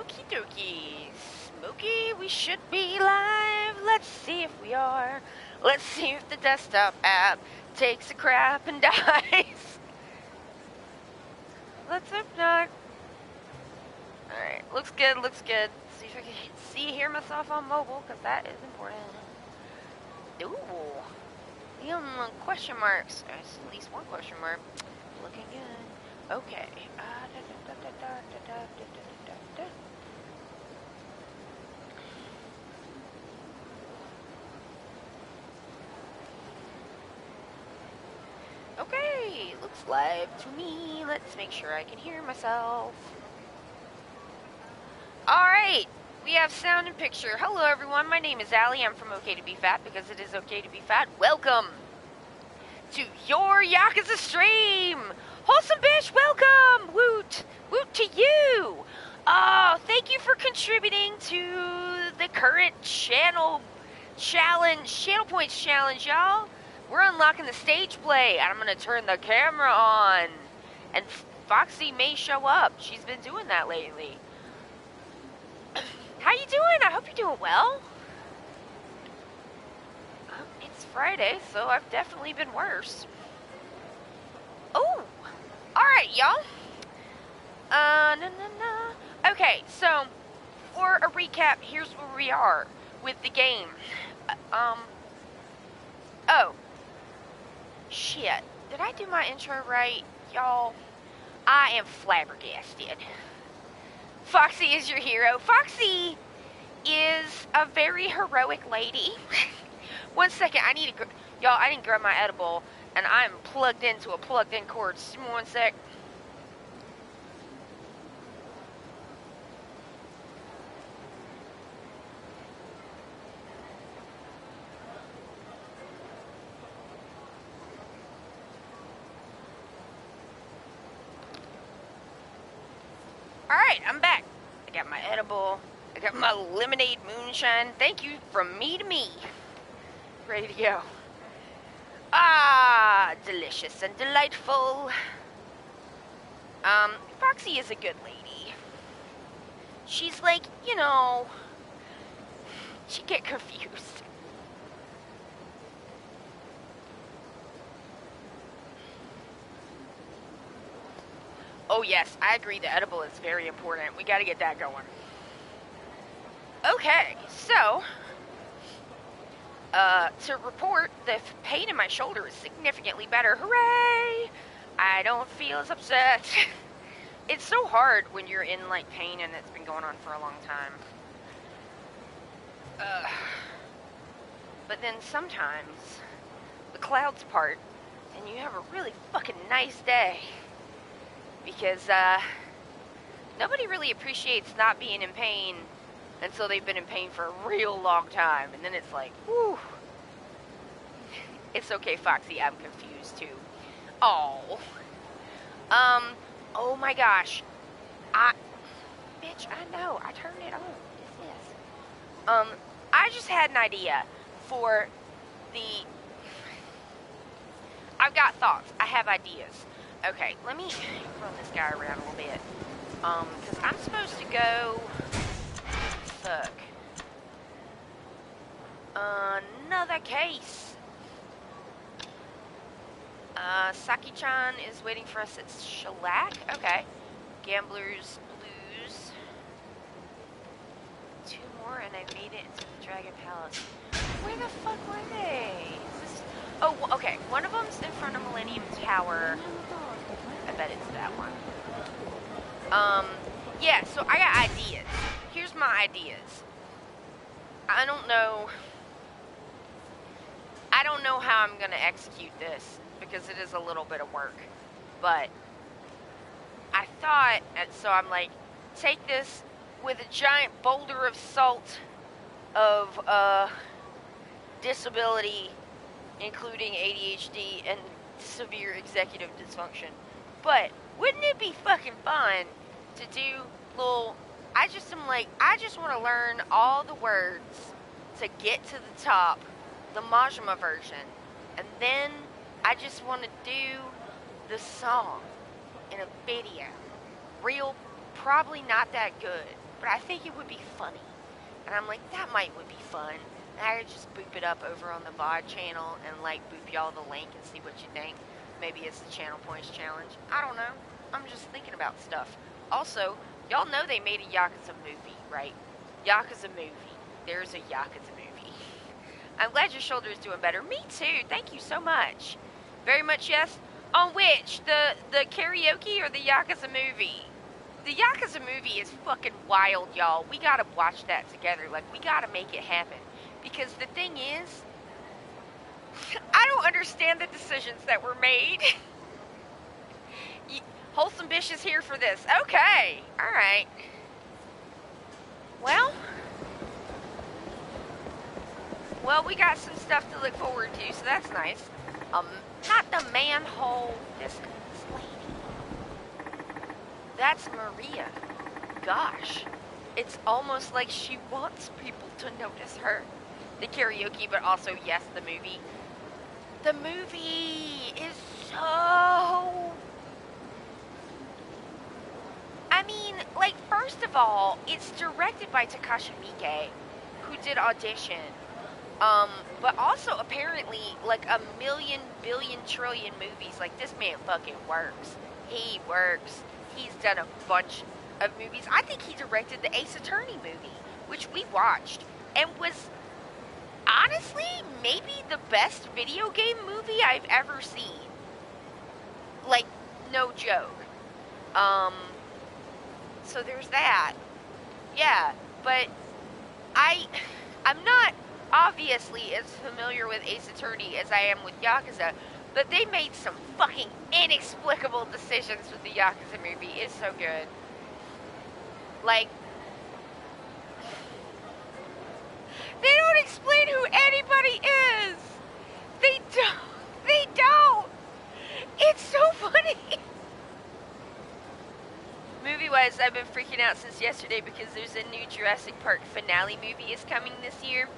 Okie dokie. Smokey, we should be live. Let's see if we are. Let's see if the desktop app takes a crap and dies. Let's hope not. Alright, looks good, looks good. See if I can hear myself on mobile, because that is important. Ooh. Question marks. There's at least one question mark. Looking good. Okay. Okay, looks live to me. Let's make sure I can hear myself. Alright, we have sound and picture. Hello everyone, my name is Allie. I'm from Ok2BeFat because it is okay to be fat. Welcome to your Yakuza stream! Wholesome Bish, welcome! Woot! Woot to you! Oh, thank you for contributing to the current channel points challenge, y'all. We're unlocking the stage play, and I'm gonna turn the camera on. And Foxy may show up. She's been doing that lately. How you doing? I hope you're doing well. It's Friday, so I've definitely been worse. Oh! Alright, y'all. Okay, so, for a recap, here's where we are with the game. Oh. Shit. Did I do my intro right, y'all? I am flabbergasted. Foxy is your hero. Foxy is a very heroic lady. 1 second, I didn't grab my edible, and I'm plugged into a plugged-in cord. Just give me 1 sec. Alright, I'm back. I got my edible. I got my lemonade moonshine. Thank you from me to me. Ready to go. Ah, delicious and delightful. Foxy is a good lady. She's like, she get confused. Oh yes, I agree the edible is very important. We gotta get that going. Okay, so, to report, the pain in my shoulder is significantly better. Hooray! I don't feel as upset. It's so hard when you're in, like, pain and it's been going on for a long time. But then sometimes the clouds part and you have a really fucking nice day. Because, nobody really appreciates not being in pain until they've been in pain for a real long time. And then it's like, whew. It's okay, Foxy, I'm confused too. Oh. Oh my gosh. Bitch, I know, I turned it on. Yes. I just had an idea for I've got thoughts. I have ideas. Okay, let me run this guy around a little bit. Because I'm supposed to go... Fuck. Another case. Saki-chan is waiting for us at Shellac. Okay. Gambler's Blues. 2 more and I made it into the Dragon Palace. Where the fuck were they? Oh, okay. One of them's in front of Millennium Tower. I bet it's that one. Yeah, so I got ideas. Here's my ideas. I don't know how I'm gonna execute this, because it is a little bit of work. But I thought, so I'm like, take this with a giant boulder of salt of, disability, including ADHD and severe executive dysfunction. But wouldn't it be fucking fun to do I just want to learn all the words to get to the top, the Majima version, and then I just want to do the song in a video. Probably not that good, but I think it would be funny. And I'm like, that would be fun. And I could just boop it up over on the VOD channel and like boop y'all the link and see what you think. Maybe it's the channel points challenge. I don't know. I'm just thinking about stuff. Also, y'all know they made a Yakuza movie, right? Yakuza movie. There's a Yakuza movie. I'm glad your shoulder is doing better. Me too. Thank you so much. Very much yes. On which? The karaoke or the Yakuza movie? The Yakuza movie is fucking wild, y'all. We gotta watch that together. Like, we gotta make it happen. Because the thing is, I don't understand the decisions that were made. Wholesome Bish is here for this. Okay. Alright. Well, we got some stuff to look forward to, so that's nice. Not the manhole. This lady. That's Maria. Gosh. It's almost like she wants people to notice her. The karaoke, but also, yes, the movie. The movie is so... I mean, like, first of all, it's directed by Takashi Miike, who did Audition. But also, apparently, like, a million, billion, trillion movies. Like, this man fucking works. He works. He's done a bunch of movies. I think he directed the Ace Attorney movie, which we watched, and was, honestly, maybe the best video game movie I've ever seen. Like, no joke. So there's that. Yeah, but I'm not obviously as familiar with Ace Attorney as I am with Yakuza, but they made some fucking inexplicable decisions with the Yakuza movie. It's so good. Like, they don't explain who anybody is. They don't. It's so funny. Movie-wise, I've been freaking out since yesterday because there's a new Jurassic Park finale movie is coming this year.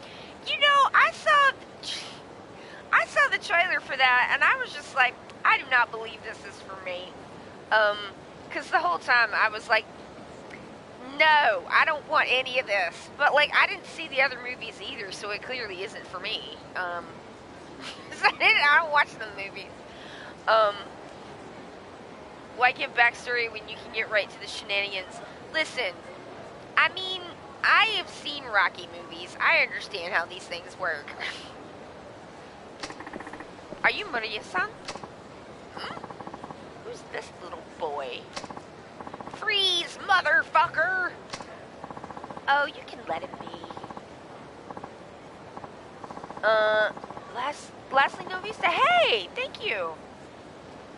You know, I saw the trailer for that, and I was just like, I do not believe this is for me. Because the whole time I was like, no, I don't want any of this. But, like, I didn't see the other movies either, so it clearly isn't for me. So I don't watch the movies. Why give backstory when you can get right to the shenanigans? Listen, I mean, I have seen Rocky movies. I understand how these things work. Are you Maria-san? Hmm? Who's this little boy? Freeze, motherfucker! Oh, you can let him be. Lastly, no vista. Hey, thank you.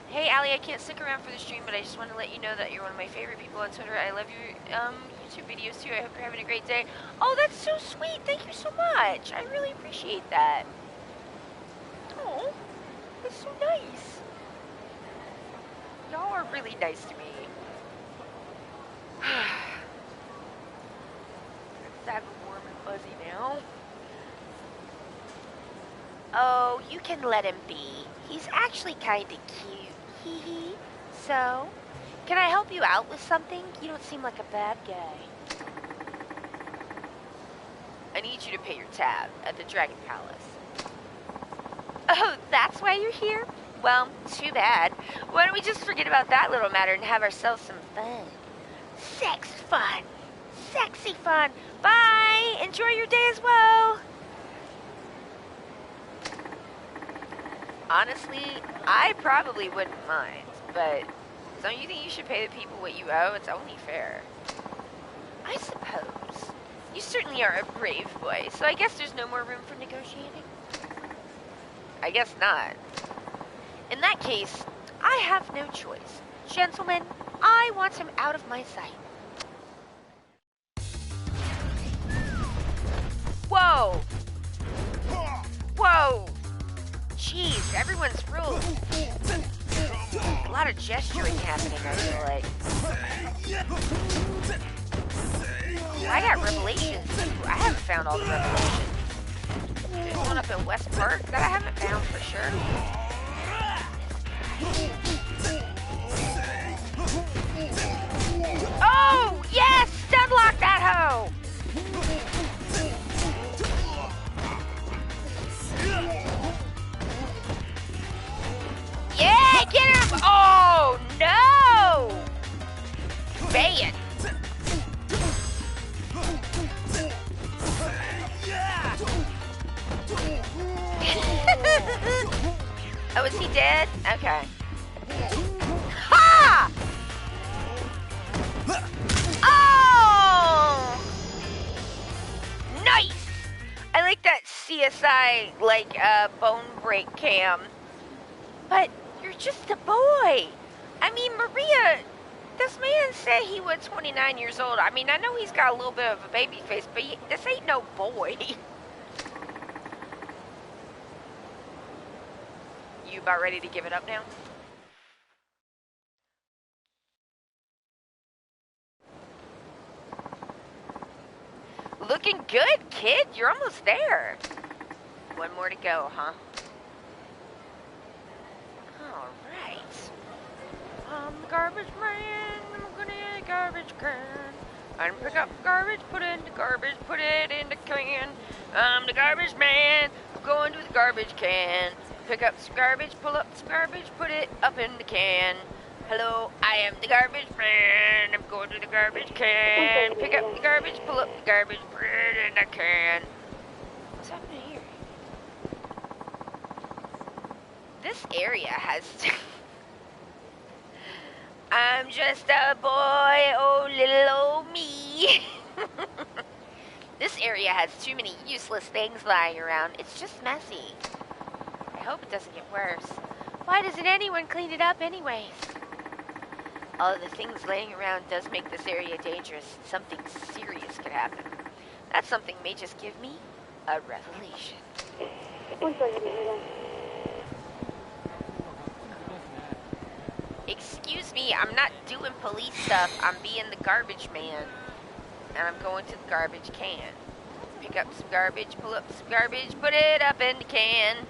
Hey, Allie, I can't stick around for the stream, but I just want to let you know that you're one of my favorite people on Twitter. I love your YouTube videos, too. I hope you're having a great day. Oh, that's so sweet. Thank you so much. I really appreciate that. Oh, that's so nice. Y'all are really nice to me. I'm warm and fuzzy now. Oh, you can let him be. He's actually kind of cute. Hee hee. So, can I help you out with something? You don't seem like a bad guy. I need you to pay your tab at the Dragon Palace. Oh, that's why you're here? Well, too bad. Why don't we just forget about that little matter and have ourselves some fun? Sex fun. Sexy fun. Bye. Enjoy your day as well. Honestly, I probably wouldn't mind, but don't you think you should pay the people what you owe? It's only fair. I suppose. You certainly are a brave boy, so I guess there's no more room for negotiating? I guess not. In that case, I have no choice. Gentlemen, I want him out of my sight. Whoa! Whoa! Jeez, everyone's real... A lot of gesturing happening, I feel like. I got revelations, too. I haven't found all the revelations. There's one up in West Park that I haven't found for sure. Oh, yes! Stunlock that Oh, is he dead? Okay. Ha! Oh! Nice! I like that CSI, like, bone break cam. But you're just a boy. I mean, Maria, this man said he was 29 years old. I mean, I know he's got a little bit of a baby face, but this ain't no boy. You about ready to give it up now? Looking good, kid. You're almost there. One more to go, huh? Alright. I'm the garbage man. I'm gonna get a garbage can. I'm pick up garbage, put it in the garbage, put it in the can. I'm the garbage man. I'm going to the garbage can. Pick up some garbage, pull up some garbage, put it up in the can. Hello, I am the garbage man. I'm going to the garbage can. Pick up the garbage, pull up the garbage, put it in the can. What's happening here? This area has... I'm just a boy, oh little old me. This area has too many useless things lying around. It's just messy. I hope it doesn't get worse. Why doesn't anyone clean it up anyways? All of the things laying around does make this area dangerous. Something serious could happen. That something may just give me a revelation. Excuse me, I'm not doing police stuff. I'm being the garbage man. And I'm going to the garbage can. Pick up some garbage, pull up some garbage, put it up in the can.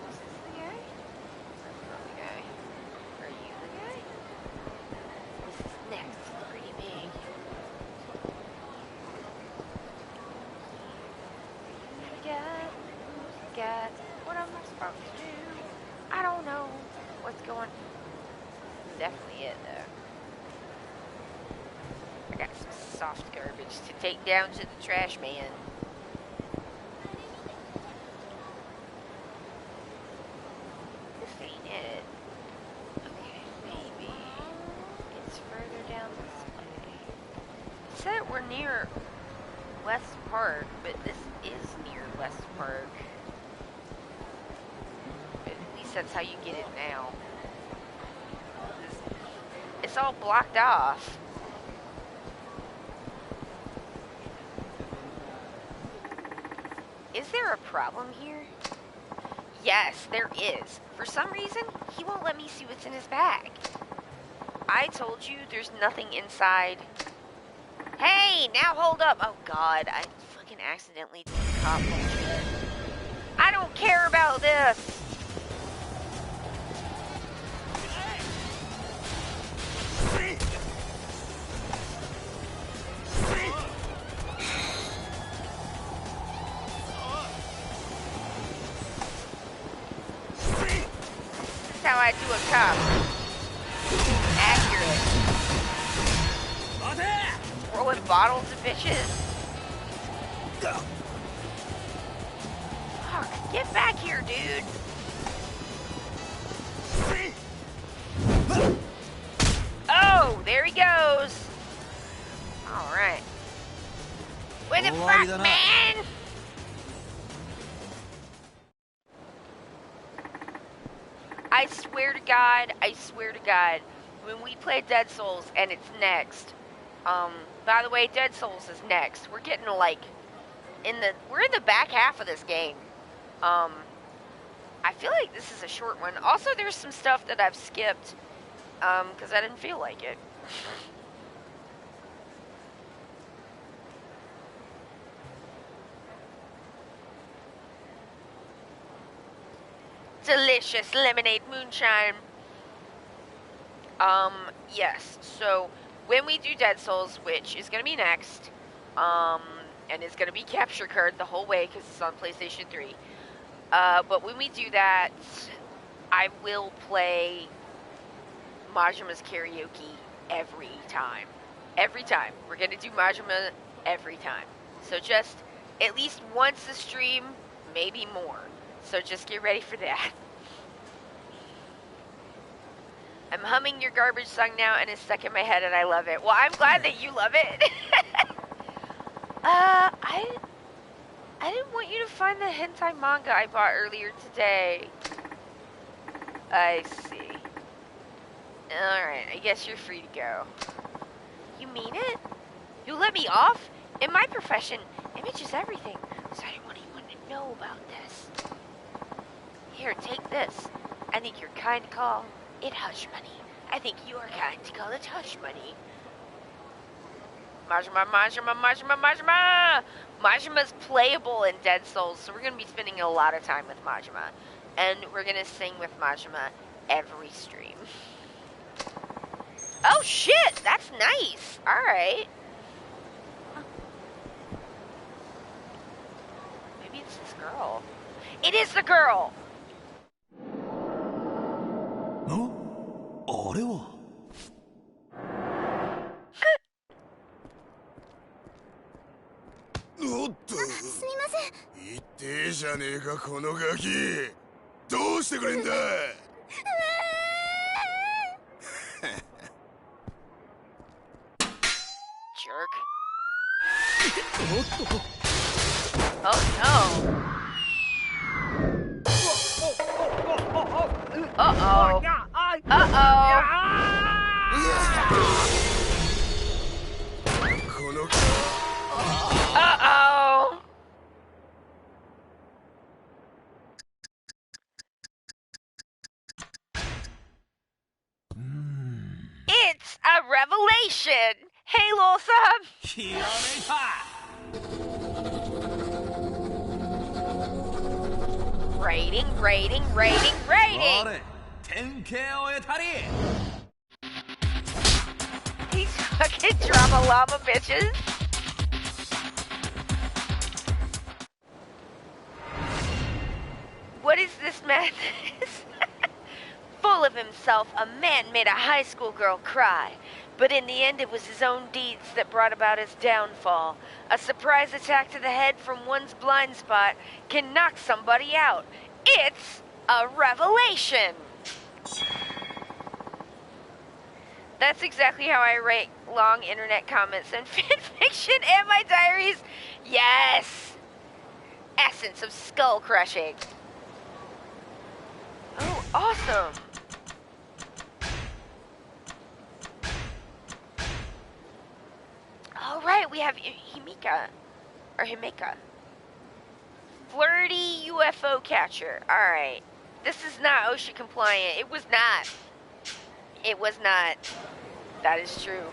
Is this the guy? That's not the guy. Are you the guy? This is next. It's pretty big. God, what am I supposed to do? I don't know what's going on. Definitely it, though. I got some soft garbage to take down to the trash man. This ain't it. Okay, maybe it's further down this way. It said we're near West Park, but this is near West Park. That's how you get it now. It's all blocked off. Is there a problem here? Yes, there is. For some reason, he won't let me see what's in his bag. I told you there's nothing inside. Hey, now hold up. Oh God, I fucking accidentally did the cop bullshit. I don't care about this. How I do a cop. Accurate. Throwing bottles at bitches. Fuck, get back here, dude. Oh, there he goes. Alright. Where the fuck, man? I swear to God, when we play Dead Souls and it's next, by the way, Dead Souls is next. We're getting like, we're in the back half of this game. I feel like this is a short one. Also, there's some stuff that I've skipped, because I didn't feel like it. Delicious lemonade moonshine. Yes, so when we do Dead Souls, which is going to be next, and it's going to be capture card the whole way because it's on PlayStation 3, but when we do that, I will play Majima's Karaoke every time. Every time. We're going to do Majima every time. So just at least once a stream, maybe more. So just get ready for that. I'm humming your garbage song now, and it's stuck in my head, and I love it. Well, I'm glad that you love it. I didn't want you to find the hentai manga I bought earlier today. I see. Alright, I guess you're free to go. You mean it? You let me off? In my profession, image is everything, so I didn't want anyone to know about this. Here, take this. I think you're kind to call it hush money. I think you are kind to call it hush money. Majima, Majima, Majima, Majima! Majima's playable in Dead Souls, so we're going to be spending a lot of time with Majima. And we're going to sing with Majima every stream. Oh shit, that's nice. Alright. Maybe it's this girl. It is the girl! No? あれは おっとすみません言ってえじゃねえかこのガキどうしてくれんだ Jerk. Oh no. Uh-oh. Uh-oh. Uh-oh. It's a revelation. Hey, Lol-sub. Rating. These fucking drama llama bitches. What is this madness? Full of himself, a man made a high school girl cry. But in the end, it was his own deeds that brought about his downfall. A surprise attack to the head from one's blind spot can knock somebody out. It's a revelation. That's exactly how I write long internet comments and fanfiction and my diaries. Yes! Essence of skull crushing. Oh, awesome. All right, we have Himika. Flirty UFO catcher. All right. This is not OSHA compliant. It was not. That is true.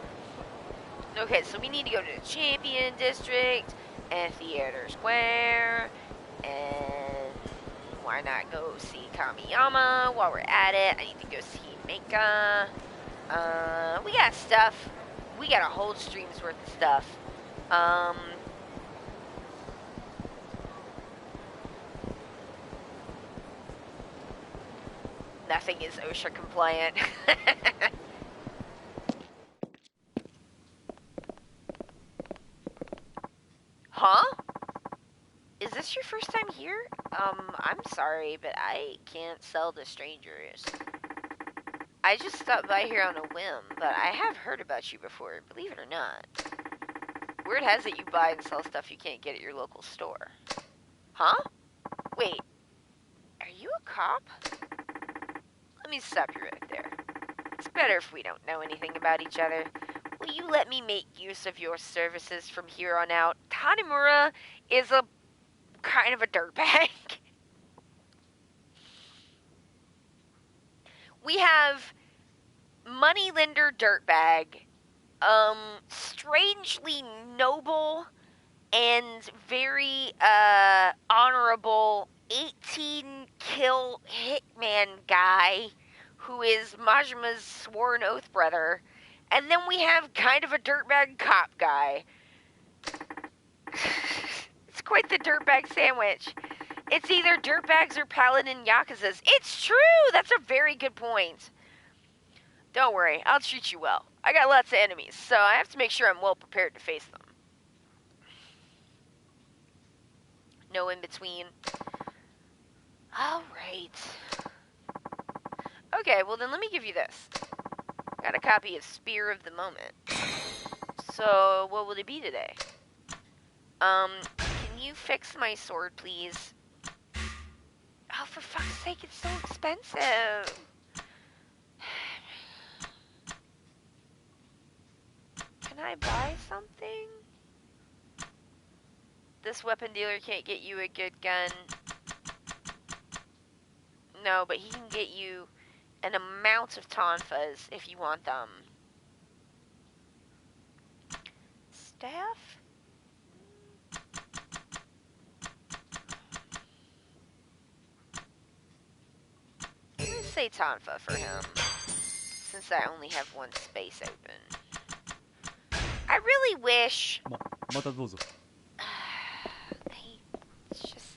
Okay, so we need to go to the Champion District and Theater Square. And why not go see Kamiyama while we're at it? I need to go see Himika. We got stuff. We got a whole stream's worth of stuff. Nothing is OSHA compliant. Huh? Is this your first time here? I'm sorry, but I can't sell to strangers. I just stopped by here on a whim, but I have heard about you before, believe it or not. Word has it you buy and sell stuff you can't get at your local store. Huh? Wait, are you a cop? Let me stop you right there. It's better if we don't know anything about each other. Will you let me make use of your services from here on out? Tanimura is a kind of a dirtbag. We have moneylender dirtbag, strangely noble and very honorable 18-kill hitman guy who is Majima's sworn oath brother. And then we have kind of a dirtbag cop guy. It's quite the dirtbag sandwich. It's either dirtbags or paladin yakuzas. It's true! That's a very good point. Don't worry, I'll treat you well. I got lots of enemies, so I have to make sure I'm well prepared to face them. No in between. Alright. Okay, well then let me give you this. Got a copy of Spear of the Moment. So, what will it be today? Can you fix my sword, please? Oh, for fuck's sake, it's so expensive. Can I buy something? This weapon dealer can't get you a good gun. No, but he can get you an amount of tonfas if you want them. Staff? I'm gonna say tonfa for him, since I only have one space open. I really wish... It's just...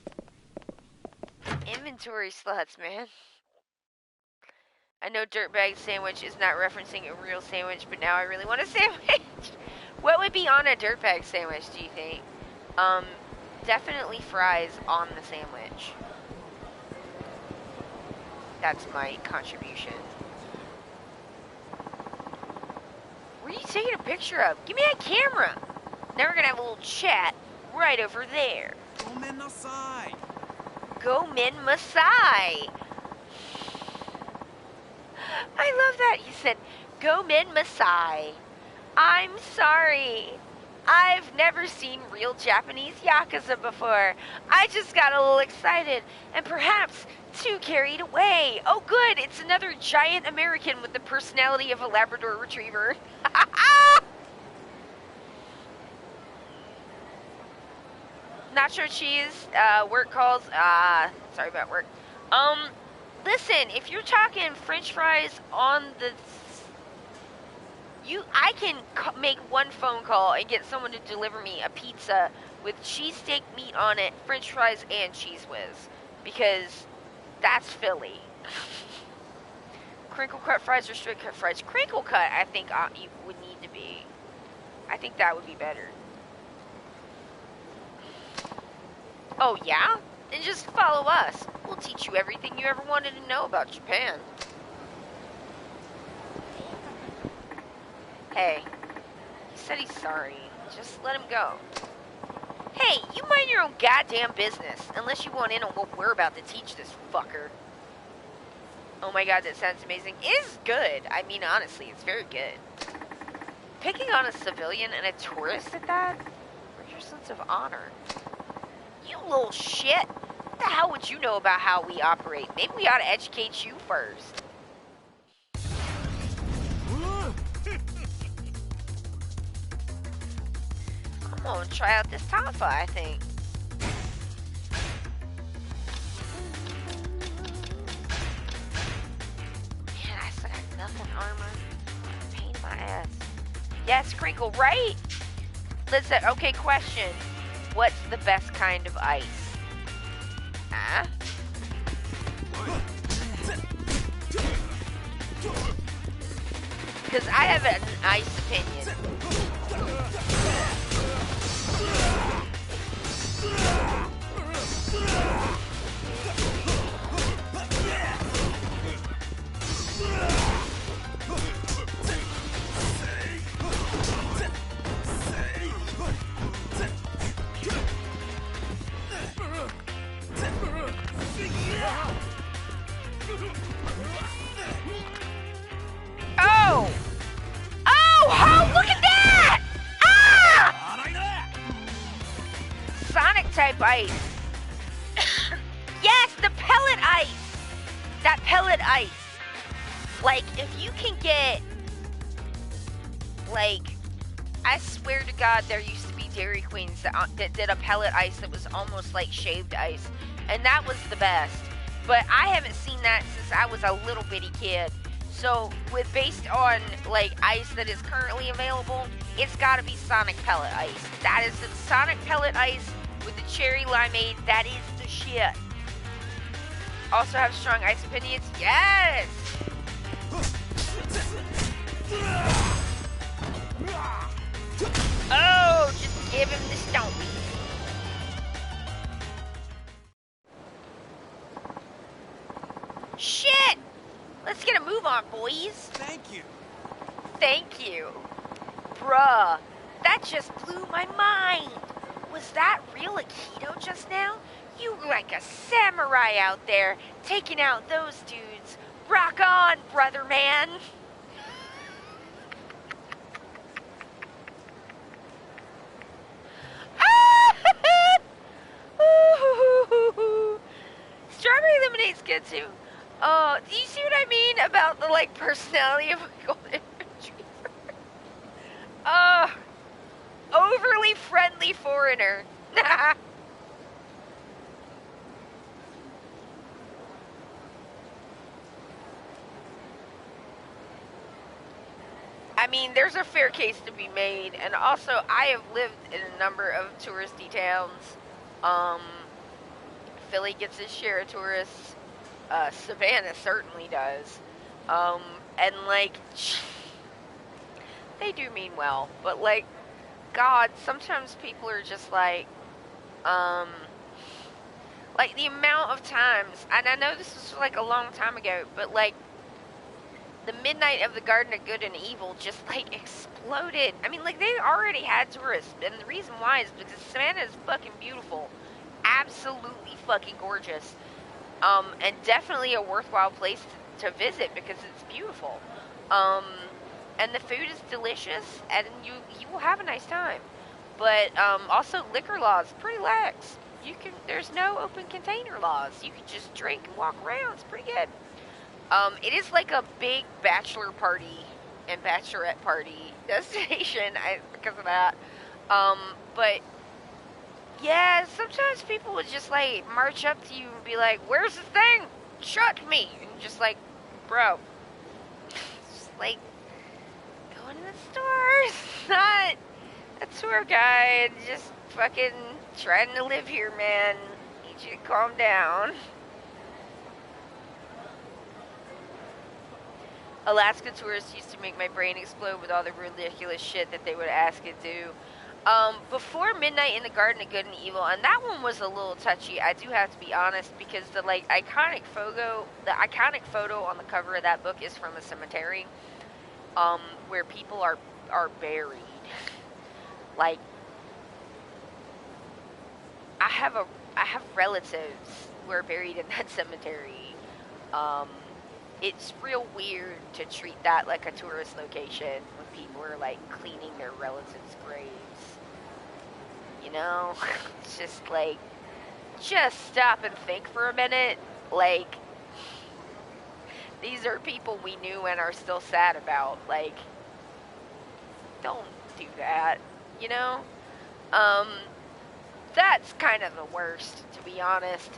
inventory slots, man. I know dirtbag sandwich is not referencing a real sandwich, but now I really want a sandwich. What would be on a dirtbag sandwich, do you think? Definitely fries on the sandwich. That's my contribution. What are you taking a picture of? Give me that camera. Now we're gonna have a little chat right over there. Gomen nasai. Gomen Masai. I love that. He said, Gomen Masai. I'm sorry. I've never seen real Japanese Yakuza before. I just got a little excited and perhaps too carried away. Oh good, it's another giant American with the personality of a Labrador Retriever. Nacho cheese, work calls, sorry about work. Listen, if you're talking french fries on the... I can make one phone call and get someone to deliver me a pizza with cheesesteak meat on it, french fries, and cheese whiz. Because that's Philly. Crinkle cut fries or straight cut fries? Crinkle cut, I think you would need to be. I think that would be better. Oh, yeah? Then just follow us. We'll teach you everything you ever wanted to know about Japan. Hey, he said he's sorry. Just let him go. Hey, you mind your own goddamn business, unless you want in on what we're about to teach this fucker. Oh my god, that sounds amazing. It is good. I mean, honestly, it's very good. Picking on a civilian and a tourist at that? Where's your sense of honor? You little shit. What the hell would you know about how we operate? Maybe we ought to educate you first. I'm gonna try out this Tonfa, I think. Man, I still got nothing armor. Pain in my ass. Yes, Crinkle, right? Listen, okay, question. What's the best kind of ice? Huh? Because I have an ice opinion. Oh! Oh, look at that! Ah! Sonic type ice. Yes, the pellet ice. That pellet ice. Like, if you can get, like, I swear to God, there used to be Dairy Queens that did a pellet ice that was almost like shaved ice. And that was the best. But I haven't seen that since I was a little bitty kid. So, based on, like, ice that is currently available, it's gotta be Sonic Pellet Ice. That is the Sonic Pellet Ice with the cherry limeade. That is the shit. Also have strong ice opinions? Yes! Oh, just give him the stompy. Let's get a move on, boys. Thank you. Thank you. Bruh, that just blew my mind. Was that real Aikido just now? You were like a samurai out there, taking out those dudes. Rock on, brother man. Strawberry lemonade's good too. Oh, do you see what I mean about the like personality of a golden retriever? Overly friendly foreigner. I mean, there's a fair case to be made, and also I have lived in a number of touristy towns. Philly gets its share of tourists. Savannah certainly does. And like, they do mean well, but like, God, sometimes people are just like the amount of times, and I know this was like a long time ago, but like, the Midnight of the Garden of Good and Evil just like exploded. I mean, like, they already had tourists, and the reason why is because Savannah is fucking beautiful. Absolutely fucking gorgeous. And definitely a worthwhile place to visit because it's beautiful. And the food is delicious, and you will have a nice time. But also liquor laws pretty lax. There's no open container laws. You can just drink and walk around. It's pretty good. It is like a big bachelor party and bachelorette party destination because of that. But yeah, sometimes people would just like march up to you and be like, "Where's the thing? Chuck me!" And just like, bro, just like going to the stores, not a tour guide. Just fucking trying to live here, man. Need you to calm down. Alaska tourists used to make my brain explode with all the ridiculous shit that they would ask it to. Before Midnight in the Garden of Good and Evil, and that one was a little touchy, I do have to be honest, because the like iconic photo on the cover of that book is from a cemetery, where people are buried. Like, I have relatives who are buried in that cemetery. It's real weird to treat that like a tourist location when people are like cleaning their relatives' graves. You know? It's just like, just stop and think for a minute. Like, these are people we knew and are still sad about. Like, don't do that, you know? That's kind of the worst, to be honest.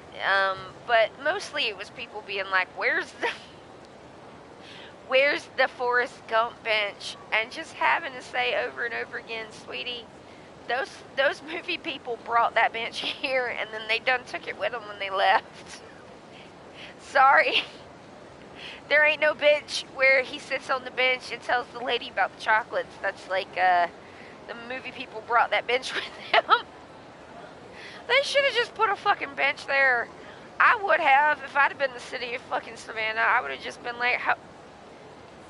But mostly it was people being like, where's the Forrest Gump bench? And just having to say over and over again, sweetie, those movie people brought that bench here, and then they done took it with them when they left. Sorry. There ain't no bench where he sits on the bench and tells the lady about the chocolates. That's like, the movie people brought that bench with them. They should have just put a fucking bench there. I would have, if I'd have been the city of fucking Savannah. I would have just been like,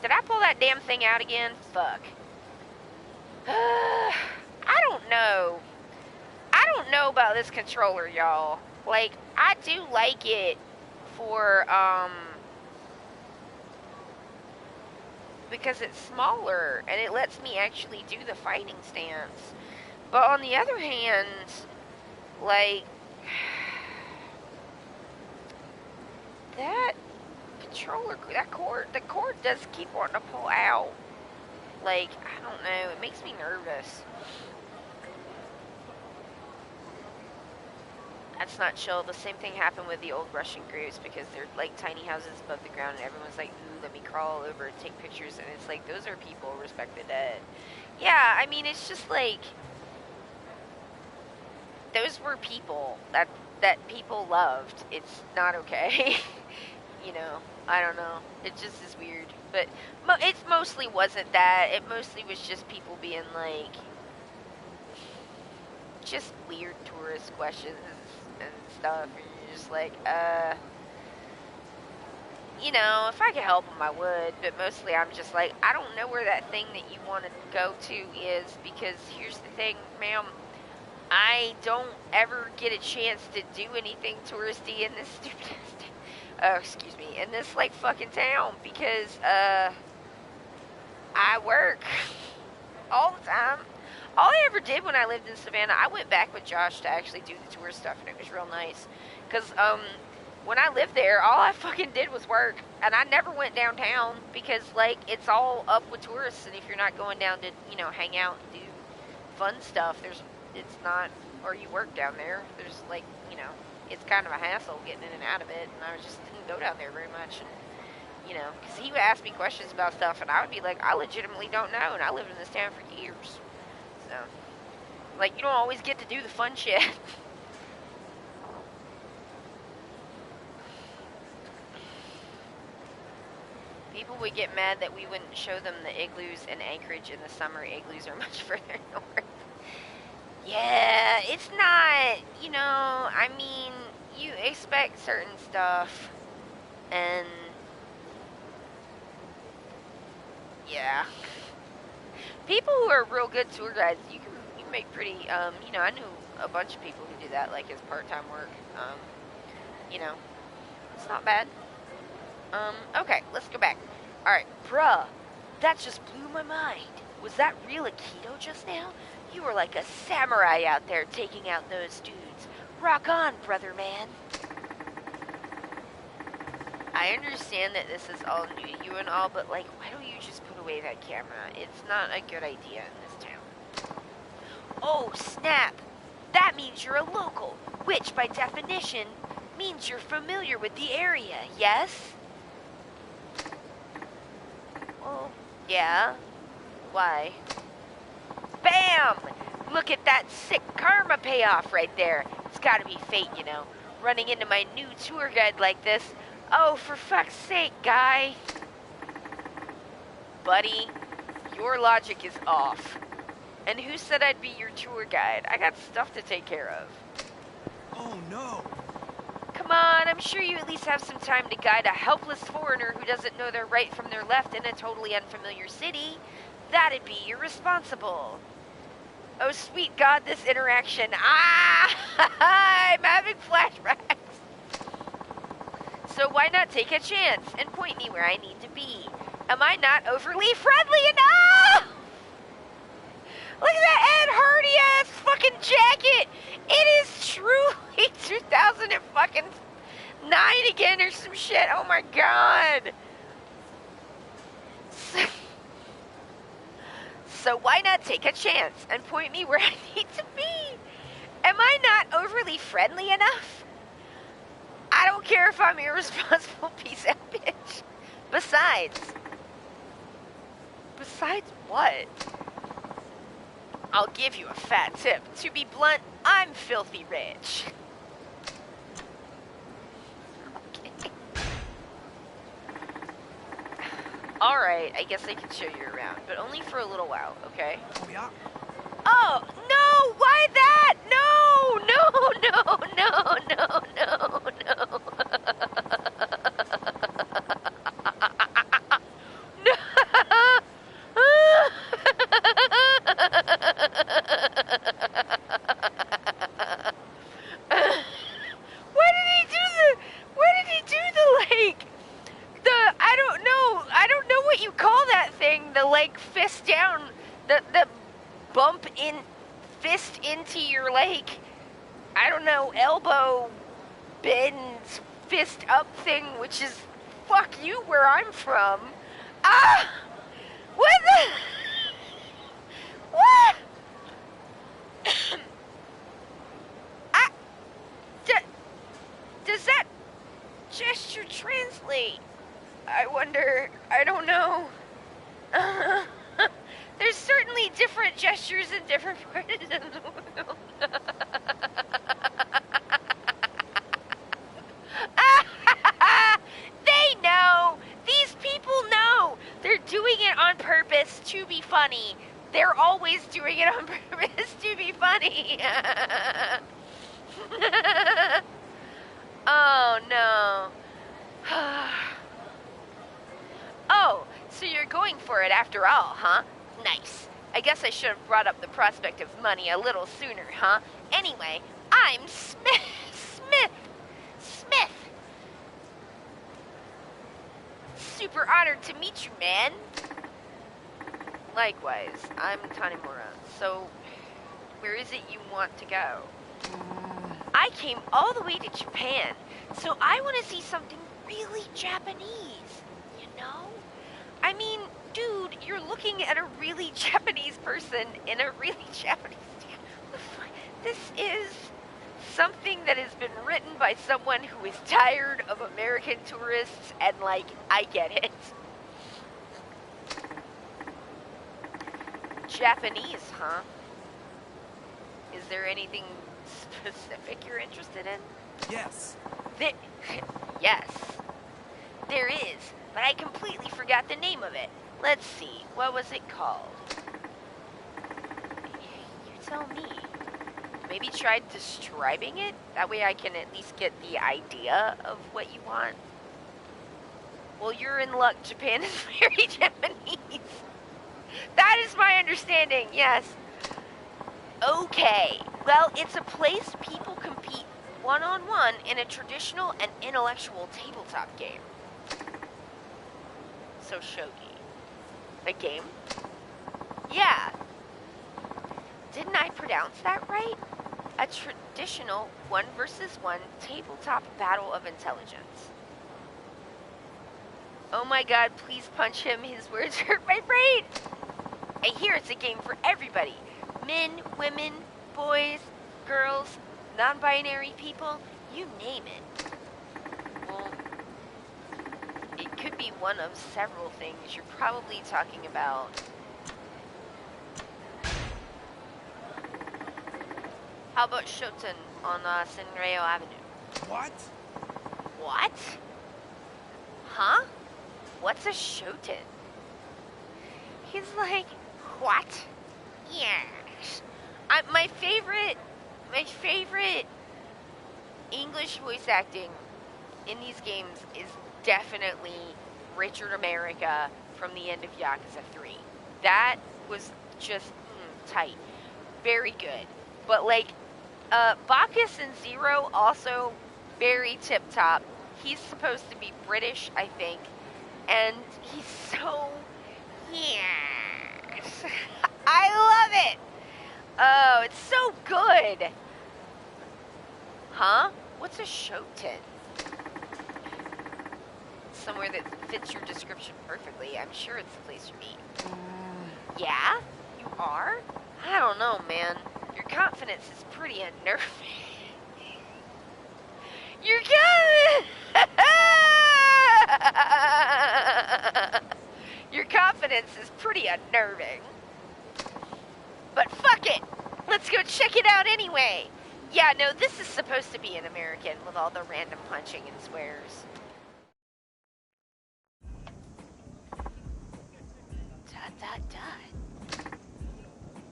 did I pull that damn thing out again? Fuck. I don't know. I don't know about this controller, y'all. Like, I do like it for, because it's smaller and it lets me actually do the fighting stance. But on the other hand, like, that controller, the cord does keep wanting to pull out. Like, I don't know, it makes me nervous. That's not chill. The same thing happened with the old Russian graves because they're like tiny houses above the ground and everyone's like, ooh, let me crawl over and take pictures, and it's like, those are people, respect the dead. Yeah, I mean, it's just like, those were people that people loved. It's not okay. You know, I don't know. It just is weird. But it mostly wasn't that. It mostly was just people being like, just weird tourist questions and stuff. And you're just like, you know, if I could help them, I would. But mostly I'm just like, I don't know where that thing that you want to go to is, because here's the thing, ma'am. I don't ever get a chance to do anything touristy in this stupid, excuse me, in this, like, fucking town, because, I work all the time. All I ever did when I lived in Savannah, I went back with Josh to actually do the tour stuff, and it was real nice, because, when I lived there, all I fucking did was work, and I never went downtown, because, like, it's all up with tourists, and if you're not going down to, you know, hang out and do fun stuff, it's not, or you work down there, there's, like, you know, it's kind of a hassle getting in and out of it, and I just didn't go down there very much, and, you know, because he would ask me questions about stuff, and I would be like, I legitimately don't know, and I lived in this town for years, so, like, you don't always get to do the fun shit. People would get mad that we wouldn't show them the igloos in Anchorage in the summer. Igloos are much further north. Yeah, it's not, you know, I mean, you expect certain stuff, and, yeah. People who are real good tour guides, you make pretty, you know, I knew a bunch of people who do that, like, as part-time work, you know, it's not bad. Okay, let's go back. Alright, bruh, that just blew my mind. Was that real Aikido just now? You were like a samurai out there taking out those dudes. Rock on, brother man. I understand that this is all new to you and all, but, like, why don't you just put away that camera? It's not a good idea in this town. Oh, snap! That means you're a local, which, by definition, means you're familiar with the area, yes? Well, yeah. Why? Bam! Look at that sick karma payoff right there. It's gotta be fate, you know. Running into my new tour guide like this. Oh, for fuck's sake, guy. Buddy, your logic is off. And who said I'd be your tour guide? I got stuff to take care of. Oh no! Come on, I'm sure you at least have some time to guide a helpless foreigner who doesn't know their right from their left in a totally unfamiliar city. That'd be irresponsible. Oh, sweet God, this interaction. Ah! I'm having flashbacks. So why not take a chance and point me where I need to be? Am I not overly friendly enough? Look at that Ed Hardy-ass fucking jacket. It is truly 2009 again or some shit. Oh my God. So why not take a chance and point me where I need to be? Am I not overly friendly enough? I don't care if I'm irresponsible piece of bitch. Besides what? I'll give you a fat tip. To be blunt, I'm filthy rich. Okay. Alright, I guess I can show you around, but only for a little while, okay? Yeah. Oh, no! Why that? No! No, no, no, no, no, no. No! Why did he do the, like, I don't know what you call that thing, the, like, fist down, the bump in, fist into your, like, I don't know, elbow bends, fist up thing, which is, fuck you, where I'm from. Ah! What the? What? Does that gesture translate? I wonder, I don't know. There's certainly different gestures in different parts of the world. They know! These people know! They're doing it on purpose to be funny. They're always doing it on purpose to be funny. Oh, no. So you're going for it after all, huh? Nice. I guess I should have brought up the prospect of money a little sooner, huh? Anyway, I'm Smith. Super honored to meet you, man. Likewise, I'm Tanemura. So, where is it you want to go? I came all the way to Japan, so I want to see something really Japanese, you know? I mean, dude, you're looking at a really Japanese person in a really Japanese... This is something that has been written by someone who is tired of American tourists, and, like, I get it. Japanese, huh? Is there anything specific you're interested in? Yes. Yes. There is, but I completely forgot the name of it. Let's see, what was it called? You tell me. Maybe try describing it? That way I can at least get the idea of what you want. Well, you're in luck. Japan is very Japanese. That is my understanding, yes. Okay, well, it's a place people compete one-on-one in a traditional and intellectual tabletop game. So, shogi. A game? Yeah. Didn't I pronounce that right? A traditional 1-versus-1 tabletop battle of intelligence. Oh my god, please punch him. His words hurt my brain. I hear it's a game for everybody. Men, women, boys, girls, non-binary people, you name it. Well, it could be one of several things. You're probably talking about... How about Shoten on Senryo Avenue? What? What? Huh? What's a Shoten? He's like, what? Yes. My favorite English voice acting in these games is definitely Richard America from the end of Yakuza 3. That was just tight. Very good. But, like, Bacchus and Zero also very tip-top. He's supposed to be British, I think. And he's so... Yes. I love it. Oh, it's so good. Huh? What's a Shoten? Somewhere that fits your description perfectly. I'm sure it's the place for me. Yeah? You are? I don't know, man. Your confidence is pretty unnerving. Your Your confidence is pretty unnerving. But fuck it! Let's go check it out anyway! Yeah, no, this is supposed to be an American with all the random punching and swears.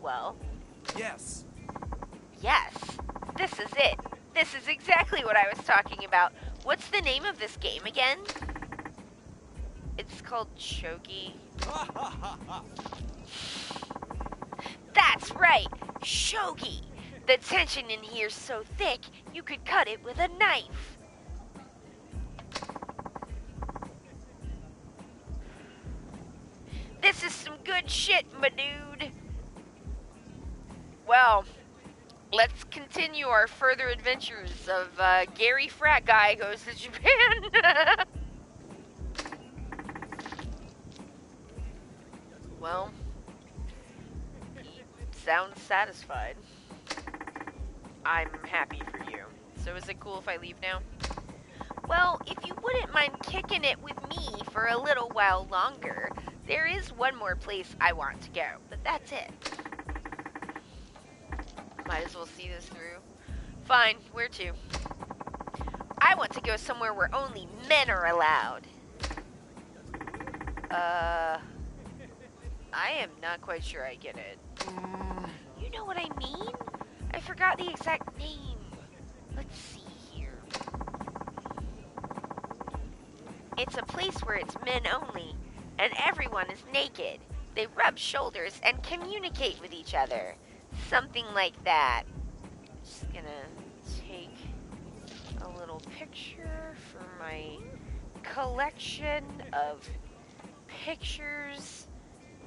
Well? Yes. Yes. This is it. This is exactly what I was talking about. What's the name of this game again? It's called Shogi. That's right! Shogi! The tension in here's so thick, you could cut it with a knife. This is some good shit, my dude. Well, let's continue our further adventures of Gary Frat Guy Goes to Japan. Well, he sounds satisfied. I'm happy for you. So is it cool if I leave now? Well, if you wouldn't mind kicking it with me for a little while longer, there is one more place I want to go, but that's it. Might as well see this through. Fine, where to? I want to go somewhere where only men are allowed. I am not quite sure I get it. You know what I mean? I forgot the exact name. Let's see here. It's a place where it's men only, and everyone everyone is naked. They rub shoulders and communicate with each other. Something like that. Just gonna take a little picture for my collection of pictures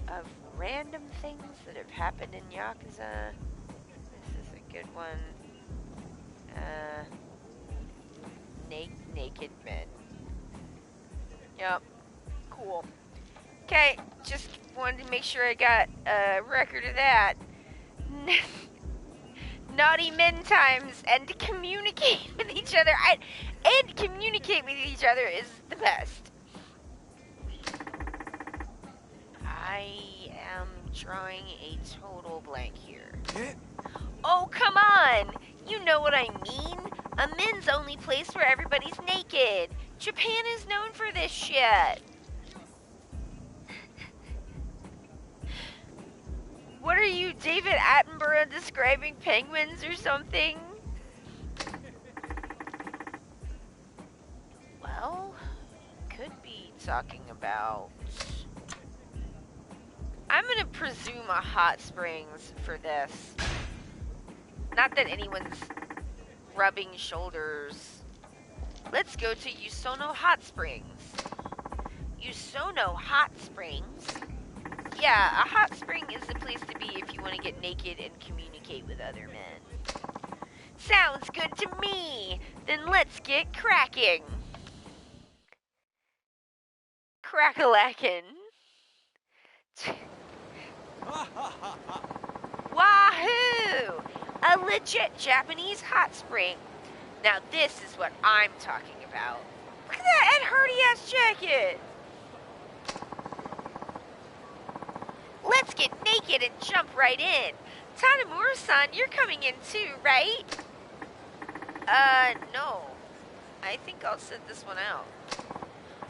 of random things that have happened in Yakuza. This is a good one. Naked men. Yep. Cool. Okay, just wanted to make sure I got a record of that. Naughty men times and to communicate with each other. And communicate with each other is the best. I am drawing a total blank here. Oh, come on! You know what I mean. A men's only place where everybody's naked. Japan is known for this shit. What are you, David Attenborough, describing penguins or something? Well, could be talking about... I'm gonna presume a hot springs for this. Not that anyone's rubbing shoulders. Let's go to Yusono Hot Springs. Yusono Hot Springs? Yeah, a hot spring is the place to be if you want to get naked and communicate with other men. Sounds good to me! Then let's get cracking! Crack-a-lackin'. Wahoo! A legit Japanese hot spring. Now this is what I'm talking about. Look at that Ed Hardy-ass jacket! Let's get naked and jump right in. Tanemura-san, you're coming in too, right? No. I think I'll sit this one out.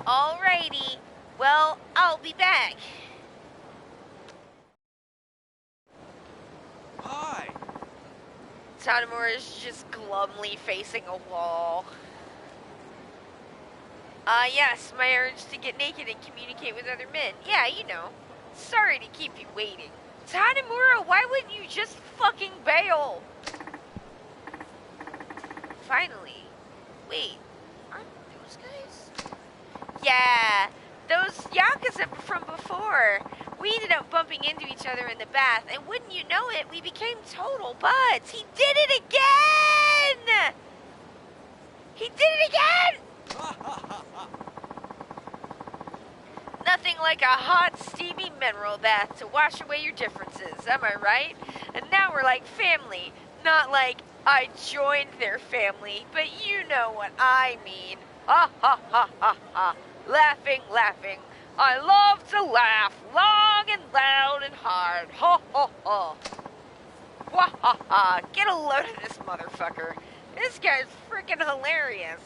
Alrighty. Well, I'll be back. Hi. Tanemura is just glumly facing a wall. Yes, my urge to get naked and communicate with other men. Yeah, you know. Sorry to keep you waiting. Tanemura, why wouldn't you just fucking bail? Finally. Wait, aren't those guys? Yeah, those Yakuza from before. We ended up bumping into each other in the bath, and wouldn't you know it, we became total buds. He did it again! He did it again! Nothing like a hot, steamy mineral bath to wash away your differences, am I right? And now we're like family. Not like I joined their family, but you know what I mean. Ha ha ha ha ha. Laughing, laughing. I love to laugh long and loud and hard. Ha ha ha. Wah ha ha. Get a load of this motherfucker. This guy's freaking hilarious.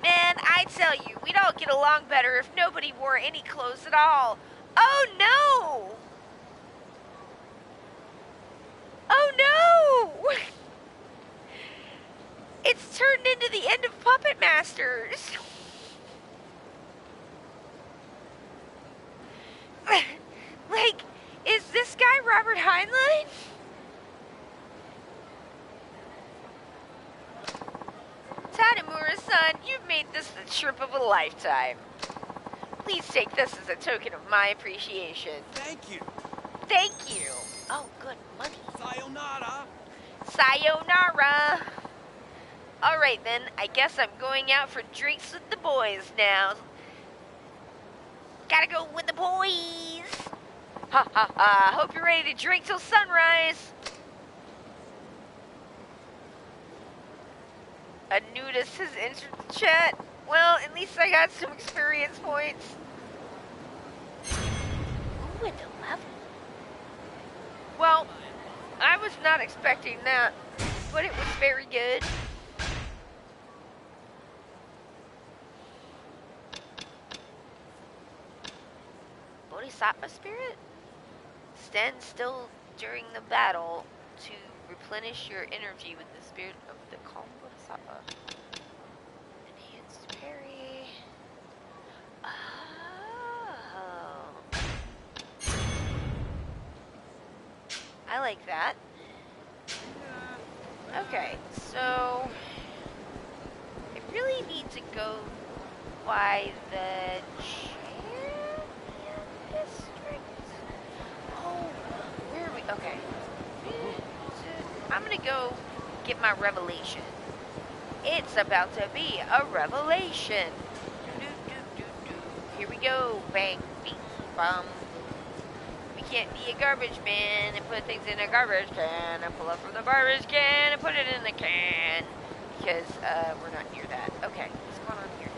Man, I tell you, we'd all get along better if nobody wore any clothes at all. Oh no! Oh no! It's turned into the end of Puppet Masters. Like, is this guy Robert Heinlein? Tanemura-san, you've made this the trip of a lifetime. Please take this as a token of my appreciation. Thank you. Thank you. Oh, good money. Sayonara. Sayonara. Alright then, I guess I'm going out for drinks with the boys now. Gotta go with the boys. Ha ha ha. Hope you're ready to drink till sunrise. A nudist has entered the chat. Well, at least I got some experience points. Ooh, an 11. Well, I was not expecting that, but it was very good. Bodhisattva spirit? Stand still during the battle to replenish your energy with the spirit of the calm Bodhisattva. Enhanced parry. Oh. like that. Okay, so I really need to go by the champion district. Oh, where are we? Okay. I'm gonna go get my revelation. It's about to be a revelation. Here we go. Bang, bing, bum. We can't be a garbage man and put things in a garbage can and pull up from the garbage can and put it in the can. Because we're not near that. Okay, what's going on here?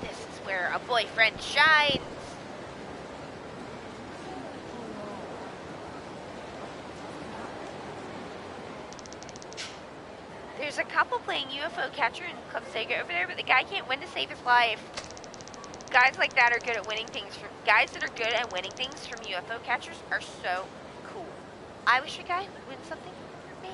This is where a boyfriend shines. There's a couple playing UFO catcher in Club Sega over there, but the guy can't win to save his life. Guys like that are good at winning things. Guys that are good at winning things from UFO catchers are so cool. I wish a guy would win something for me.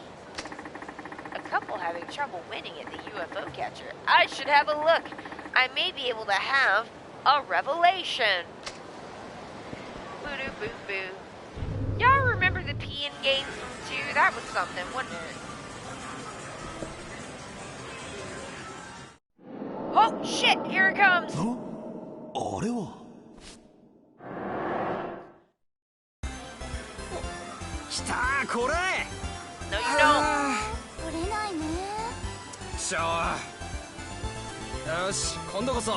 A couple having trouble winning at the UFO catcher. I should have a look. I may be able to have a revelation. Boo boo boo. Y'all remember the peeing game from 2? That was something, wasn't it? Oh shit! Here it comes. Huh? あれは来たこれ No, you don't. 取れないね。しょよし今度こそいい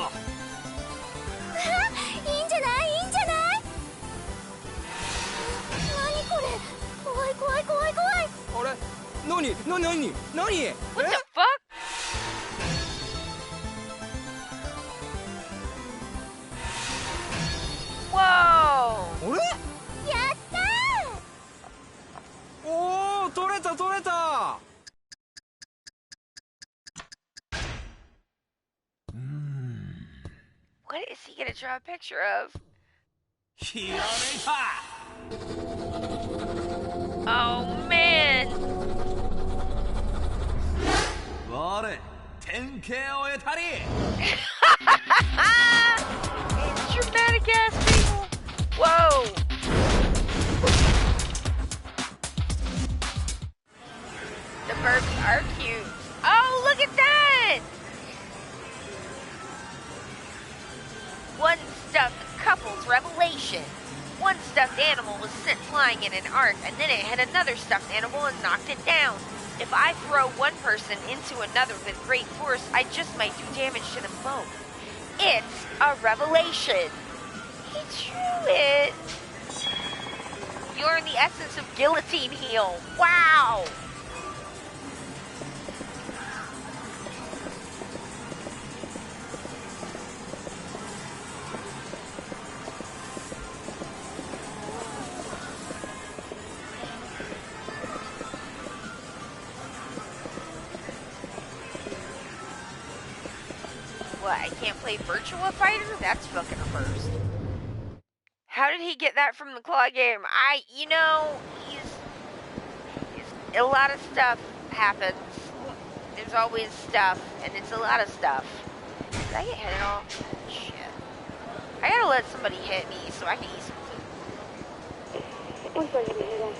んじゃないいいんじゃない。何これ、怖い怖い怖い怖い。あれ何 What the fuck? Whoa! あれやったー。おお取れた What is he gonna draw a picture of? ひらめいた Oh man! 我典型を得たり Dramatic ass people! Whoa! The birds are cute. Oh, look at that! One stuffed couple's revelation. One stuffed animal was sent flying in an arc, and then it hit another stuffed animal and knocked it down. If I throw one person into another with great force, I just might do damage to them both. It's a revelation. He drew it. You're in the essence of guillotine heel. Wow. What, I can't play Virtua Fighter? That's fucking a first. How did he get that from the claw game? A lot of stuff happens. There's always stuff, and it's a lot of stuff. Did I get hit off? Shit. I gotta let somebody hit me so I can eat some food.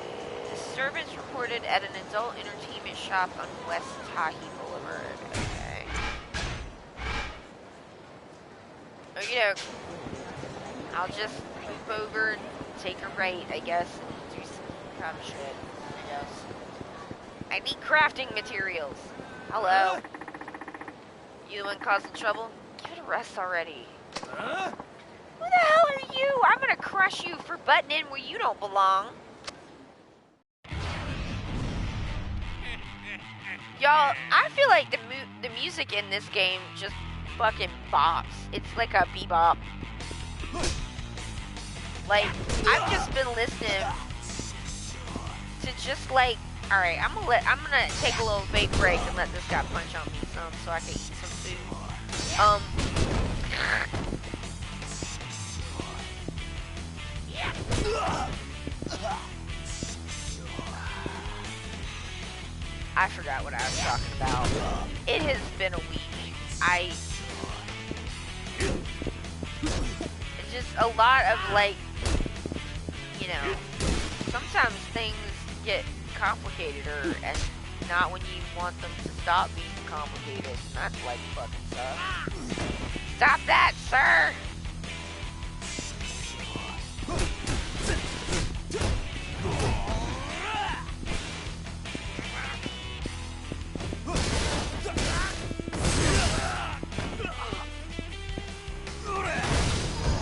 Disturbance reported at an adult entertainment shop on West Tahi Boulevard. Okay. Okey-doke. I'll just move over and take a right, I guess, and do some kind of shit, I guess. I need crafting materials. Hello. You the one causing trouble? Give it a rest already. Huh? Who the hell are you? I'm gonna crush you for butting in where you don't belong. Y'all, I feel like the music in this game just fucking bops. It's like a bebop. Like, I've just been listening to just like, alright, I'm gonna take a little big break and let this guy punch on me some so I can eat some food. I forgot what I was talking about. It has been a week. a lot of, like, you know, sometimes things get complicated and not when you want them to stop being complicated. That's like fucking sucks. Stop that, sir!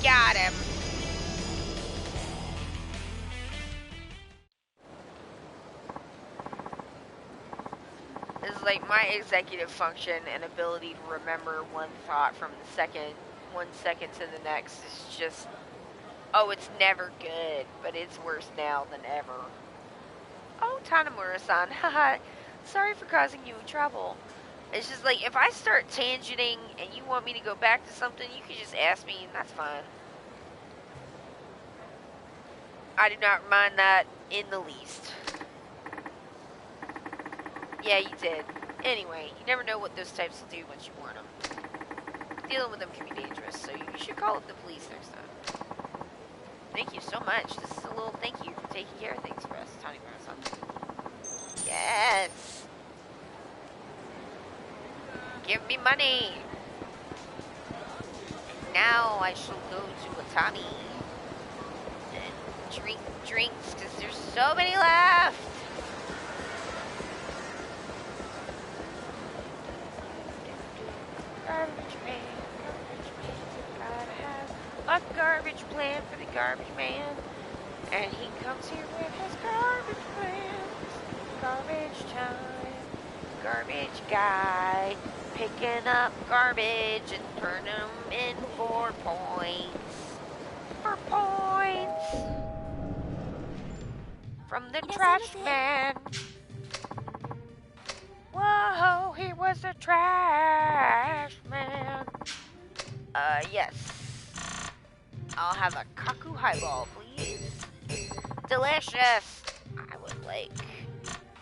Got him. This is like my executive function and ability to remember one thought from the second, 1 second to the next is just, oh, it's never good, but it's worse now than ever. Oh, Tanamura-san, haha, sorry for causing you trouble. It's just like, if I start tangenting and you want me to go back to something, you can just ask me, and that's fine. I do not mind that in the least. Yeah, you did. Anyway, you never know what those types will do once you warn them. Dealing with them can be dangerous, so you should call up the police next time. Thank you so much. This is a little thank you for taking care of things for us, Tanamura-san. Yes! Give me money! Now I shall go to Watani and drink drinks, because there's so many left! Garbage man, gotta have a garbage plan for the garbage man. And he comes here with his garbage plans. Garbage time, garbage guy, picking up garbage and turning them in for points. For points! From the trash man. Whoa, he was a trash man. Yes. I'll have a kaku highball, please. Delicious. I would like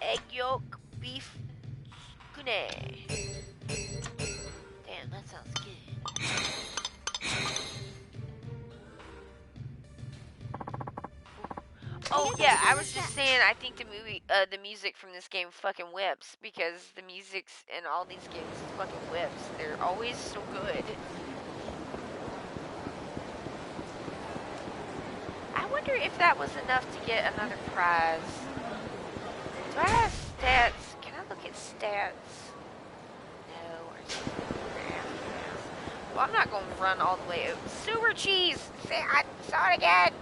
egg yolk beef skune. Damn, that sounds good. Oh yeah, I was just saying I think the music from this game fucking whips, because the music's in all these games fucking whips. They're always so good. I wonder if that was enough to get another prize. Do I have stats? Can I look at stats? No. Well, I'm not going to run all the way over. Sewer cheese! Say, I saw it again!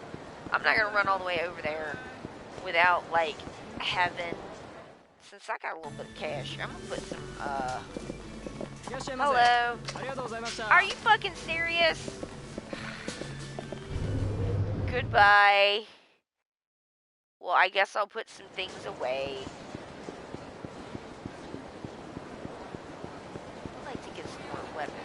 I'm not going to run all the way over there without, like, having... Since I got a little bit of cash, I'm going to put some, hello? Are you fucking serious? Goodbye. Well, I guess I'll put some things away. I'd like to get some more weapons.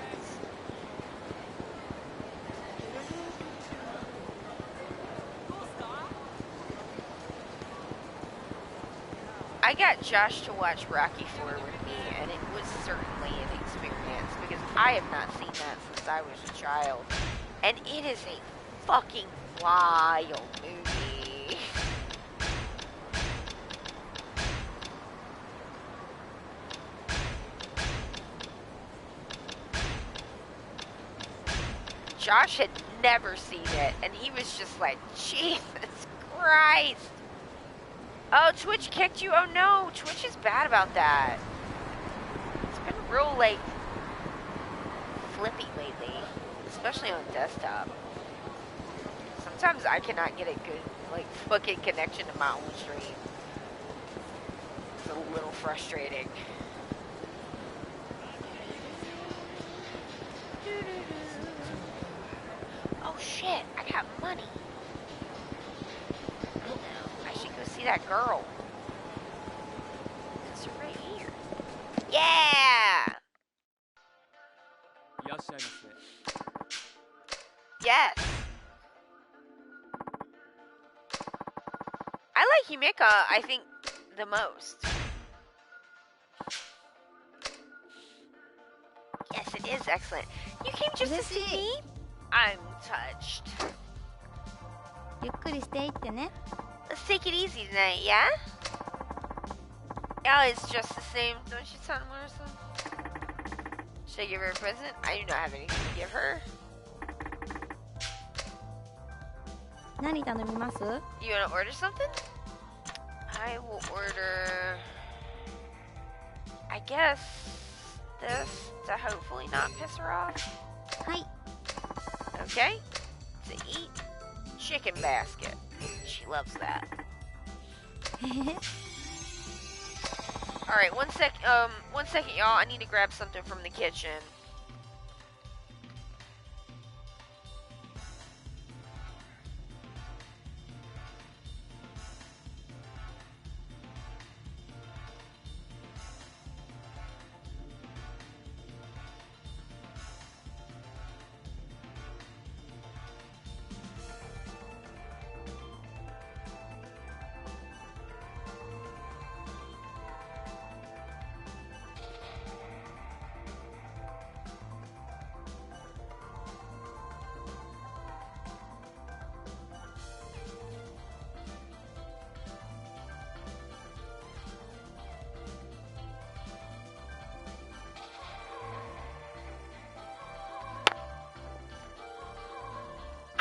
I got Josh to watch Rocky 4 with me, and it was certainly an experience, because I have not seen that since I was a child. And it is a fucking wild movie. Josh had never seen it, and he was just like, Jesus Christ. Oh, Twitch kicked you? Oh no, Twitch is bad about that. It's been real, like, flippy lately, especially on desktop. Sometimes I cannot get a good, like, fucking connection to my own stream. It's a little frustrating. Oh shit, I got money. I should go see that girl. It's right here. Yeah! Yes. I like Himeka, I think, the most. Yes, it is excellent. You came just to see me? I'm touched. ゆっくりしていってね。 Let's take it easy tonight, yeah? Allie's just the same, don't you, Tanimura-san? Should I give her a present? I do not have anything to give her. 何頼みます？ You wanna order something? I will order... I guess... this to hopefully not piss her off. はい。 Okay? To eat chicken basket. She loves that. Alright, one second, y'all. I need to grab something from the kitchen.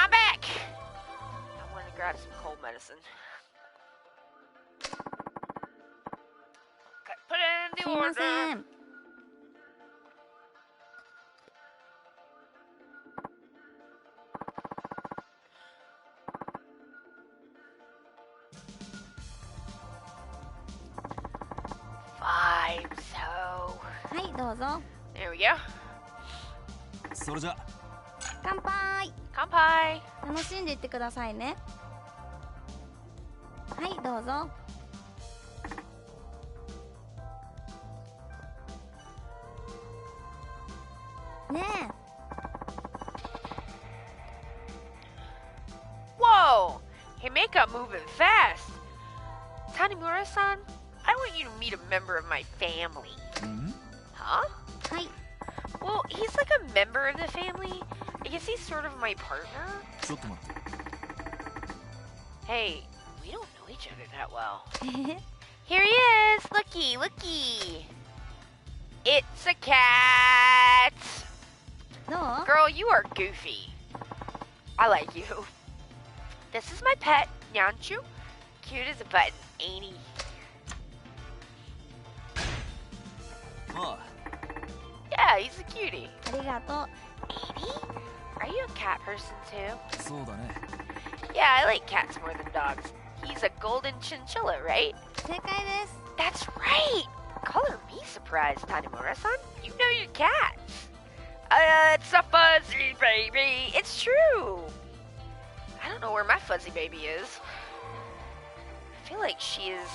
I'm back! I want to grab some cold medicine. Okay, put it in す the いま order. せん。 Five, so... はい、どうぞ。 There we go. それじゃ。乾杯。 Kanpai. 楽しんでいってくださいね。はい、どうぞ。ねえ。 Whoa! Hey, makeup moving fast. Tanimura-san, I want you to meet a member of my family. ん？ Huh? はい。 Well, he's like a member of the family. I guess he's sort of my partner. ちょっと待って。 Hey, we don't know each other that well. へへ。 Here he is! Looky, looky! It's a cat! どう？ Girl, you are goofy. I like you. This is my pet, Nyanchu. Cute as a button, ain't he? ああ、 Yeah, he's a cutie. ありがとう。 Ain't he? Are you a cat person too? そうだね。 Yeah, I like cats more than dogs. He's a golden chinchilla, right? 正解です。 That's right! Color me surprised, Tanimura-san. You know your cats. It's a fuzzy baby. It's true. I don't know where my fuzzy baby is. I feel like she is,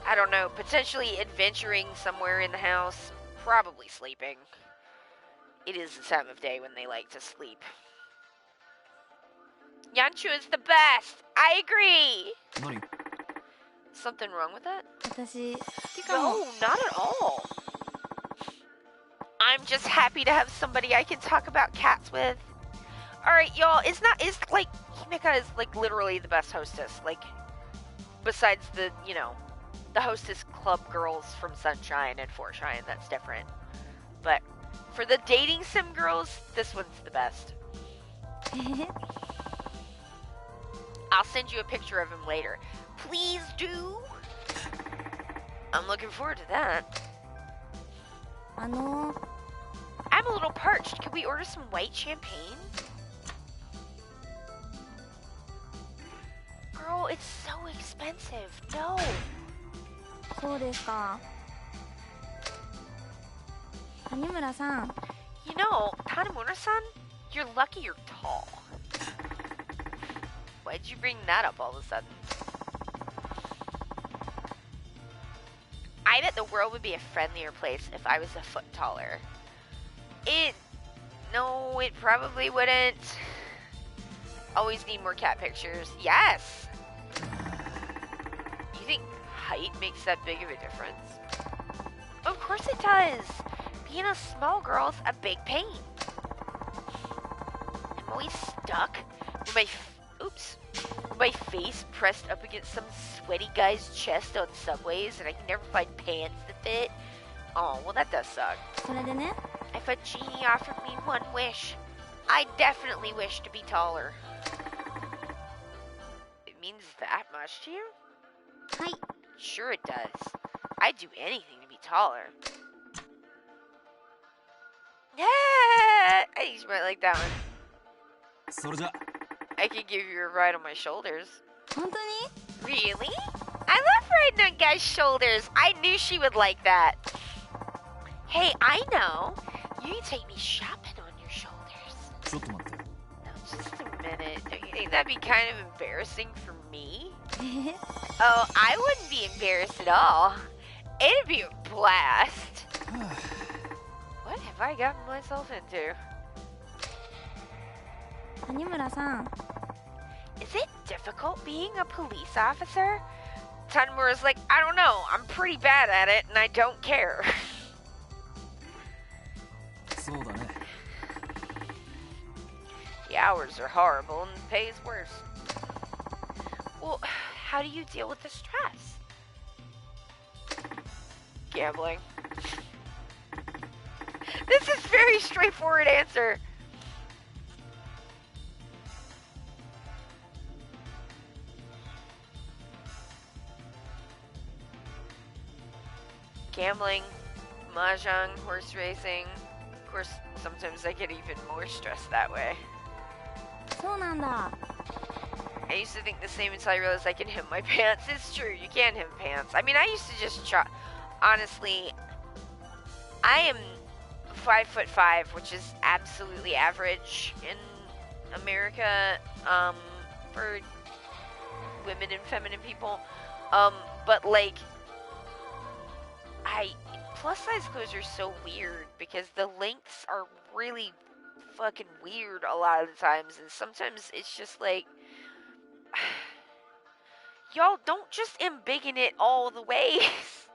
I don't know, potentially adventuring somewhere in the house. Probably sleeping. It is the time of day when they like to sleep. Yanchu is the best. I agree. 何？ Something wrong with that? 私、好きかも。 No, not at all. I'm just happy to have somebody I can talk about cats with. Alright, y'all, is like, Himeka is like literally the best hostess. Like, besides the, you know, the hostess club girls from Sunshine and Foreshine, that's different. But for the dating sim girls, this one's the best. へへ。 I'll send you a picture of him later. Please do. I'm looking forward to that. ー I'm a little parched. Could we order some white champagne? Girl, it's so expensive. No. そうですか。谷村さん、 You know, Tanimura-san, you're lucky you're tall. Why'd you bring that up all of a sudden? I bet the world would be a friendlier place if I was a foot taller. No, it probably wouldn't. Always need more cat pictures. Yes! You think height makes that big of a difference? Of course it does! Being a small girl's a big pain. always stuck with my face pressed up against some sweaty guy's chest on subways, and I can never find pants that fit. Oh, well, that does suck. それでね If a genie offered me one wish, I definitely wish to be taller. It means that much to you? はい Sure it does. I'd do anything to be taller. Yeah, I think you might like that one. それじゃ I could give you a ride on my shoulders. 本当に Really? I love riding on guys' shoulders. I knew she would like that. Hey, I know. You can take me shopping on your shoulders. ちょっと待って No, just a minute. Don't you think that'd be kind of embarrassing for me? Oh, I wouldn't be embarrassed at all. It'd be a blast. What have I gotten myself into? 谷村さん Is it difficult being a police officer? Tanmura's like, I don't know. I'm pretty bad at it, and I don't care. そうだね The hours are horrible, and the pay is worse. Well, how do you deal with the stress? Gambling. This is a very straightforward answer. Gambling, mahjong, horse racing. Of course, sometimes I get even more stressed that way. そうなんだ I used to think the same until I realized I can hem my pants. It's true, you can hem pants. I mean, I used to just try. Honestly, I am 5'5", which is absolutely average in America for women and feminine people. But like, plus size clothes are so weird because the lengths are really fucking weird a lot of the times, and sometimes it's just like, y'all don't just embiggen it all the ways.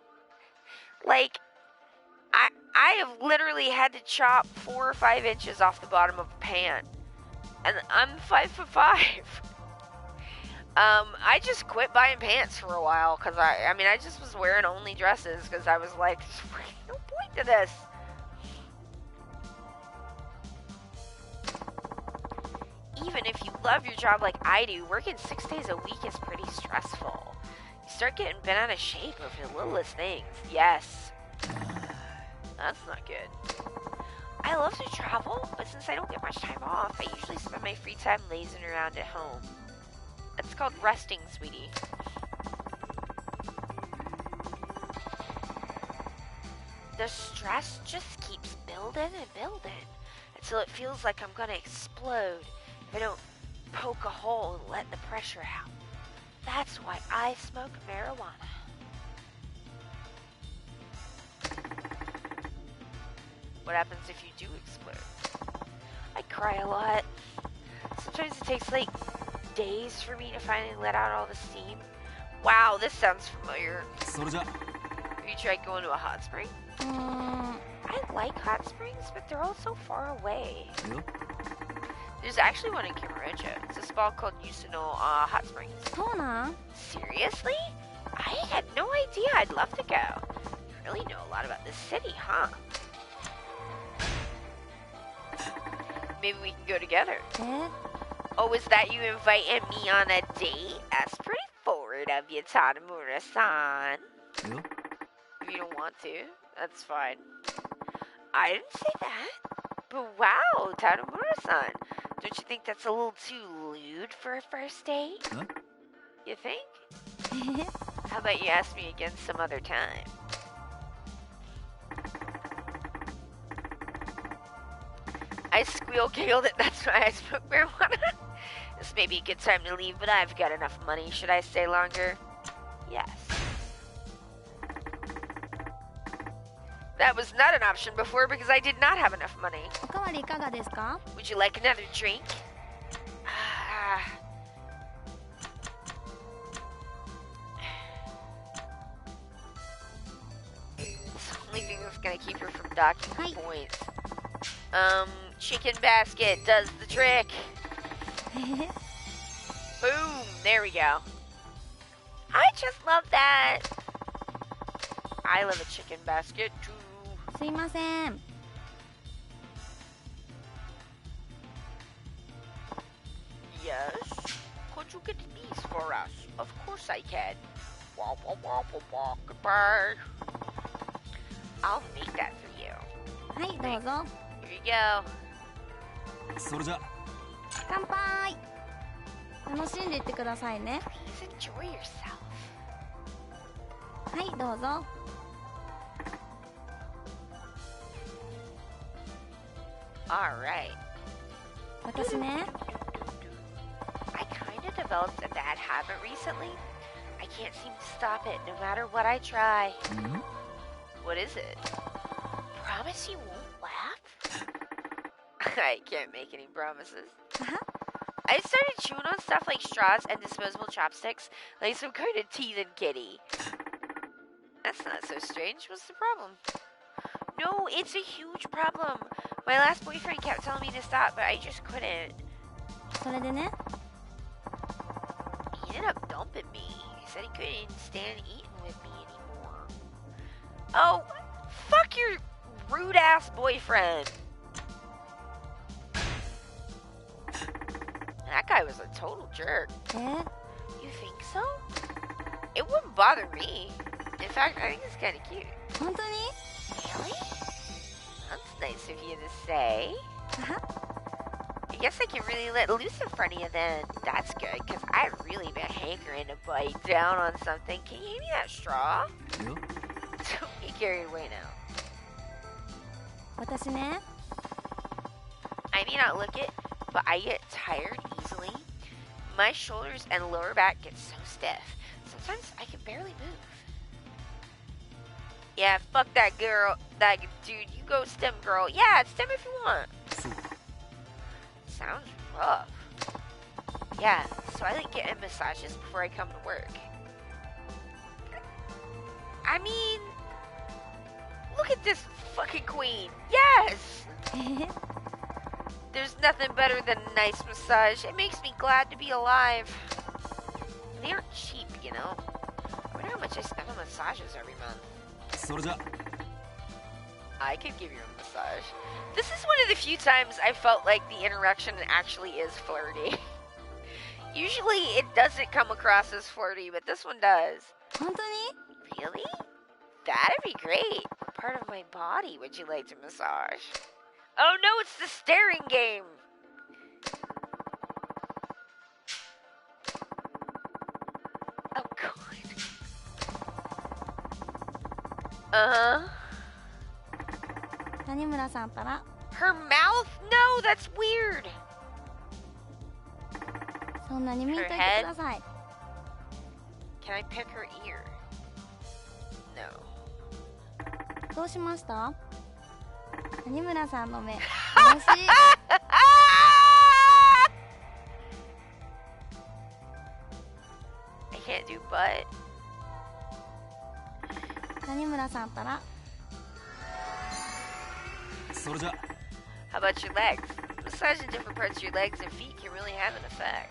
Like, I have literally had to chop 4 or 5 inches off the bottom of a pant, and I'm 5'5". I just quit buying pants for a while because I mean I just was wearing only dresses because I was like, there's no point to this. Even if you love your job like I do, working 6 days a week is pretty stressful. You start getting bent out of shape over the littlest things. Yes. That's not good. I love to travel, but since I don't get much time off, I usually spend my free time lazing around at home. It's called resting, sweetie. The stress just keeps building and building until it feels like I'm gonna explode if I don't poke a hole and let the pressure out. That's why I smoke marijuana. What happens if you do explode? I cry a lot. Sometimes it takes like days for me to finally let out all the steam. Wow, this sounds familiar. それじゃ Have you tried going to a hot spring? うーん I like hot springs, but they're all so far away. よ There's actually one in Camarocho. It's a spot called Usino Hot Springs. そうなん Seriously? I had no idea. I'd love to go. You really know a lot about this city, huh? Maybe we can go together. え Oh, is that you inviting me on a date? That's pretty forward of you, Tanamura-san. よ If you don't want to, that's fine. I didn't say that. But wow, Tanamura-san. Don't you think that's a little too lewd for a first date? Huh? You think? How about you ask me again some other time? I squeal giggled it. That's why I smoke marijuana. This may be a good time to leave, but I've got enough money. Should I stay longer? Yes. That was not an option before because I did not have enough money. おかわりいかがですか Would you like another drink? It's the only thing that's gonna keep her from docking Hi. points. Chicken basket does the trick. Boom! There we go. I just love that. I love a chicken basket too. すいません。 Yes? Could you get these for us? Of course I can. Wah, wah, wah, wah, wah. Goodbye. I'll make that for you. はいどうぞ。 Here you go. それじゃ乾杯。楽しんでいってくださいね。 Please enjoy yourself. はいどうぞ。 Alright. 私ね。 I kinda developed a bad habit recently. I can't seem to stop it no matter what I try. What is it? Promise you won't laugh? I can't make any promises. I started chewing on stuff like straws and disposable chopsticks, like some kind of teething kitty. That's not so strange. What's the problem? No, it's a huge problem. My last boyfriend kept telling me to stop, but I just couldn't. それでね。 He ended up dumping me. He said he couldn't stand eating with me anymore. Oh, fuck your rude ass boyfriend. That guy was a total jerk. え You think so? It wouldn't bother me. In fact, I think it's kind of cute. 本当に？ Really? That's nice of you to say. I guess I can really let loose in front of you then. That's good, because I've really been hankering to bite down on something. Can you hand me that straw? よ Don't be carried away now. 私ね。 I may not look it, but I get tired easily. My shoulders and lower back get so stiff. Sometimes I can barely move. Yeah, fuck that girl. That dude, you go stem, girl. Yeah, stem if you want. そうか Sounds rough. Yeah, so I like getting massages before I come to work. I mean, look at this fucking queen. Yes! There's nothing better than a nice massage. It makes me glad to be alive. They aren't cheap, you know. I wonder how much I spend on massages every month. それじゃ I could give you a massage. This is one of the few times I felt like the interaction actually is flirty. Usually it doesn't come across as flirty, but this one does. 本当に？ Really? That'd be great. What part of my body would you like to massage? Oh no, it's the staring game. Oh god. Uh-huh. 谷村さんったら。 Her mouth? No, that's weird. そんなに見んといてください。 Can I pick her ear? No. どうしました？谷村さんの目。楽しい。 I can't do butt. 谷村さんったら。 それじゃ How about your legs? Massaging different parts of your legs and feet can really have an effect.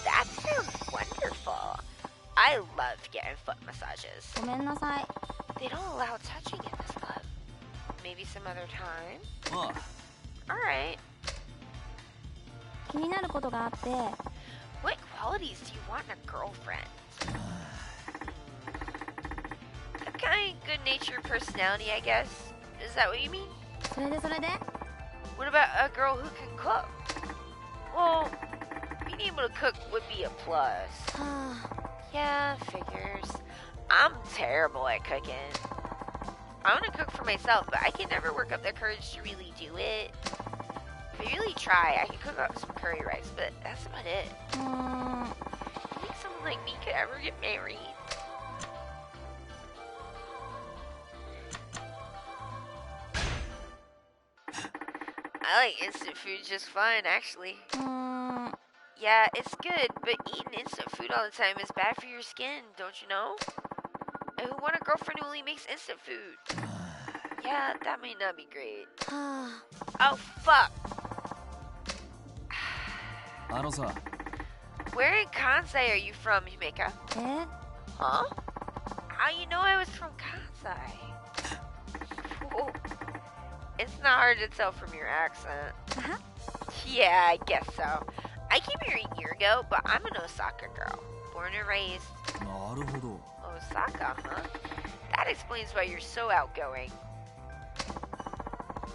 That sounds wonderful. I love getting foot massages. ごめんなさい。 They don't allow touching in this club. Maybe some other time? あ Alright. 気になることがあって。 What qualities do you want in a girlfriend? A kind of good-natured personality, I guess. Is that what you mean? それでそれで？ What about a girl who can cook? Well, being able to cook would be a plus. はあ。 Yeah, figures. I'm terrible at cooking. I want to cook for myself, but I can never work up the courage to really do it. If I really try, I can cook up some curry rice, but that's about it. うーん。 You think someone like me could ever get married? I like instant food just fine, actually. うーん。 Yeah, it's good, but eating instant food all the time is bad for your skin, don't you know? And who want a girlfriend who only makes instant food? Yeah, that may not be great. はあ。 Oh, fuck. あのさ Where in Kansai are you from, Yumeka? え Huh? How you know I was from Kansai? Whoa. It's not hard to tell from your accent. Yeah, I guess so. I came here a year ago, but I'm an Osaka girl. Born and raised. なるほど Osaka, huh? That explains why you're so outgoing.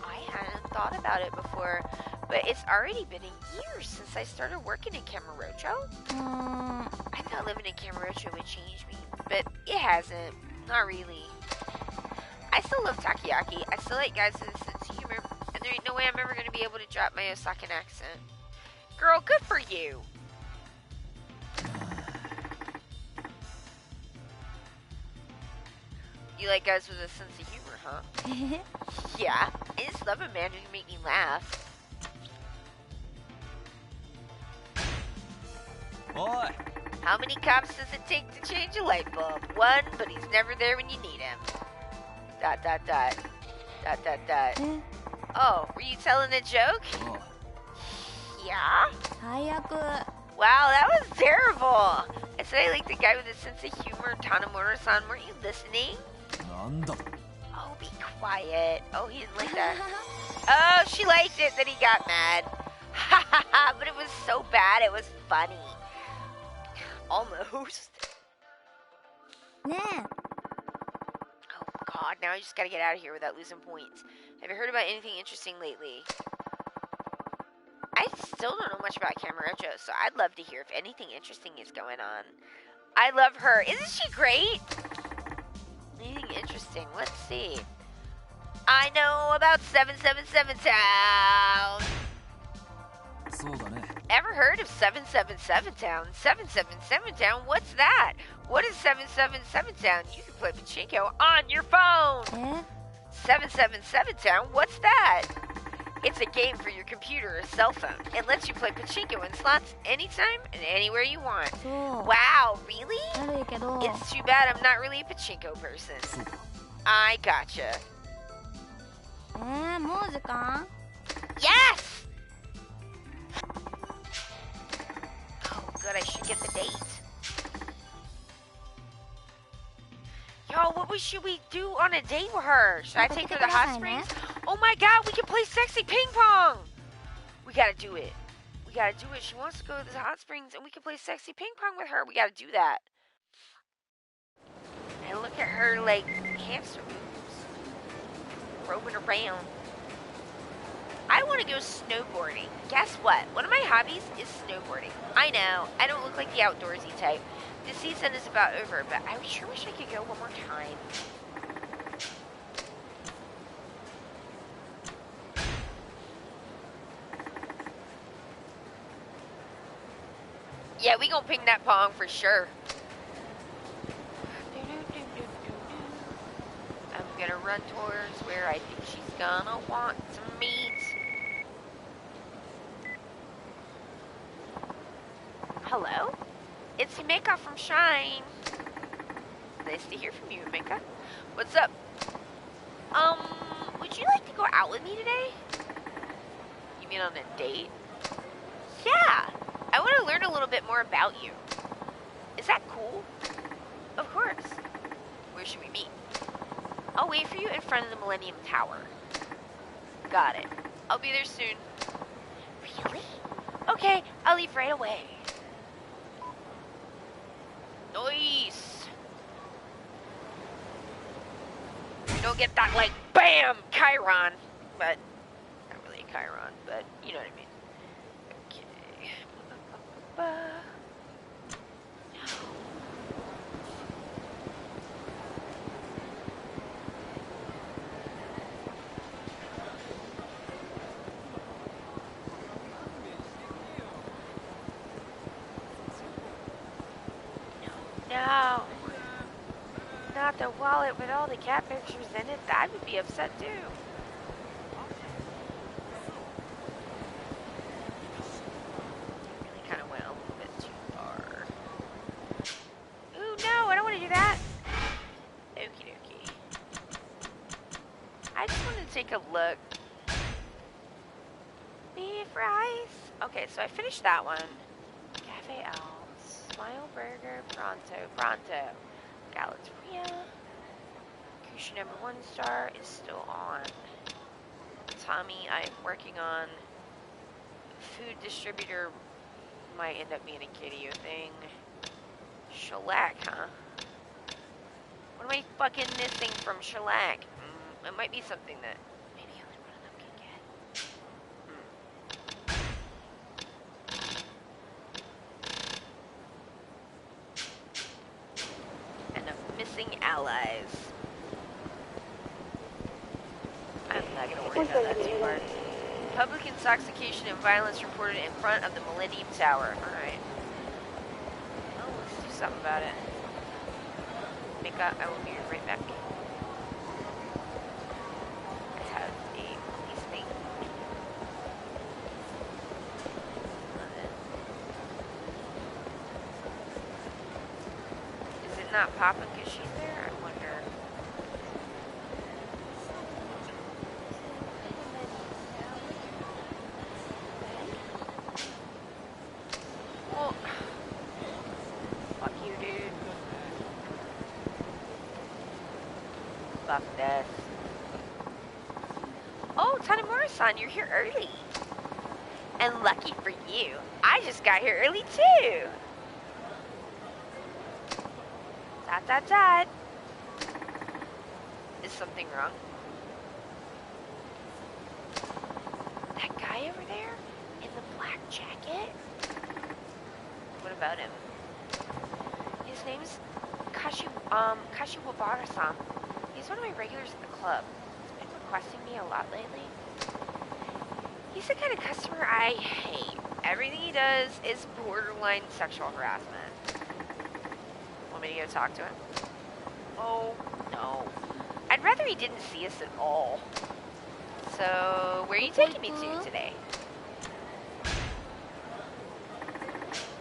I hadn't thought about it before, but it's already been a year since I started working in Kamurocho. うーん I thought living in Kamurocho would change me, but it hasn't. Not really. I still love takoyaki. I still like guys with a sense of humor, and there ain't no way I'm ever going to be able to drop my Osakan accent. Girl, good for you. You like guys with a sense of humor, huh? Yeah, I just love a man who can make me laugh. おい How many cops does it take to change a light bulb? One, but he's never there when you need him. Dot, dot, dot. Dot, dot, dot. え Oh, were you telling a joke? お Yeah? 最悪 Wow, that was terrible. I said I liked the guy with a sense of humor, Tanamura-san. Weren't you listening? なんだ Oh, be quiet. Oh, he didn't like that. Oh, she liked it, then he got mad. Ha ha ha, but it was so bad, it was funny. Almost. ねえ Oh, God, now I just gotta get out of here without losing points. Have you heard about anything interesting lately? I still don't know much about Kamurocho, so I'd love to hear if anything interesting is going on. I love her. Isn't she great? Anything interesting? Let's see. I know about 777 Town. そうだね Ever heard of 777 Town? 777 Town? What's that? What is 777 Town? You can play pachinko on your phone. え 777 Town? What's that? It's a game for your computer or cell phone. It lets you play pachinko and slots anytime and anywhere you want. そう Wow, really? 悪いけど It's too bad I'm not really a pachinko person. そうか I gotcha. もう時間 Yes! Oh, good, I should get the date. Yo, should we do on a date with her? Should I take her to the hot springs? Oh my god, we can play sexy ping pong! We gotta do it. We gotta do it. She wants to go to the hot springs and we can play sexy ping pong with her. We gotta do that. And look at her, like, hamster moves. Roaming around. I want to go snowboarding. Guess what? One of my hobbies is snowboarding. I know, I don't look like the outdoorsy type. The season is about over, but I sure wish I could go one more time. Yeah, we gonna ping that pong for sure. I'm gonna run towards where I think she's gonna want to meet. Hello? It's Yumeka from Shine. Nice to hear from you, Yumeka. What's up? Would you like to go out with me today? You mean on a date? Yeah, I want to learn a little bit more about you. Is that cool? Of course. Where should we meet? I'll wait for you in front of the Millennium Tower. Got it. I'll be there soon. Really? Okay, I'll leave right away. Nice. Don't get that, like, BAM! Chiron. But, not really a Chiron, but you know what I mean. Okay. No. Not the wallet with all the cat pictures in it. I would be upset too. Really kind of went a little bit too far. Ooh, no, I don't want to do that. Okie dokie. I just want to take a look. Beef rice. Okay, so I finished that one. Cafe Alps. Smile Burger. Pronto. Galateria. Cushion number 1 star is still on. Tommy, I'm working on. Food distributor might end up being a Kitty thing. Shellac, huh? What am I fucking missing from shellac? It might be something that maybe only one of them can get. And I'm missing allies. I'm not gonna worry about that too hard. Public intoxication and violence reported in front of the Millennium Tower. Alright. Well, let's do something about it. I will be right back. I have a police thing. Is it not popping because she's there? I wonder. Well, fuck you, dude. Fuck this. Oh, Tanemura-san, you're here early. And lucky for you, I just got here early too. Dot. Is something wrong? That guy over there in the black jacket? What about him? His name's Kashiwabara-san. He's one of my regulars at the club. He's been requesting me a lot lately. He's the kind of customer I hate. Everything he does is borderline sexual harassment. Want me to go talk to him? Oh, no. I'd rather he didn't see us at all. So, where are you taking me to today?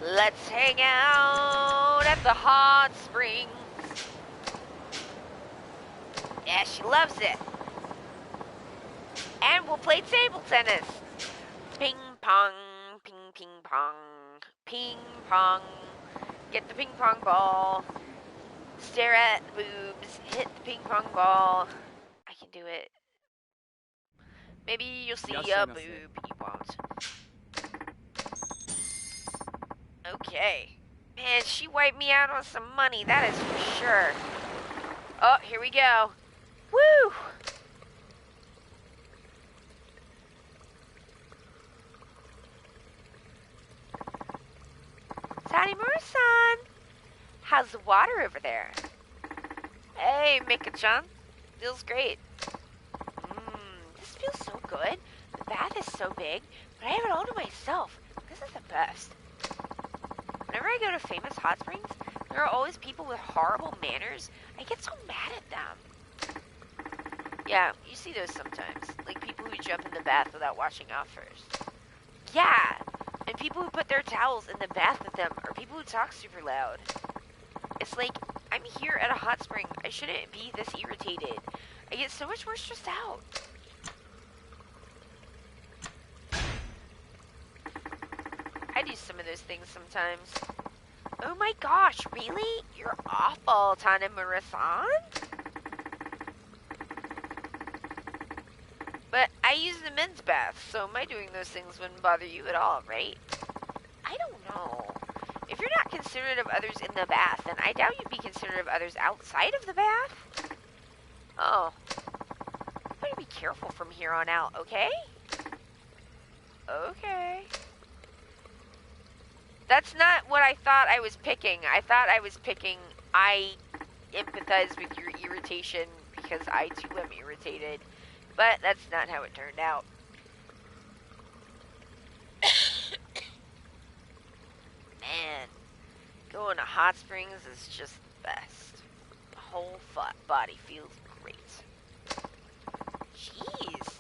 Let's hang out at the hot springs. Yeah, she loves it. And we'll play table tennis. Ping pong, ping pong, ping pong. Get the ping pong ball. Stare at the boobs. Hit the ping pong ball. I can do it. Maybe you'll see a boob. You won't. Okay. Man, she wiped me out on some money. That is for sure. Oh, here we go. Woo! Tanemura-san! How's the water over there? Hey, Mika-chan. Feels great. This feels so good. The bath is so big, but I have it all to myself. This is the best. Whenever I go to famous hot springs, there are always people with horrible manners. I get so mad at them. Yeah, you see those sometimes. Like people who jump in the bath without washing off first. Yeah, and people who put their towels in the bath with them, or people who talk super loud. It's like, I'm here at a hot spring. I shouldn't be this irritated. I get so much more stressed out. I do some of those things sometimes. Oh my gosh, really? You're awful, Tanemura-san? But I use the men's bath, so my doing those things wouldn't bother you at all, right? I don't know. If you're not considerate of others in the bath, then I doubt you'd be considerate of others outside of the bath. Oh. I better be careful from here on out, okay? Okay. That's not what I thought I was picking. I thought I was picking, I empathize with your irritation because I too am irritated. But that's not how it turned out. Man, going to hot springs is just the best. The whole body feels great. Jeez.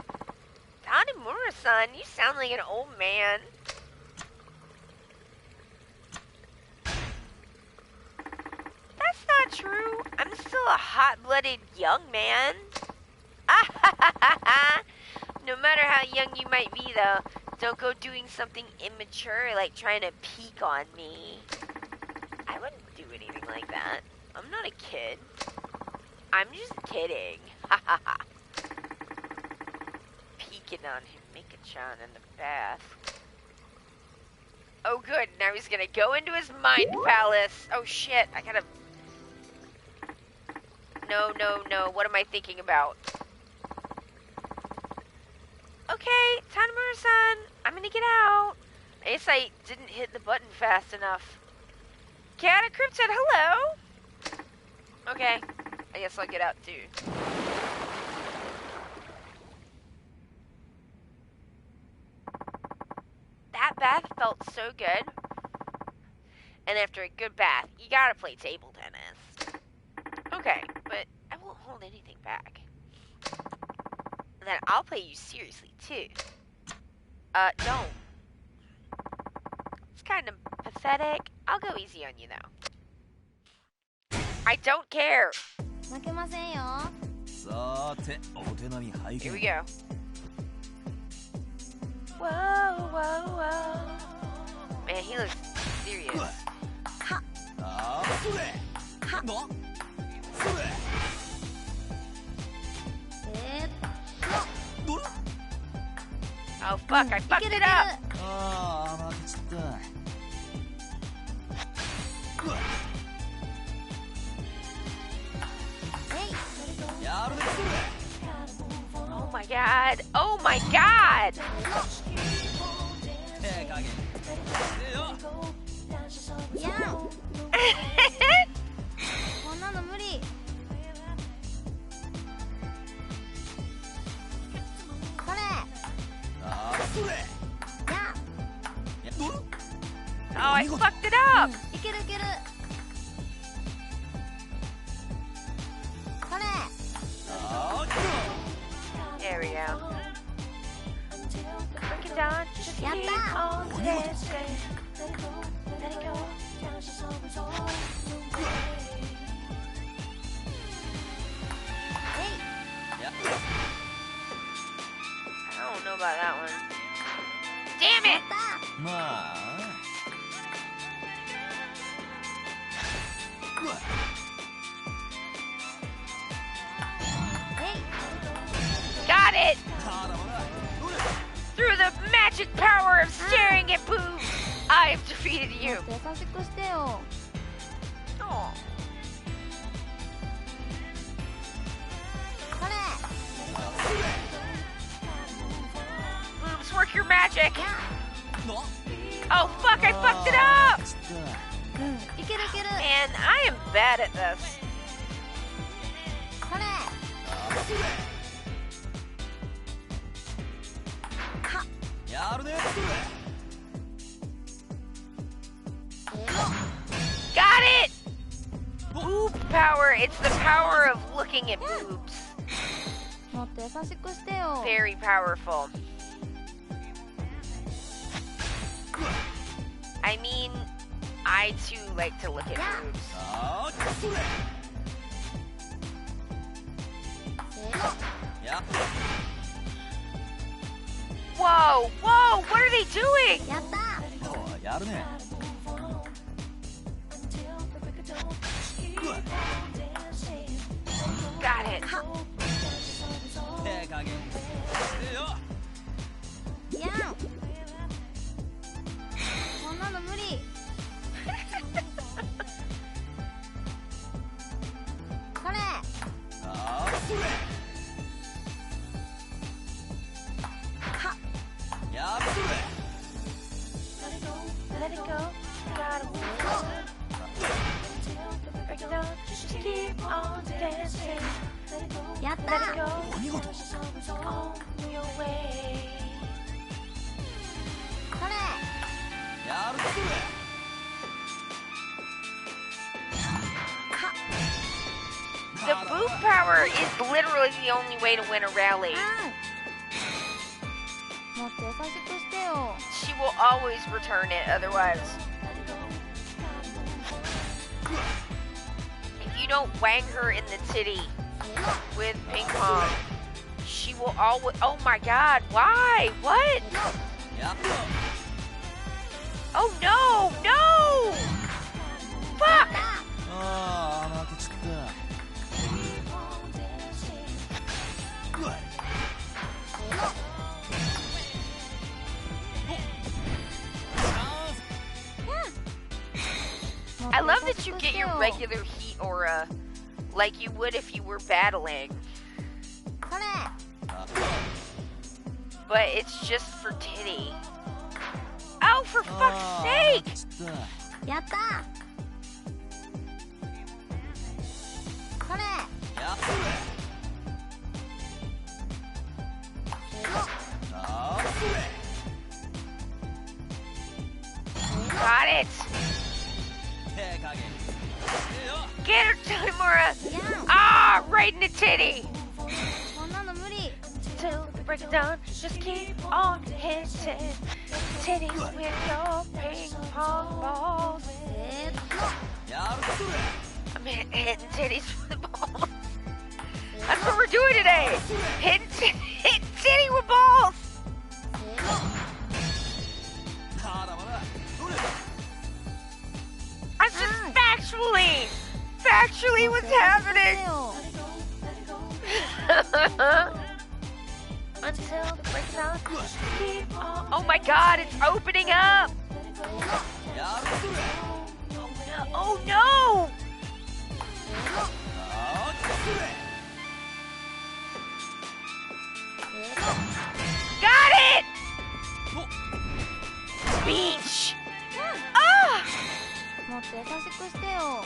Tanemura-san, you sound like an old man. That's not true. I'm still a hot-blooded young man. No matter how young you might be, though, Don't go doing something immature like trying to peek on me. I wouldn't do anything like that. I'm not a kid. I'm just kidding. Ha ha ha. Peeking on him, Mika-chan in the bath. Oh good, now he's gonna go into his mind palace. Oh shit, I gotta... No, what am I thinking about? Okay, Tanamura-san, I'm gonna get out. I guess I didn't hit the button fast enough. Cat and Crypt said hello. Okay, I guess I'll get out too. That bath felt so good. And after a good bath, you gotta play table tennis. Okay, but I won't hold anything back. And then I'll play you seriously too. Don't. It's kind of pathetic. I'll go easy on you though. I don't care. 負けませんよ。さて、お手並み拝見。 Here we go. Whoa, whoa, whoa. Man, he looks serious. あー、それ。の。それ。どれ。 Oh fuck, I fucked it up. あー、負けちゃった。 やるね。 Oh my god. Oh my god. 手加減。いやこんなの無理。それ。あー、それ。や。どれ。 Oh, I fucked it up. いけるいける。それ。 There we go. Break it down. Just keep on dancing. Let it go. Let it go. I don't know about that one. Damn it! まあ。 Got it! Through the magic power of staring at boobs, I've defeated you. 優しくしてよ。 Oh. それ。 Boobs, work your magic. Oh fuck, I fucked it up! いけるいける。 Man, I am bad at this. それ。 やるね。 Got it! Boob power. It's the power of looking at boobs. もっと優しくしてよ。 Very powerful. I mean, I too like to look at boobs. あー、それ。や。 Whoa, whoa, what are they doing? やった。おー、やるね。 Got it. 手加減。いやこんなの無理。それ。あー、それ。やるそれ。 Let it go. Gotta move on. Break it down. Just keep on dancing. やっ Let it た。 go. お見事。 On your way. それ。やるそれ。 The boob power is literally the only way to win a rally. もっと優しくしてよ。 She will always return it otherwise. If you don't wang her in the titty with ping pong, she will always... Oh my god, why? What? Oh no! No! Fuck! ああ負けちった I love that you get your regular heat aura like you would if you were battling. But it's just for titty. Oh, for fuck's sake! やったーこれ Got it! Get her, Tamura! Ah, right in the titty! こんなの無理 Till we break it down, just keep on hitting titties with your ping pong balls. I'm hitting titties with the balls. That's what we're doing today! Hitting titty with balls! That's just factually what's happening! Until the break it down, keep on. Oh my god, it's opening up! Oh no! Got it! Beach! Ah! もっと優しくしてよ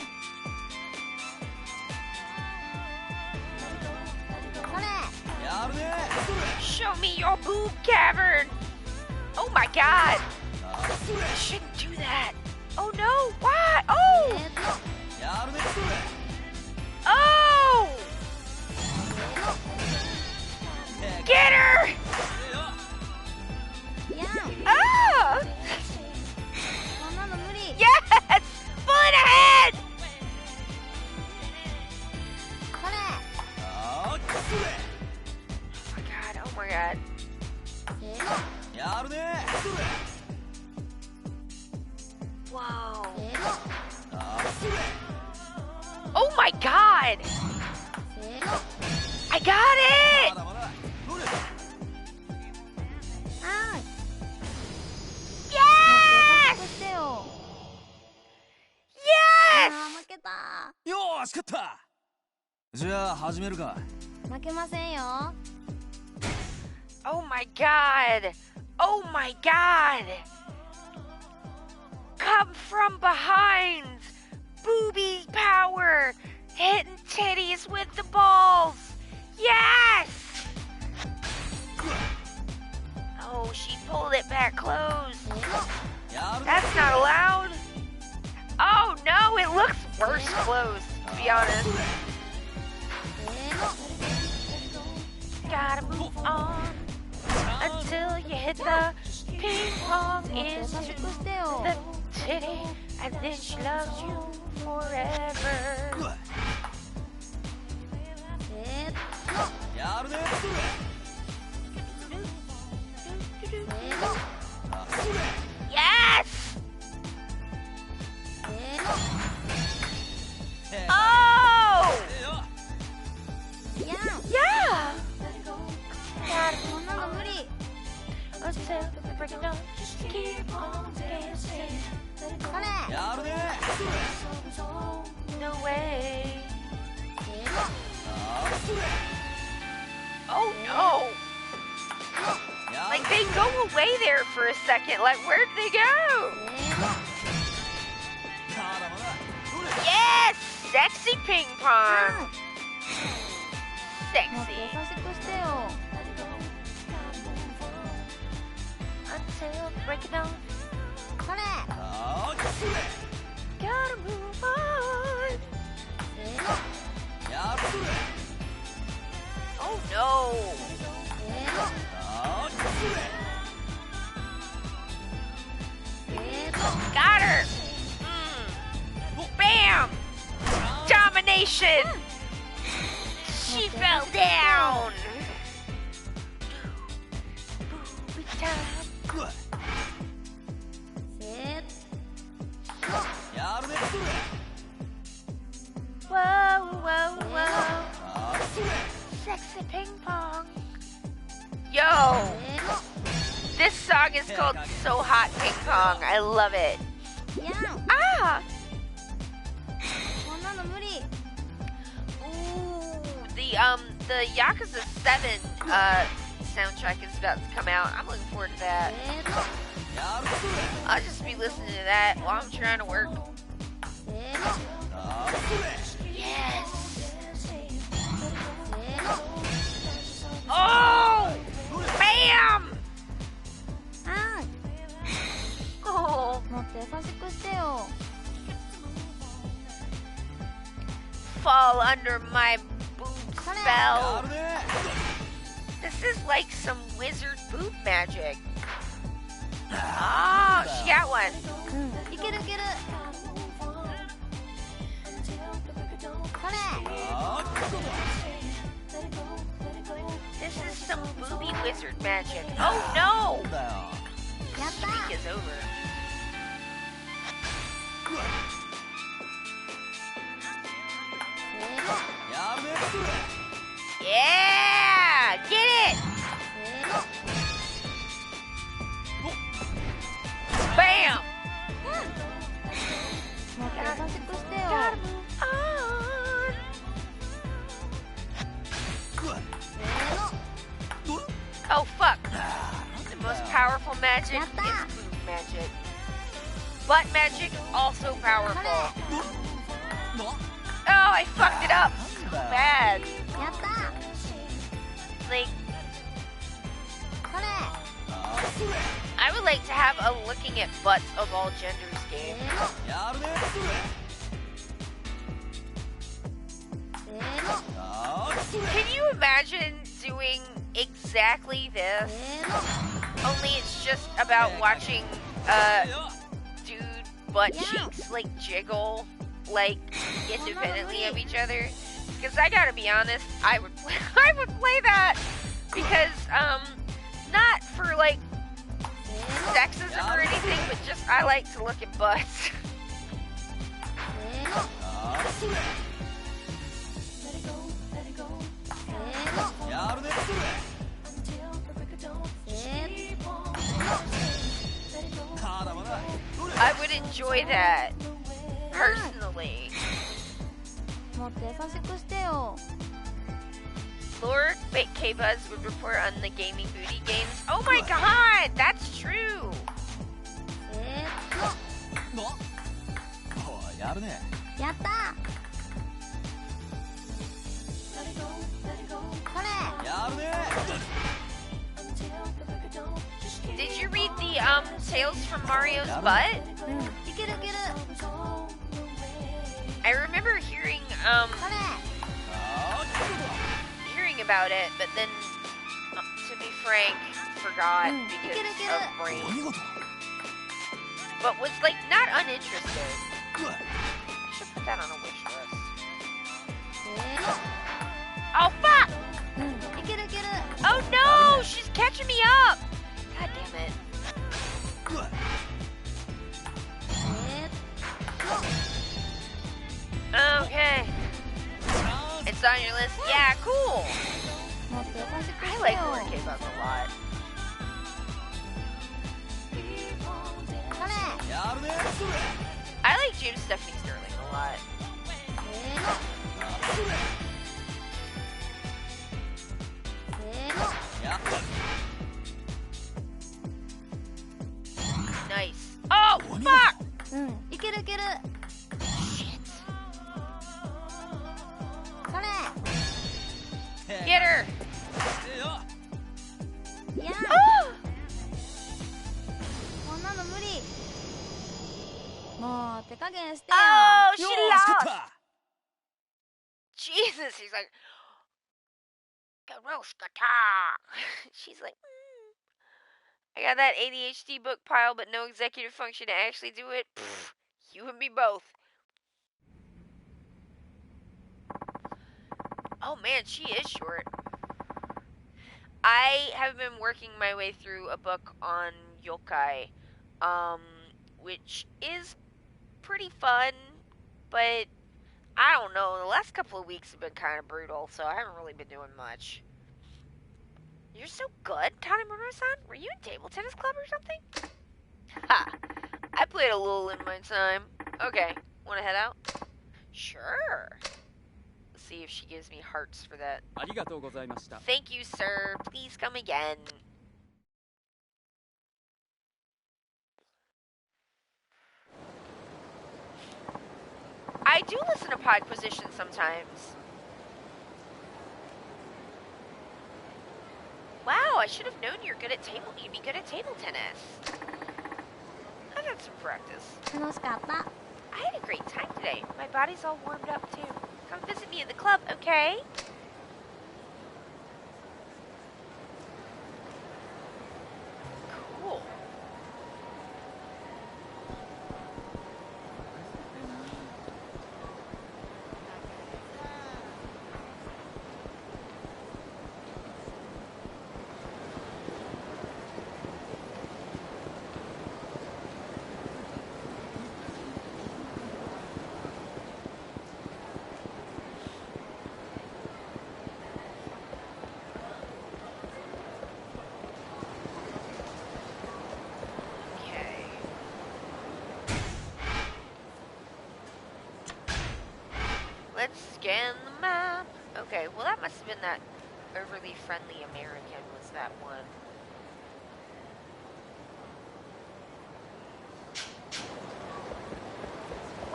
これ Show me your boob cavern! Oh my god! I shouldn't do that! Oh no! Why? Oh! Oh! Get her! いや Ah! こんなの無理 Yes! Bullet ahead! これ Oh my god, oh my god. Whoa. Oh my god! I got it! あー Yes! 優しくしてよ Yes! あー負けたよーし勝ったじゃあ始めるか負けませんよ Oh my god! Oh my god! Come from behind! Booby power! Hitting titties with the balls! Yes! Oh, she pulled it back close. That's not allowed. Oh no, it looks worse close, to be honest. Gotta move on until you hit the ping pong もっと優し into くしてよ the titty, and then she loves you forever. やるね Yes! Oh! Yeah!こんなの無理 Until we break it down, just keep on dancing. これ やるね No way. Oh no! Like they go away there for a second. Like where'd they go? Yes! Sexy ping pong. もっと Sexy. 優しくしてよ Until we break it down. これ Gotta move on. Oh no! Got her! Bam! Domination! She fell down! Booby time. it ping pong? Yo! This song is called So Hot Ping Pong. I love it. Ah! Ooh, the Yakuza 7 soundtrack is about to come out. I'm looking forward to that. I'll just be listening to that while I'm trying to work. Yes! Oh! Bam! Oh. Fall under my boob spell. This is like some wizard boob magic. Oh, she got one. This is some booby wizard magic. Oh no! This week is over. Yeah! Get it! Bam! Gotta move on. Oh fuck! The most powerful magic is boob magic. Butt magic, also powerful. Oh, I fucked it up so bad. Like, I would like to have a looking at butts of all genders game. Can you imagine doing exactly this? Only it's just about watching dude butt cheeks like jiggle like independently of each other. Because I gotta be honest, I would play that because not for like sexism or anything, but just I like to look at butts. I would enjoy that personally. Lord K-Buzz would report on the gaming booty games. Oh my god, that's true. Did you read the Tales from Mario's Butt? I remember hearing about it, but then to be frank, forgot because of brain. But was like not uninterested. I should put that on a wish list. Oh fuck! Oh no! She's catching me up! God damn it. Okay. It's on your list. Yeah, cool. I like Lord K-Buzz a lot. I like Judah Stephanie Sterling a lot. Nice. Oh, fuck! Shit. Get her! Oh, she lost! Jesus, he's like, she's like, I got that ADHD book pile, but no executive function to actually do it. Pfft, you and me both. Oh man, she is short. I have been working my way through a book on yokai, which is pretty fun, but I don't know, the last couple of weeks have been kind of brutal, so I haven't really been doing much. You're so good, Tanemura-san? Were you in table tennis club or something? Ha! I played a little in my time. Okay, wanna head out? Sure. Let's see if she gives me hearts for that. Thank you, sir. Please come again. I do listen to Podquisition sometimes. Wow, I should have known you'd be good at table tennis. I've had some practice. 楽しかった。 I had a great time today. My body's all warmed up too. Come visit me in the club, okay? Cool. Let's scan the map. Okay, well that must have been that overly friendly American was that one.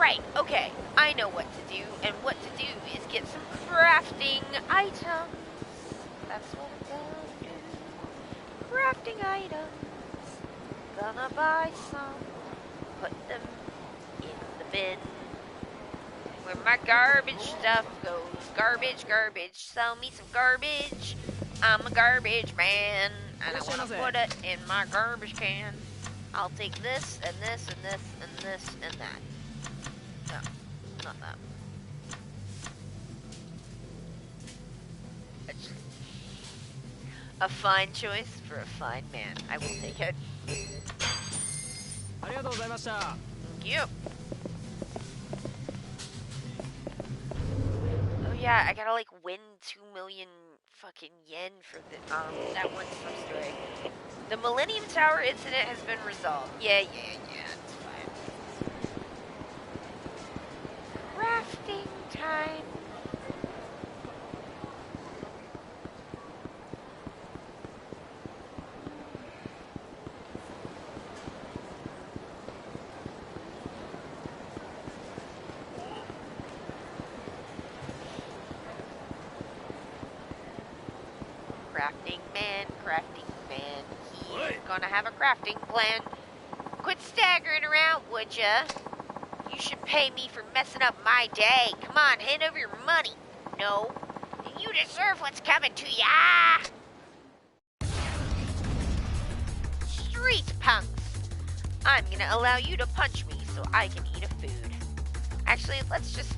Right, okay. I know what to do, and what to do is get some crafting items. That's what I'm gonna do. Crafting items. Gonna buy some. Put them in the bin. Where my garbage stuff goes. Garbage, garbage. Sell me some garbage. I'm a garbage man. And I want to put it in my garbage can. I'll take this, and this, and this, and this, and that. No, not that. A fine choice for a fine man. I will take it. Thank you. Oh yeah, I gotta like win 2 million fucking yen for the that one sub-story. The Millennium Tower incident has been resolved. Yeah, it's fine. Crafting time. Crafting man, he's gonna have a crafting plan. Quit staggering around, would ya? You should pay me for messing up my day. Come on, hand over your money. No, you deserve what's coming to ya. Street punks. I'm gonna allow you to punch me so I can eat a food. Actually, let's just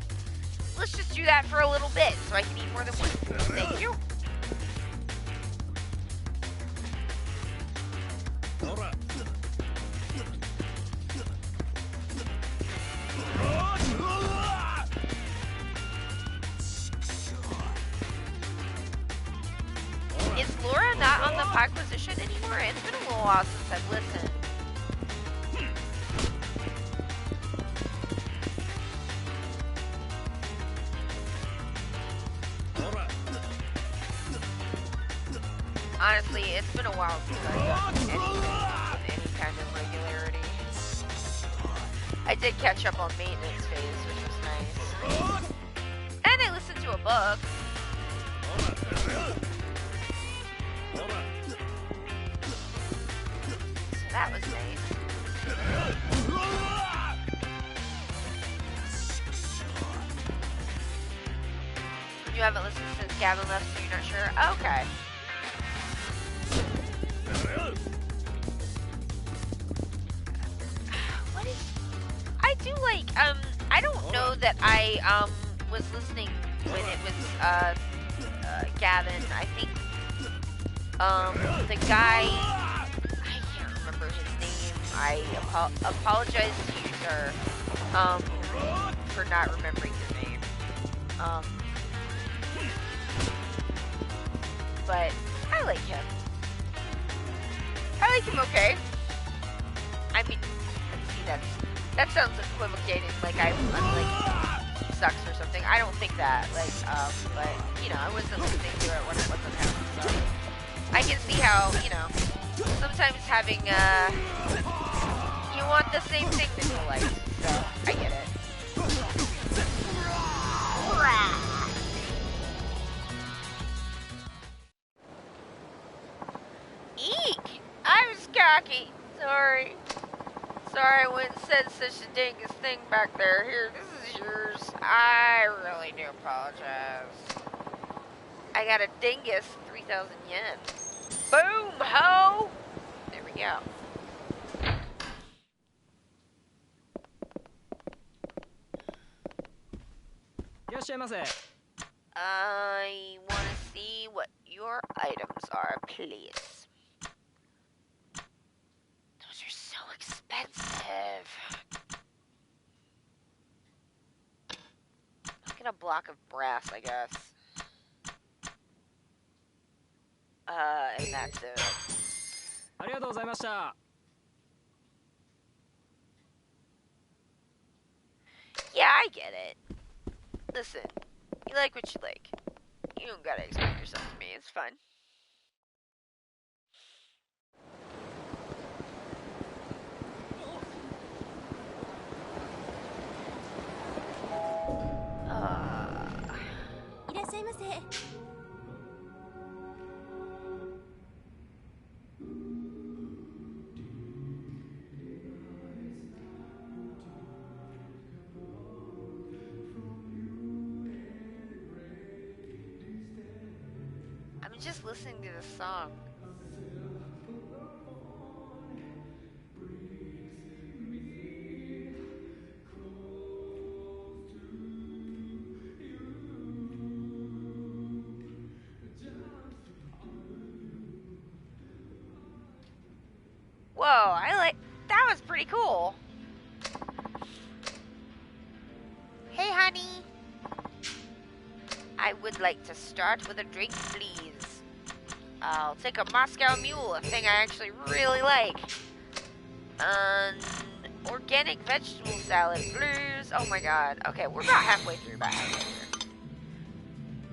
do that for a little bit so I can eat more than one food. Thank you. Is Laura not on the Podquisition anymore? It's been a little while since I've listened. Honestly, it's been a while since I've done anything with any kind of regularity. I did catch up on maintenance phase, which was nice. And I listened to a book. So that was nice. You haven't listened since Gavin left, so you're not sure? Okay. What is... I do like, I don't know that I, was listening when it was, Gavin. I think, the guy, I can't remember his name. I apologize to you, sir, for not remembering your name. But I like him. I like him okay. I mean, let's see, that sounds equivocating, like I'm like, sucks or something. I don't think that, like, but, you know, I wasn't listening to it when it wasn't happening, so. I can see how, you know, sometimes having, you want the same thing that you like, so, I get it. Eek! I was cocky. Sorry. Sorry I went and said such a dingus thing back there. Here, this is yours. I really do apologize. I got a dingus, 3,000 yen. Boom, ho! There we go. I want to see what your items are, please. Those are so expensive. I'll get a block of brass, I guess. And that's it. Yeah, I get it. Listen, you like what you like. You don't gotta explain yourself to me, it's fun. I'm just listening to the song. Whoa, that was pretty cool. Hey, honey. I would like to start with a drink, please. I'll take a Moscow Mule, a thing I actually really like. Organic vegetable salad, blues. Oh my god. Okay, we're about halfway through.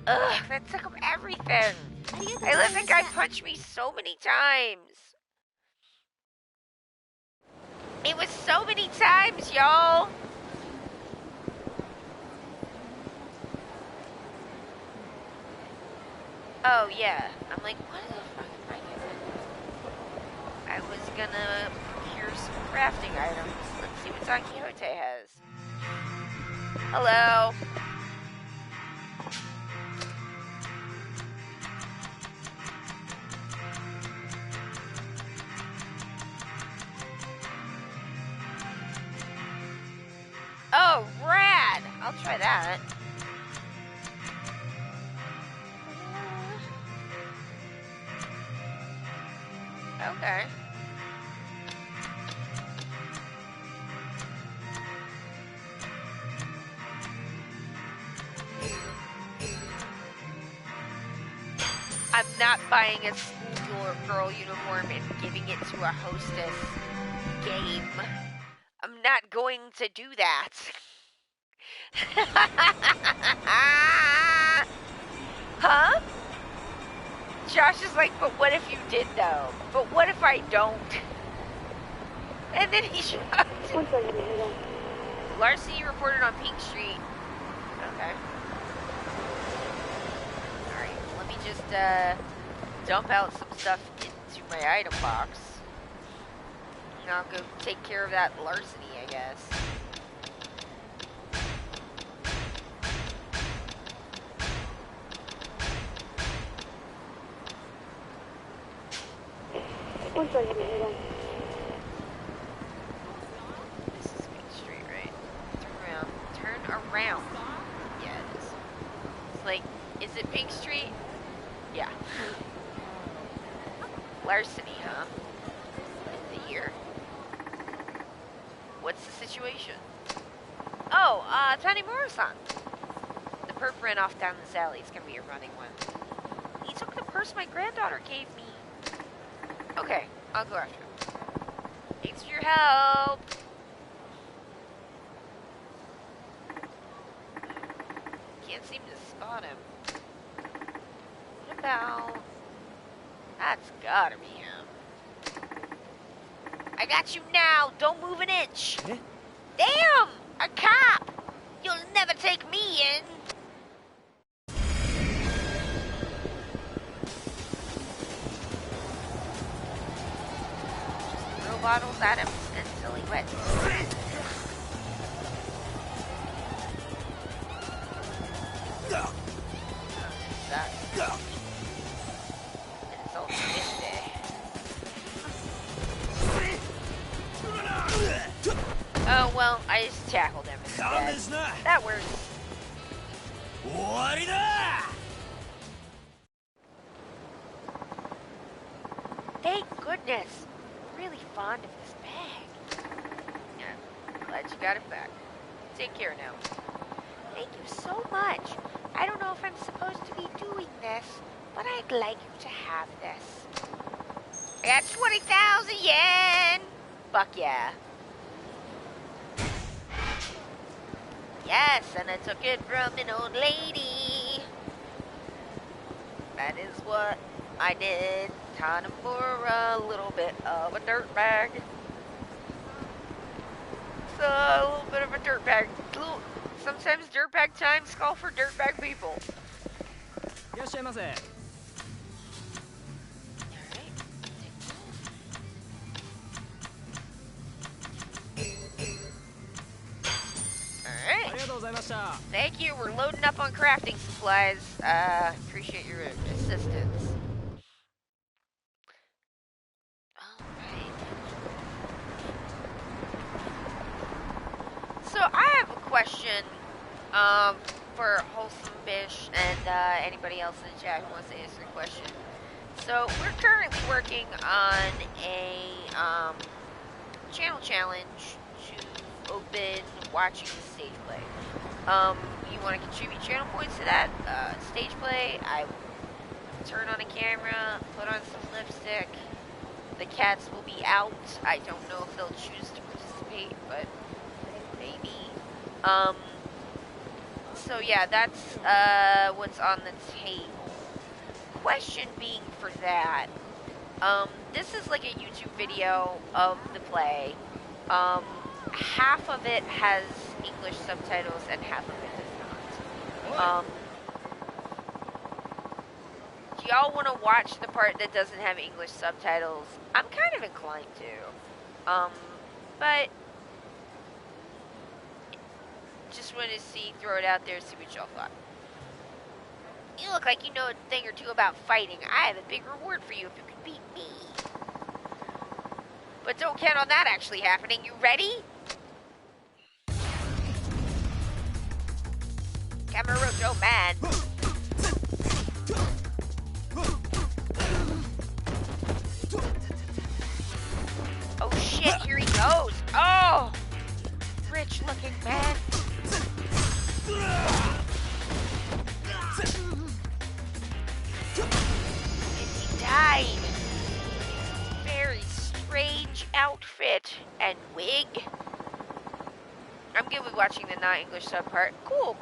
Ugh, that took him everything. I let the guy punch me so many times. It was so many times, y'all. Oh, yeah. I'm like, what the fuck am I doing? I was gonna procure some crafting items. Let's see what Don Quixote has. Hello. Oh, rad! I'll try that. Okay. I'm not buying a schoolgirl uniform and giving it to a hostess game. I'm not going to do that. Huh? Josh is like, but what if you did though? But what if I don't? And then he shot. Larceny reported on Pink Street. Okay. Alright, let me just dump out some stuff into my item box. And I'll go take care of that larceny, I guess. This is Pink Street, right? Turn around. Yeah, it is. It's like, is it Pink Street? Yeah. Larceny, huh? In the year. What's the situation? Oh, Tanimura-san. The perp ran off down this alley. It's gonna be a running one. He took the perp horse my granddaughter gave me. Okay, I'll go after him. Thanks for your help. Can't seem to spot him. What about... That's gotta be him. I got you now. Don't move an inch. Eh? Damn! A cop! You'll never take me in. Just throw bottles at him until he wets. It's all twisted. Oh, well, I just tackled him instead. That works. Thank goodness. I'm really fond of this bag. Yeah, glad you got it back. Take care now. Thank you so much. I don't know if I'm supposed to be doing this, but I'd like you to have this. I got 20,000 yen! Fuck yeah. Yes, and I took it from an old lady. That is what I did. Kind of for a little bit of a dirtbag. So, a little bit of a dirtbag. Sometimes dirtbag times call for dirtbag people. Alright. Thank you. We're loading up on crafting supplies. Appreciate your assistance. Alright. So I have a question for Wholesome Bish and anybody else in the chat who wants to answer the question. So we're currently working on a channel challenge to open watching the stage play. You want to contribute channel points to that stage play? I will turn on a camera, put on some lipstick. The cats will be out. I don't know if they'll choose to participate, but maybe. So yeah, that's what's on the table. Question being for that, this is like a YouTube video of the play. Half of it has English subtitles and half of it does not. Do y'all want to watch the part that doesn't have English subtitles? I'm kind of inclined to. But just wanted to throw it out there, see what y'all thought. You look like you know a thing or two about fighting. I have a big reward for you if you can beat me. But don't count on that actually happening. You ready? Camarocho man. Oh shit, here he goes. Oh! Rich looking man. And he died. Very strange outfit and wig. I'm good with watching the non-English sub part. Cool.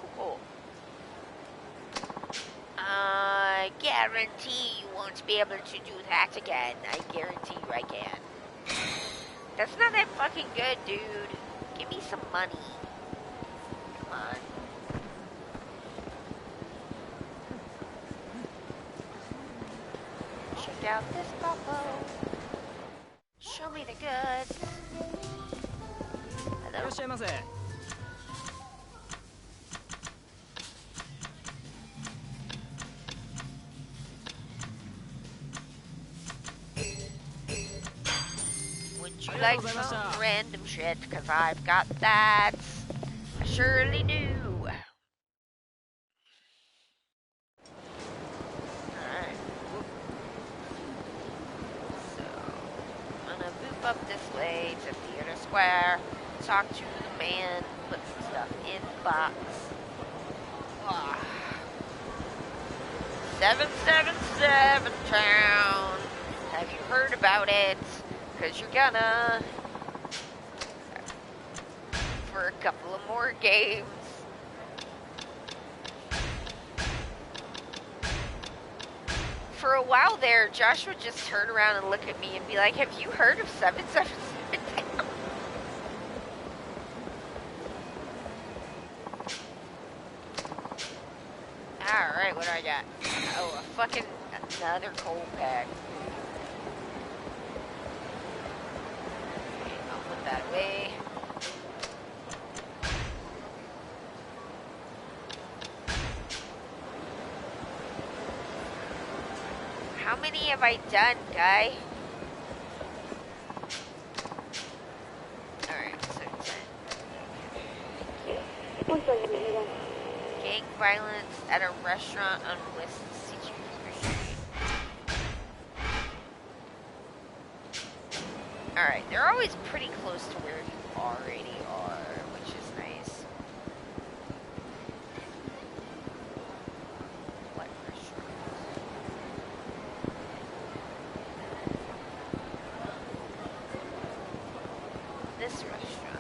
I guarantee you won't be able to do that again. I guarantee you I can. That's not that fucking good, dude. Give me some money. Come on. Check out this bubble. Show me the goods. Hello. Would you like some random shit? Cause I've got that. I surely do. Alright. So, I'm gonna boop up this way to Theater Square, talk to the man, put some stuff in the box. 777 town. Have you heard about it? Cause you're gonna. For a couple of more games. For a while there, Josh would just turn around and look at me and be like, have you heard of 777 town? Alright, what do I got? Oh, a fucking another coal pack. Okay, I'll put that away. How many have I done, guy? Alright, so 10. Gang violence at a restaurant on West Street. Alright, they're always pretty close to where you already are, which is nice. What restaurant? This restaurant.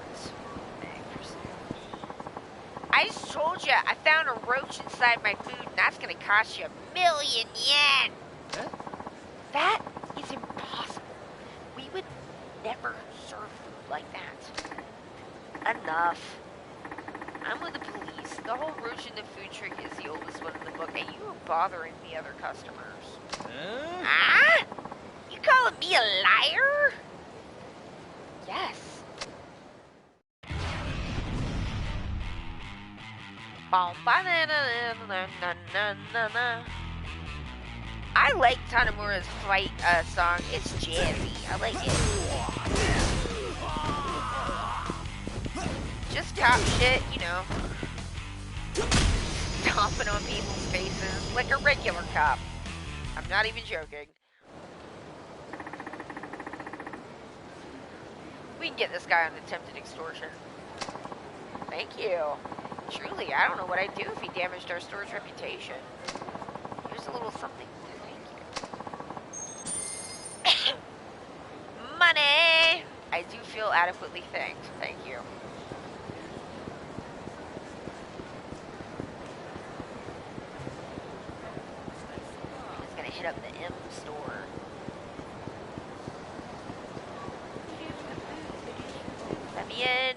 I just told you, I found a roach inside my food, and that's gonna cost you 1,000,000 yen! Huh? That is impossible. We would never serve food like that. Enough. I'm with the police. The whole roach in the food trick is the oldest one in the book, and you are bothering the other customers. Ah? You calling me a liar? Yes. I like Tanemura's fight song. It's jazzy. I like it. Just top shit, you know. Stomping on people's faces like a regular cop. I'm not even joking. We can get this guy on attempted extortion. Thank you. Truly, I don't know what I'd do if he damaged our store's reputation. Here's a little something. Thank you. Money! I do feel adequately thanked. Thank you. I'm just gonna hit up the M store. Let me in.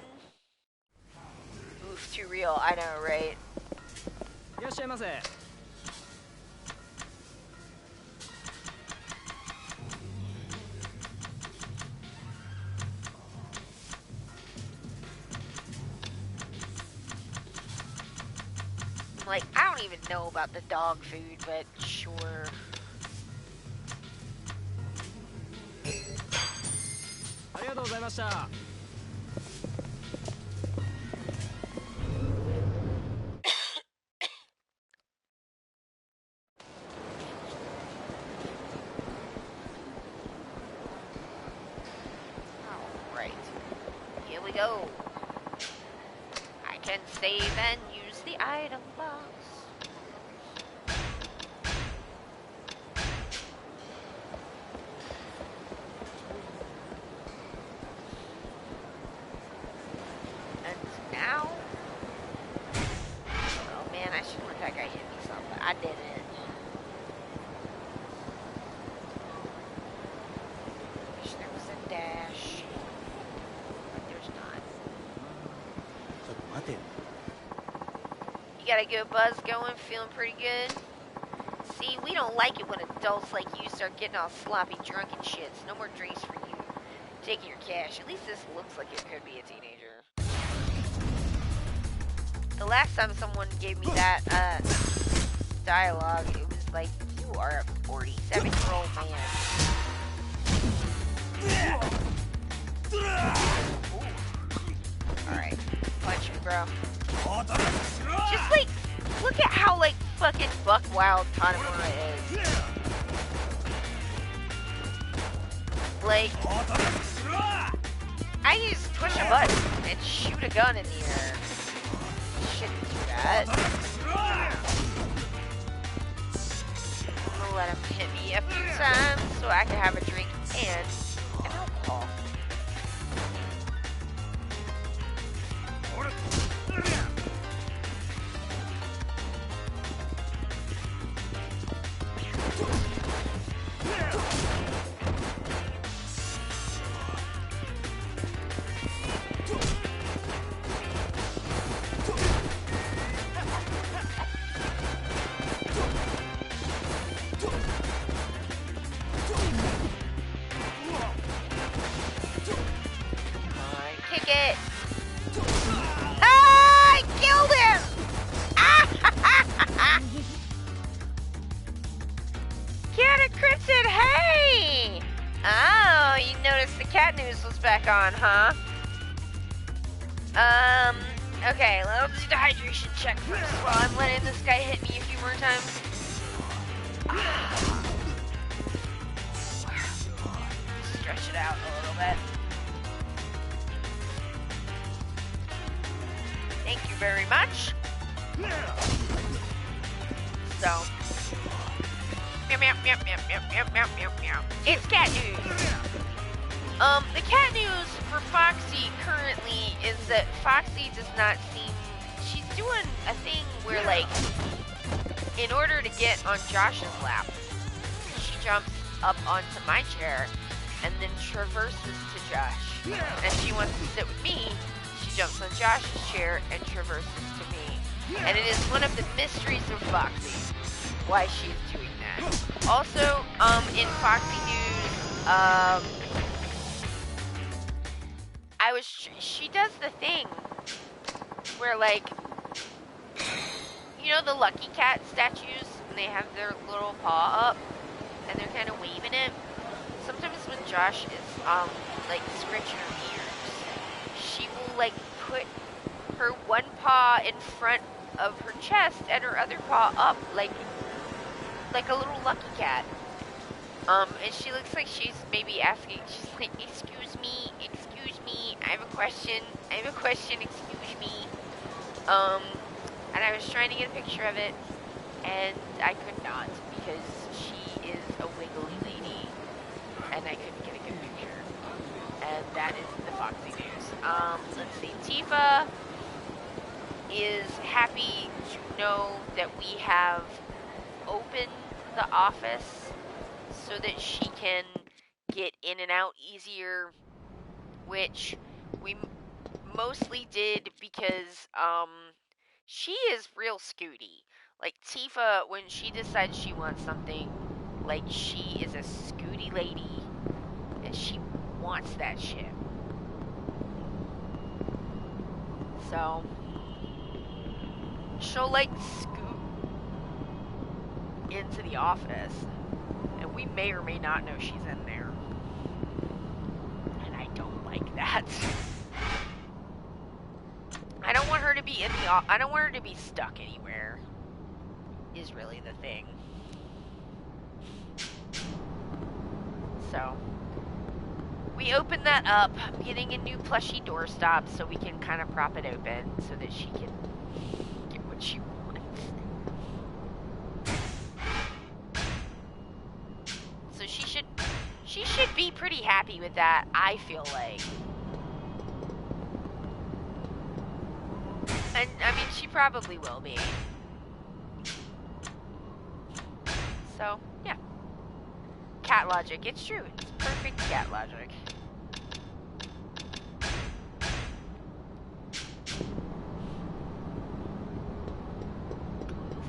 Oof, too real. I know, right? Like, I don't even know about the dog food, but sure. Alright. Here we go. I can save and use the item box. And now... Oh man, I should let that guy hit me something. I didn't. Wish there was a dash. But there's not. You got a good buzz going, feeling pretty good? See, we don't like it when adults like you start getting all sloppy drunk and shit. So no more drinks for you. Taking your cash. At least this looks like it could be a teenager. The last time someone gave me that dialogue, it was like, you are a 47-year-old man. Alright, punch him, bro. Just like, look at how like fucking buck wild Tanemura is. Like, I can just push a button and shoot a gun in the air. Shouldn't do that. let him hit me a few times so I can have a drink and an alcohol. Kick it. Ah, I killed him. Cat Crimson, hey. Oh, you noticed the cat news was back on, huh? Okay, let's do the hydration check first while I'm letting this guy hit me a few more times. Stretch it out a little bit. Thank you very much. So, meow, meow, meow, meow, meow, meow, meow, meow, meow. It's cat news. The cat news for Foxy currently is that Foxy does not seem, she's doing a thing where, like, in order to get on Josh's lap, she jumps up onto my chair and then traverses to Josh. And she wants to sit with me. She jumps on Josh's chair and traverses to me. And it is one of the mysteries of Foxy why she's doing that. Also, in Foxy news, she does the thing where, like, you know the Lucky Cat statues, and they have their little paw up, and they're kind of waving it? Sometimes when Josh is, like, scratching her ears, she will, like, put her one paw in front of her chest and her other paw up, like a little Lucky Cat. And she looks like she's maybe asking, she's like, excuse me, I have a question, excuse me. And I was trying to get a picture of it, and I could not, because she is a wiggly lady, and I couldn't get a good picture. And that is the Foxy news. Let's see, Tifa is happy to know that we have opened the office so that she can get in and out easier, which we mostly did because she is real scooty. Like, Tifa, when she decides she wants something, like, she is a scooty lady and she wants that shit. So she'll, like, scoot into the office, and we may or may not know she's in there, and I don't like that. I don't want her to be I don't want her to be stuck anywhere, is really the thing. So we open that up, getting a new plushie doorstop so we can kind of prop it open so that she can get what she wants. So she should be pretty happy with that, I feel like. And I mean, she probably will be. So, yeah. Cat logic, it's true. It's perfect cat logic.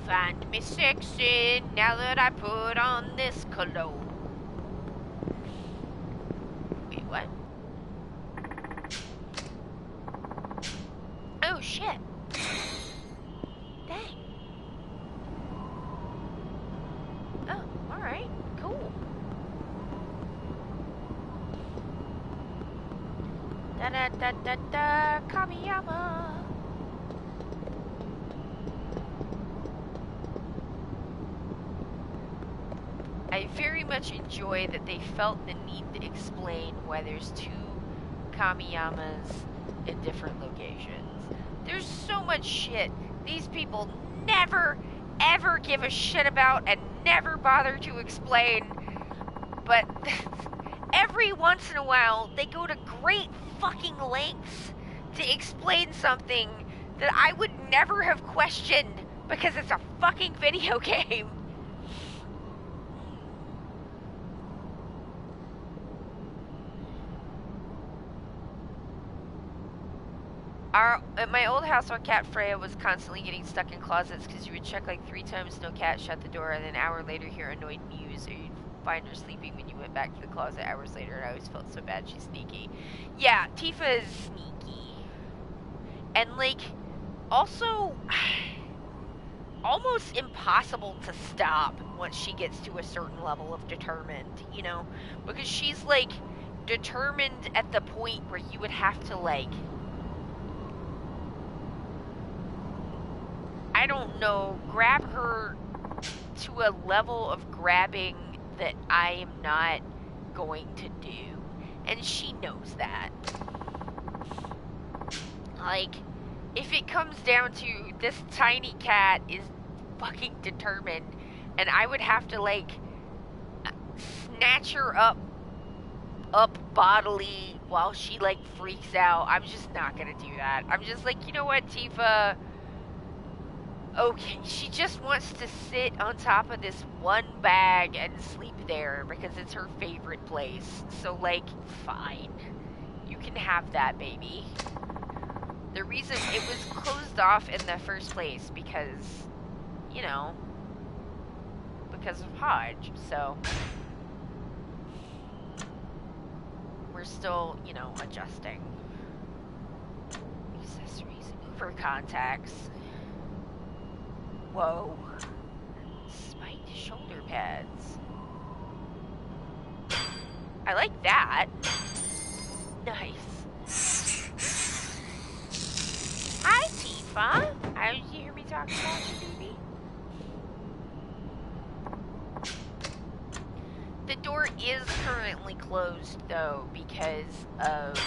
Find me sexy now that I put on this cologne. Wait, what? Oh, shit. Dang. Oh, alright. Cool. Da-da-da-da-da, Kamiyama. I very much enjoy that they felt the need to explain why there's two Kamiyamas in different locations. There's so much shit. These people never, ever give a shit about and never bother to explain. But every once in a while, they go to great fucking lengths to explain something that I would never have questioned because it's a fucking video game. At my old house, our cat Freya was constantly getting stuck in closets because you would check like 3 times, no cat, shut the door, and then an hour later hear annoyed mews, or you'd find her sleeping when you went back to the closet hours later, and I always felt so bad she's sneaky. Yeah, Tifa is sneaky. And like, also, almost impossible to stop once she gets to a certain level of determined, you know? Because she's like, determined at the point where you would have to like, I don't know, grab her to a level of grabbing that I am not going to do. And she knows that. Like, if it comes down to this tiny cat is fucking determined, and I would have to, like, snatch her up bodily while she, like, freaks out, I'm just not gonna do that. I'm just like, you know what, Tifa? Okay, she just wants to sit on top of this one bag and sleep there because it's her favorite place. So, like, fine. You can have that, baby. The reason it was closed off in the first place because, you know, because of Hodge. So, we're still, you know, adjusting. Accessories, Uber contacts. Whoa. Spiked shoulder pads. I like that. Nice. Hi, Tifa. Did you hear me talking about you, baby? The door is currently closed, though, because of,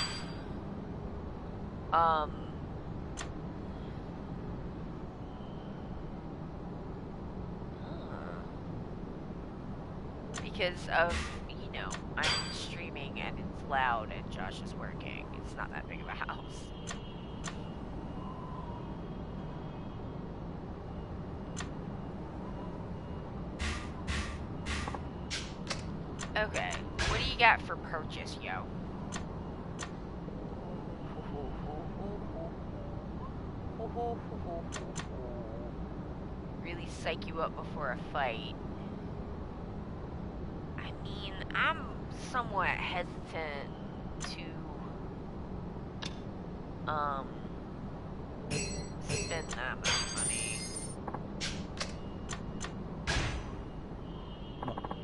because of, you know, I'm streaming and it's loud and Josh is working. It's not that big of a house. Okay, what do you got for purchase, yo? Really psych you up before a fight. I mean, I'm somewhat hesitant to spend that much money.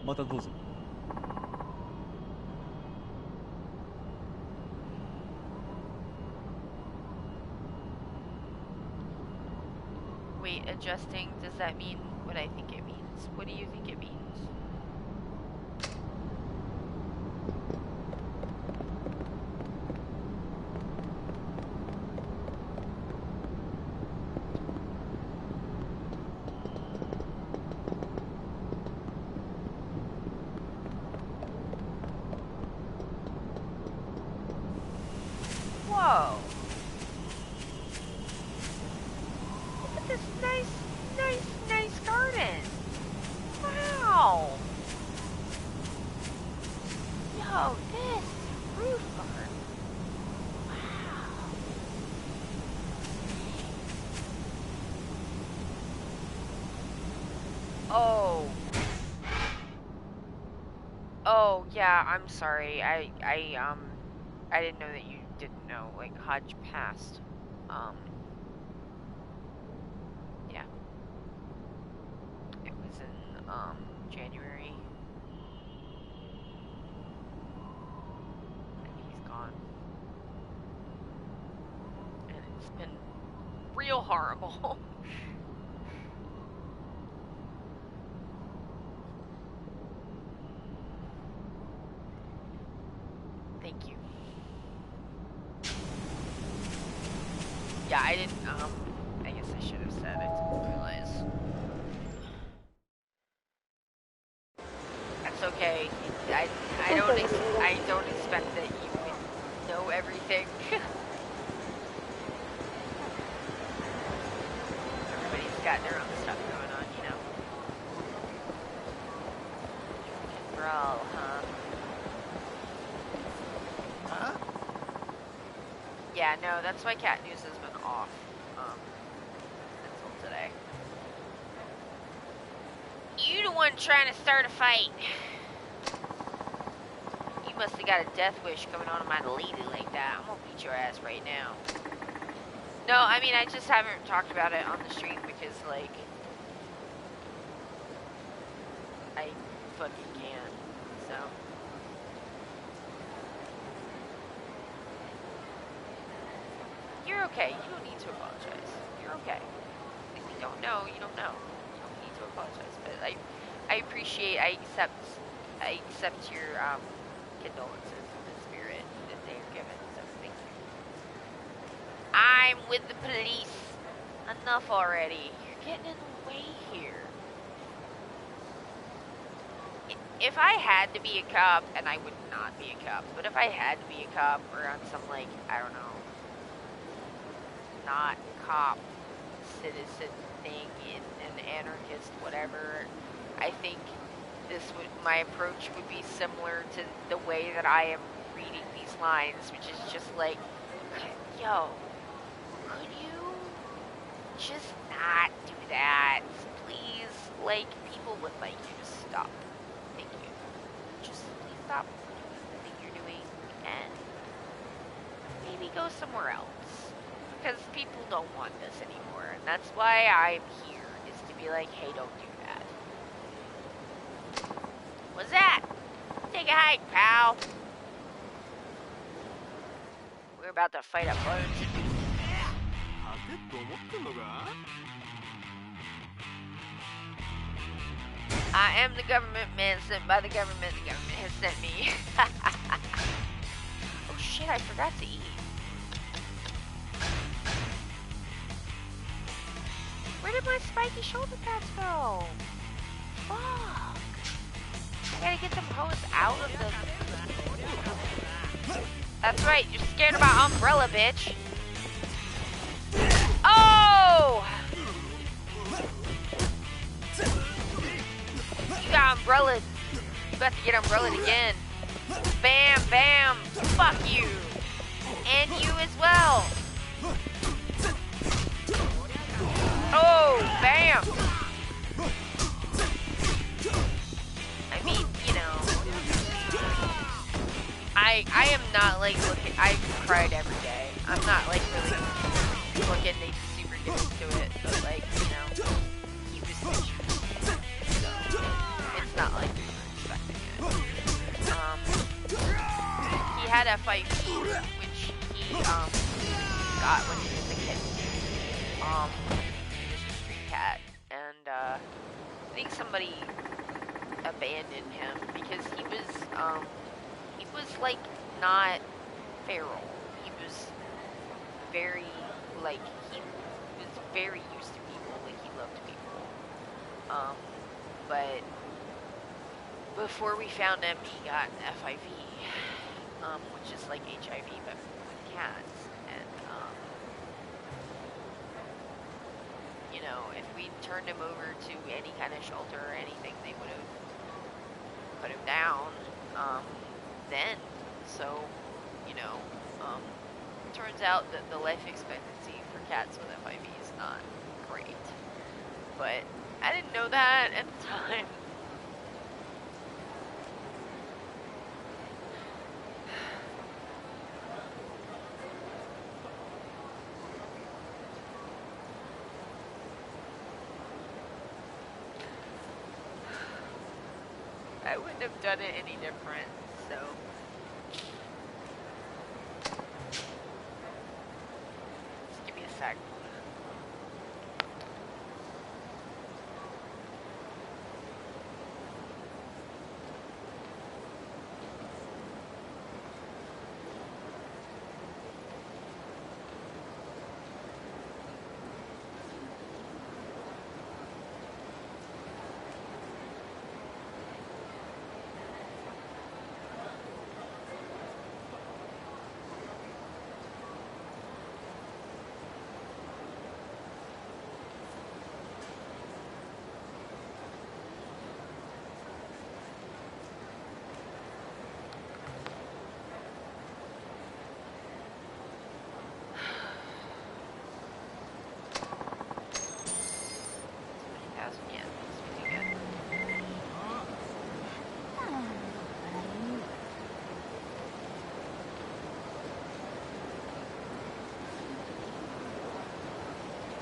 またどうぞ。 Wait, adjusting, does that mean what I think it means? What do you think it means? Whoa! Look at this nice garden! Wow! Yo, this roof garden! Wow! Oh. Oh, yeah, I'm sorry. I didn't know that you didn't know. Like, Hodge passed. Yeah. It was in, January. And he's gone. And it's been real horrible. Thank you. Yeah, I didn't, I guess I should have said, I didn't realize. expect that you would know everything. Everybody's got their own stuff going on, you know. Brawl, huh? Huh? Yeah, no, that's why Cat News has been off until today. You the one trying to start a fight. You must have got a death wish coming on my lady like that. I'm gonna beat your ass right now. No, I mean, I just haven't talked about it on the stream because, like, I fucking can't, so. You're okay. You don't need to apologize. You're okay. If you don't know, you don't know. You don't need to apologize. But I appreciate, I accept your condolences in the spirit that they are given. So thank you. I'm with the police. Enough already. You're getting in the way here. If I had to be a cop, and I would not be a cop, but if I had to be a cop or on some, like, I don't know, not cop citizen thing in an anarchist whatever, I think my approach would be similar to the way that I am reading these lines, which is just like, yo, could you just not do that, please? Like, people would like you to stop. Thank you. Just please stop doing the thing you're doing and maybe go somewhere else. Because people don't want this anymore, and that's why I'm here, is to be like, hey, don't do that. What's that? Take a hike, pal. We're about to fight a bunch of... I am the government man sent by the government. The government has sent me. Oh shit, I forgot to eat. Where did my spiky shoulder pads go? Fuck. I gotta get them hoes out of the... That's right, you're scared about Umbrella, bitch. Oh! You got Umbrella. You about to get Umbrella again. Bam, bam. Fuck you. And you as well. Oh, bam. I mean, you know, I am not like looking, I cried every day. I'm not like really looking to super get into it, but like, you know, he was pictures. So, it's not like we were expecting it. He had FIP, which he, got when he was a kid. He was a street cat, and, I think somebody abandoned him because he was like not feral. He was very, like, he was very used to people, like he loved people. But before we found him, he got FIV, which is like HIV but with cats. And you know, if we turned him over to any kind of shelter or anything, they would have put him down then. So, you know, turns out that the life expectancy for cats with FIV is not great. But I didn't know that at the time. I wouldn't have done it any different, so. Just give me a sec.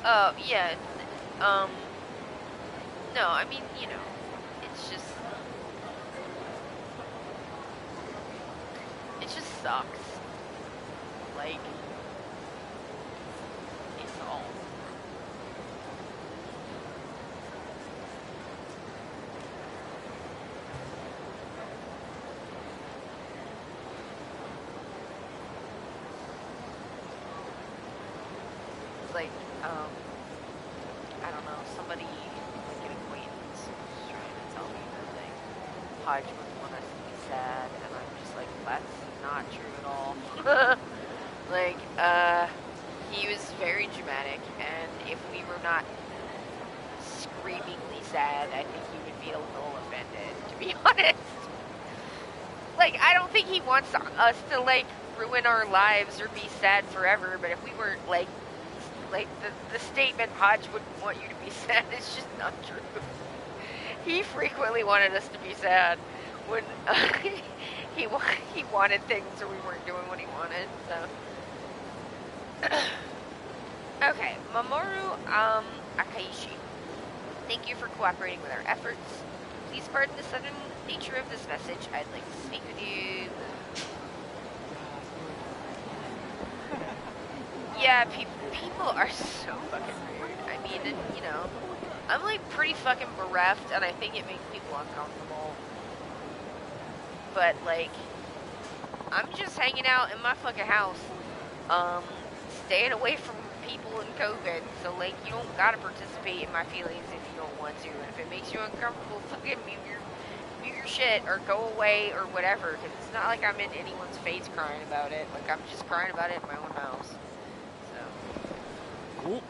Yeah. Um, no, I mean, you know, it's just, it just sucks. Like, it's all. It's like, I don't know, somebody, like an acquaintance, was trying to tell me that, like, Hodge would want us to be sad, and I'm just like, that's not true at all. Like, he was very dramatic, and if we were not screamingly sad, I think he would be a little offended, to be honest. Like, I don't think he wants us to, like, ruin our lives or be sad forever, but if we weren't, like the statement, Hodge wouldn't want you to be sad, is just not true. He frequently wanted us to be sad when he wanted things or we weren't doing what he wanted, so. Okay, Mamoru Akaishi. Thank you for cooperating with our efforts. Please pardon the sudden nature of this message. I'd like to speak with you. Yeah, people are so fucking rude. I mean, you know, I'm like pretty fucking bereft, and I think it makes people uncomfortable. But like, I'm just hanging out in my fucking house, staying away from people in COVID. So like, you don't gotta participate in my feelings if you don't want to, and if it makes you uncomfortable, fucking mute your shit or go away or whatever. Because it's not like I'm in anyone's face crying about it. Like, I'm just crying about it in my own house. So.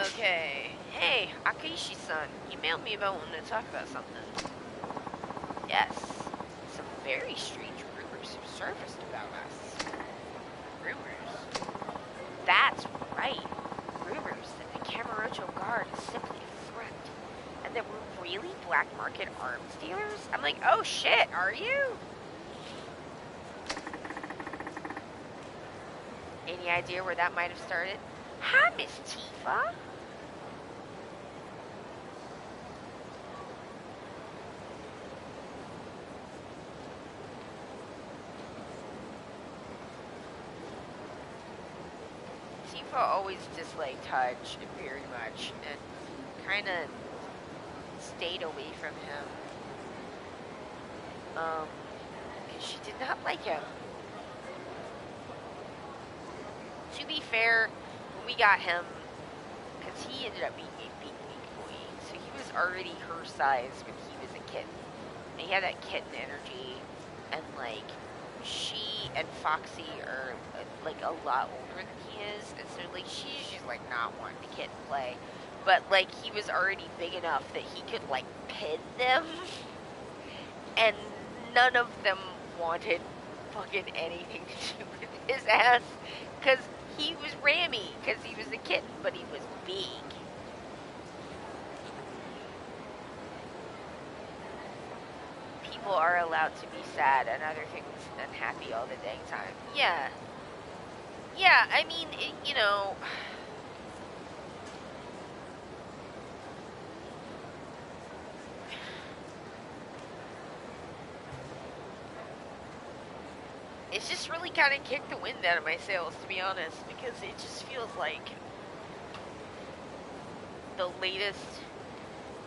Okay. Hey, Akishi-san. You mailed me about wanting to talk about something. Yes. Some very strange rumors have surfaced about us. Rumors? That's right. Rumors that the Kamurocho Guard is simply a threat. And that we're really black market arms dealers? I'm like, oh shit, are you? Any idea where that might have started? Hi, Miss Tifa. Tifa always disliked Hutch very much and kind of stayed away from him. Because she did not like him. To be fair, when we got him, because he ended up being a big boy, so he was already her size when he was a kitten. And he had that kitten energy, and like, she and Foxy are like a lot older than he is, and so like she's just like not wanting to kitten play. But like, he was already big enough that he could like pin them, and none of them wanted fucking anything to do with his ass, because he was rammy, because he was a kitten, but he was big. People are allowed to be sad and other things and happy all the dang time. Yeah. Yeah, I mean, you know... It's just really kind of kicked the wind out of my sails, to be honest, because it just feels like the latest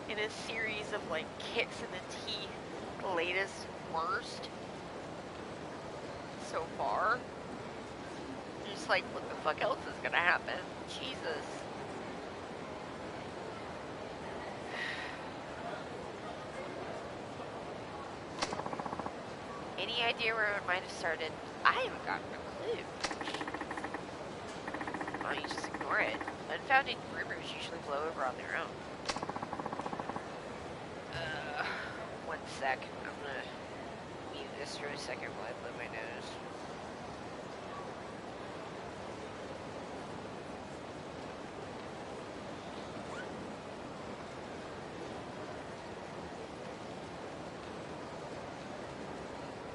in a series of, like, kicks in the teeth, the latest worst so far. Just like, what the fuck else is gonna happen? Jesus. Any idea where it might have started? I haven't gotten a clue. Why don't you just ignore it? Unfounded rumors usually blow over on their own. One sec. I'm gonna mute this for a second while I blow my nose.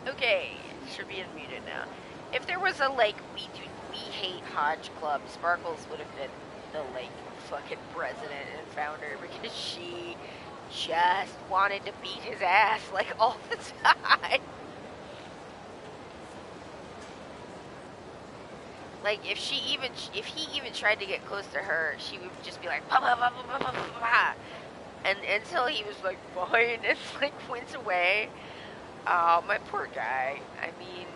Okay, should be unmuted now. If there was a, like, we hate Hodge Club, Sparkles would have been the, like, fucking president and founder because she just wanted to beat his ass, like, all the time. Like, if he even tried to get close to her, she would just be like, bah, bah, bah, bah, bah, bah, bah. And until he was like, fine, and like went away. Oh, my poor guy. I mean,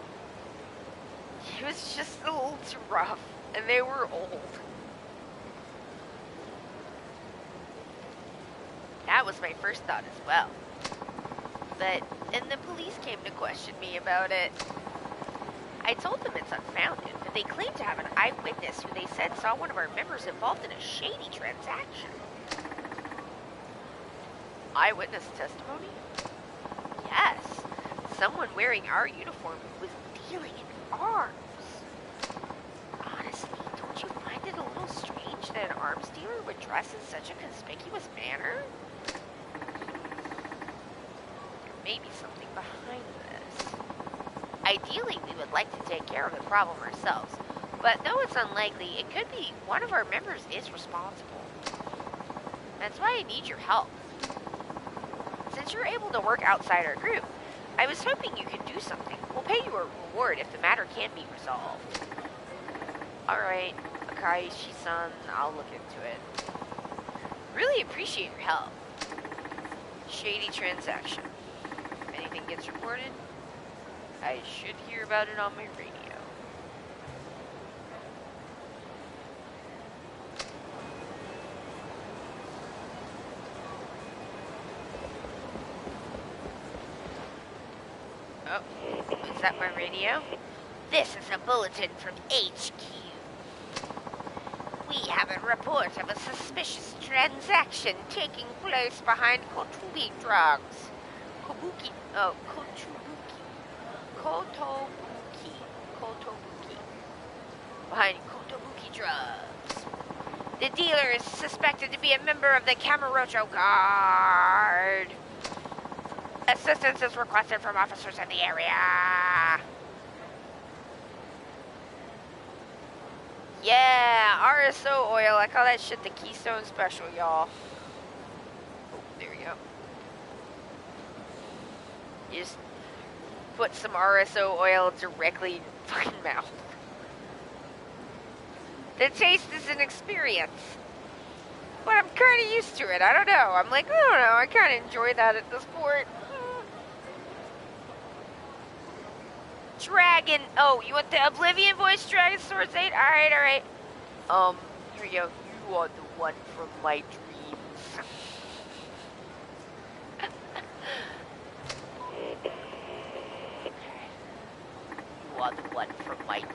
he was just a little too rough, and they were old. That was my first thought as well. But, and the police came to question me about it. I told them it's unfounded, but they claim to have an eyewitness who they said saw one of our members involved in a shady transaction. Eyewitness testimony? Yes. Someone wearing our uniform was dealing in arms. Honestly, don't you find it a little strange that an arms dealer would dress in such a conspicuous manner? There may be something behind this. Ideally, we would like to take care of the problem ourselves, but though it's unlikely, it could be one of our members is responsible. That's why I need your help. Since you're able to work outside our group, I was hoping you could do something. We'll pay you a reward if the matter can't be resolved. Alright, Akaishi-san, I'll look into it. Really appreciate your help. Shady transaction. If anything gets reported, I should hear about it on my radio. Oh, is that my radio? This is a bulletin from HQ. We have a report of a suspicious transaction taking place behind Kotobuki drugs. Kotobuki. Behind Kotobuki drugs. The dealer is suspected to be a member of the Kamurocho Guard. Assistance is requested from officers in the area. Yeah, RSO oil. I call that shit the Keystone Special, y'all. Oh, there you go. You just put some RSO oil directly in your fucking mouth. The taste is an experience. But I'm kind of used to it. I don't know. I'm like, I don't know. I kind of enjoy that at this point. Dragon. Oh, you want the Oblivion voice, Dragon Swords 8? Alright, alright. Here you go. You are the one from my dreams. You are the one from my dreams.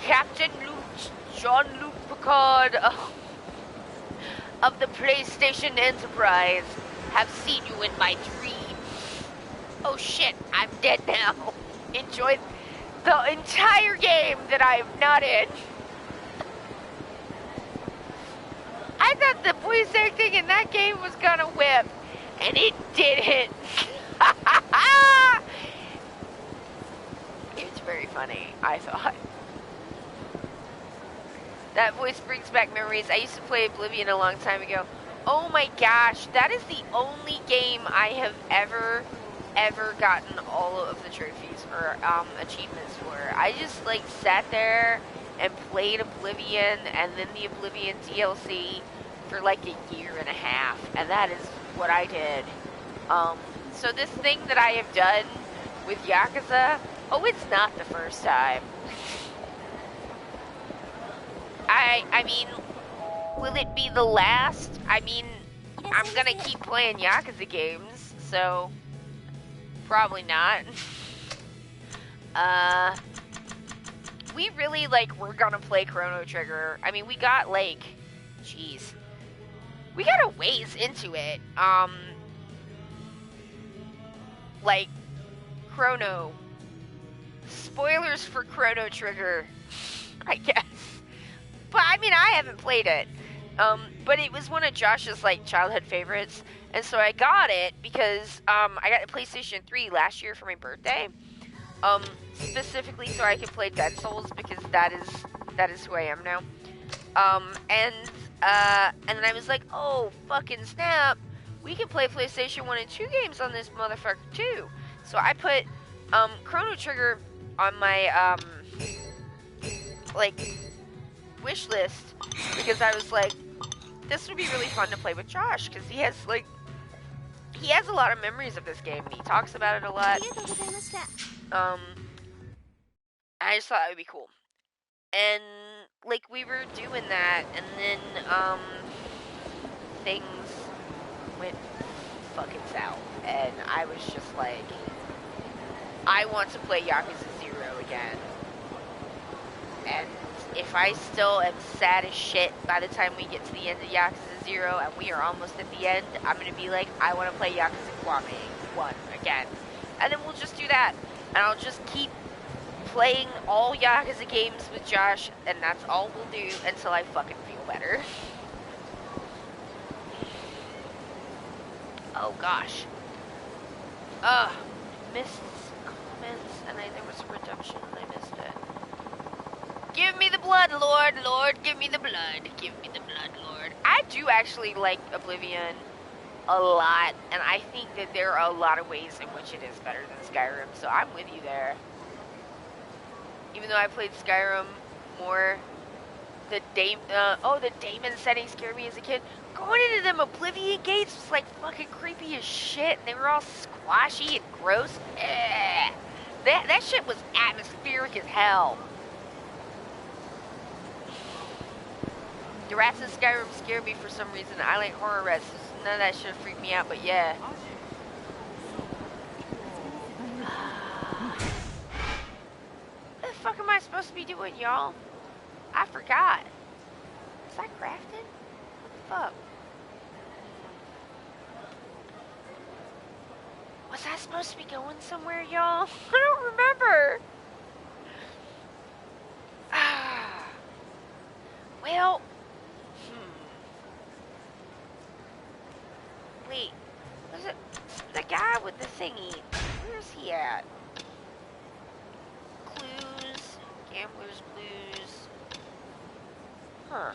Captain Jean-Luc Picard of the PlayStation Enterprise, have seen you in my dreams. Oh shit, I'm dead now. Enjoy the entire game that I am not in. I thought the voice acting in that game was gonna whip, and it didn't. It's very funny, I thought. That voice brings back memories. I used to play Oblivion a long time ago. Oh my gosh, that is the only game I have ever gotten all of the trophies or achievements for. I just like sat there and played Oblivion and then the Oblivion DLC for like a year and a half, and that is what I did. So this thing that I have done with Yakuza, oh, it's not the first time. I mean, will it be the last? I mean, I'm gonna keep playing Yakuza games, so probably not. We really, like, we're gonna play Chrono Trigger. I mean, we got, like, jeez. We got a ways into it. Like, Chrono. Spoilers for Chrono Trigger, I guess. But, I mean, I haven't played it. But it was one of Josh's, like, childhood favorites. And so I got it because, I got a PlayStation 3 last year for my birthday. Specifically so I could play Dead Souls, because that is That is who I am now. And then I was like, oh, fucking snap. We can play PlayStation 1 and 2 games on this motherfucker, too. So I put, Chrono Trigger on my, like, wish list. Because I was like, this would be really fun to play with Josh. Because he has, like, he has a lot of memories of this game. He talks about it a lot. I just thought it would be cool. And, like, we were doing that, and then, things went fucking south. And I was just like, I want to play Yakuza 0 again. And if I still am sad as shit by the time we get to the end of Yakuza 0, and we are almost at the end, I'm gonna be like, I want to play Yakuza Kiwami 1 again. And then we'll just do that. And I'll just keep playing all Yakuza games with Josh, and that's all we'll do until I fucking feel better. Oh gosh. Missed comments, and there was a redemption, and I missed it. Give me the blood, Lord, Lord, give me the blood, give me the blood, Lord. I do actually like Oblivion a lot, and I think that there are a lot of ways in which it is better than Skyrim, so I'm with you there. Even though I played Skyrim more, the Daemon setting scared me as a kid. Going into them Oblivion gates was like fucking creepy as shit, and they were all squashy and gross. That shit was atmospheric as hell. The rats in Skyrim scared me for some reason. I like horror rats. None of that shit freaked me out, but yeah. What the fuck am I supposed to be doing, y'all? I forgot. Was I crafting? What the fuck? Was I supposed to be going somewhere, y'all? I don't remember. Well, wait, was it the guy with the thingy? Where's he at? Clues, Gambler's Blues. Huh.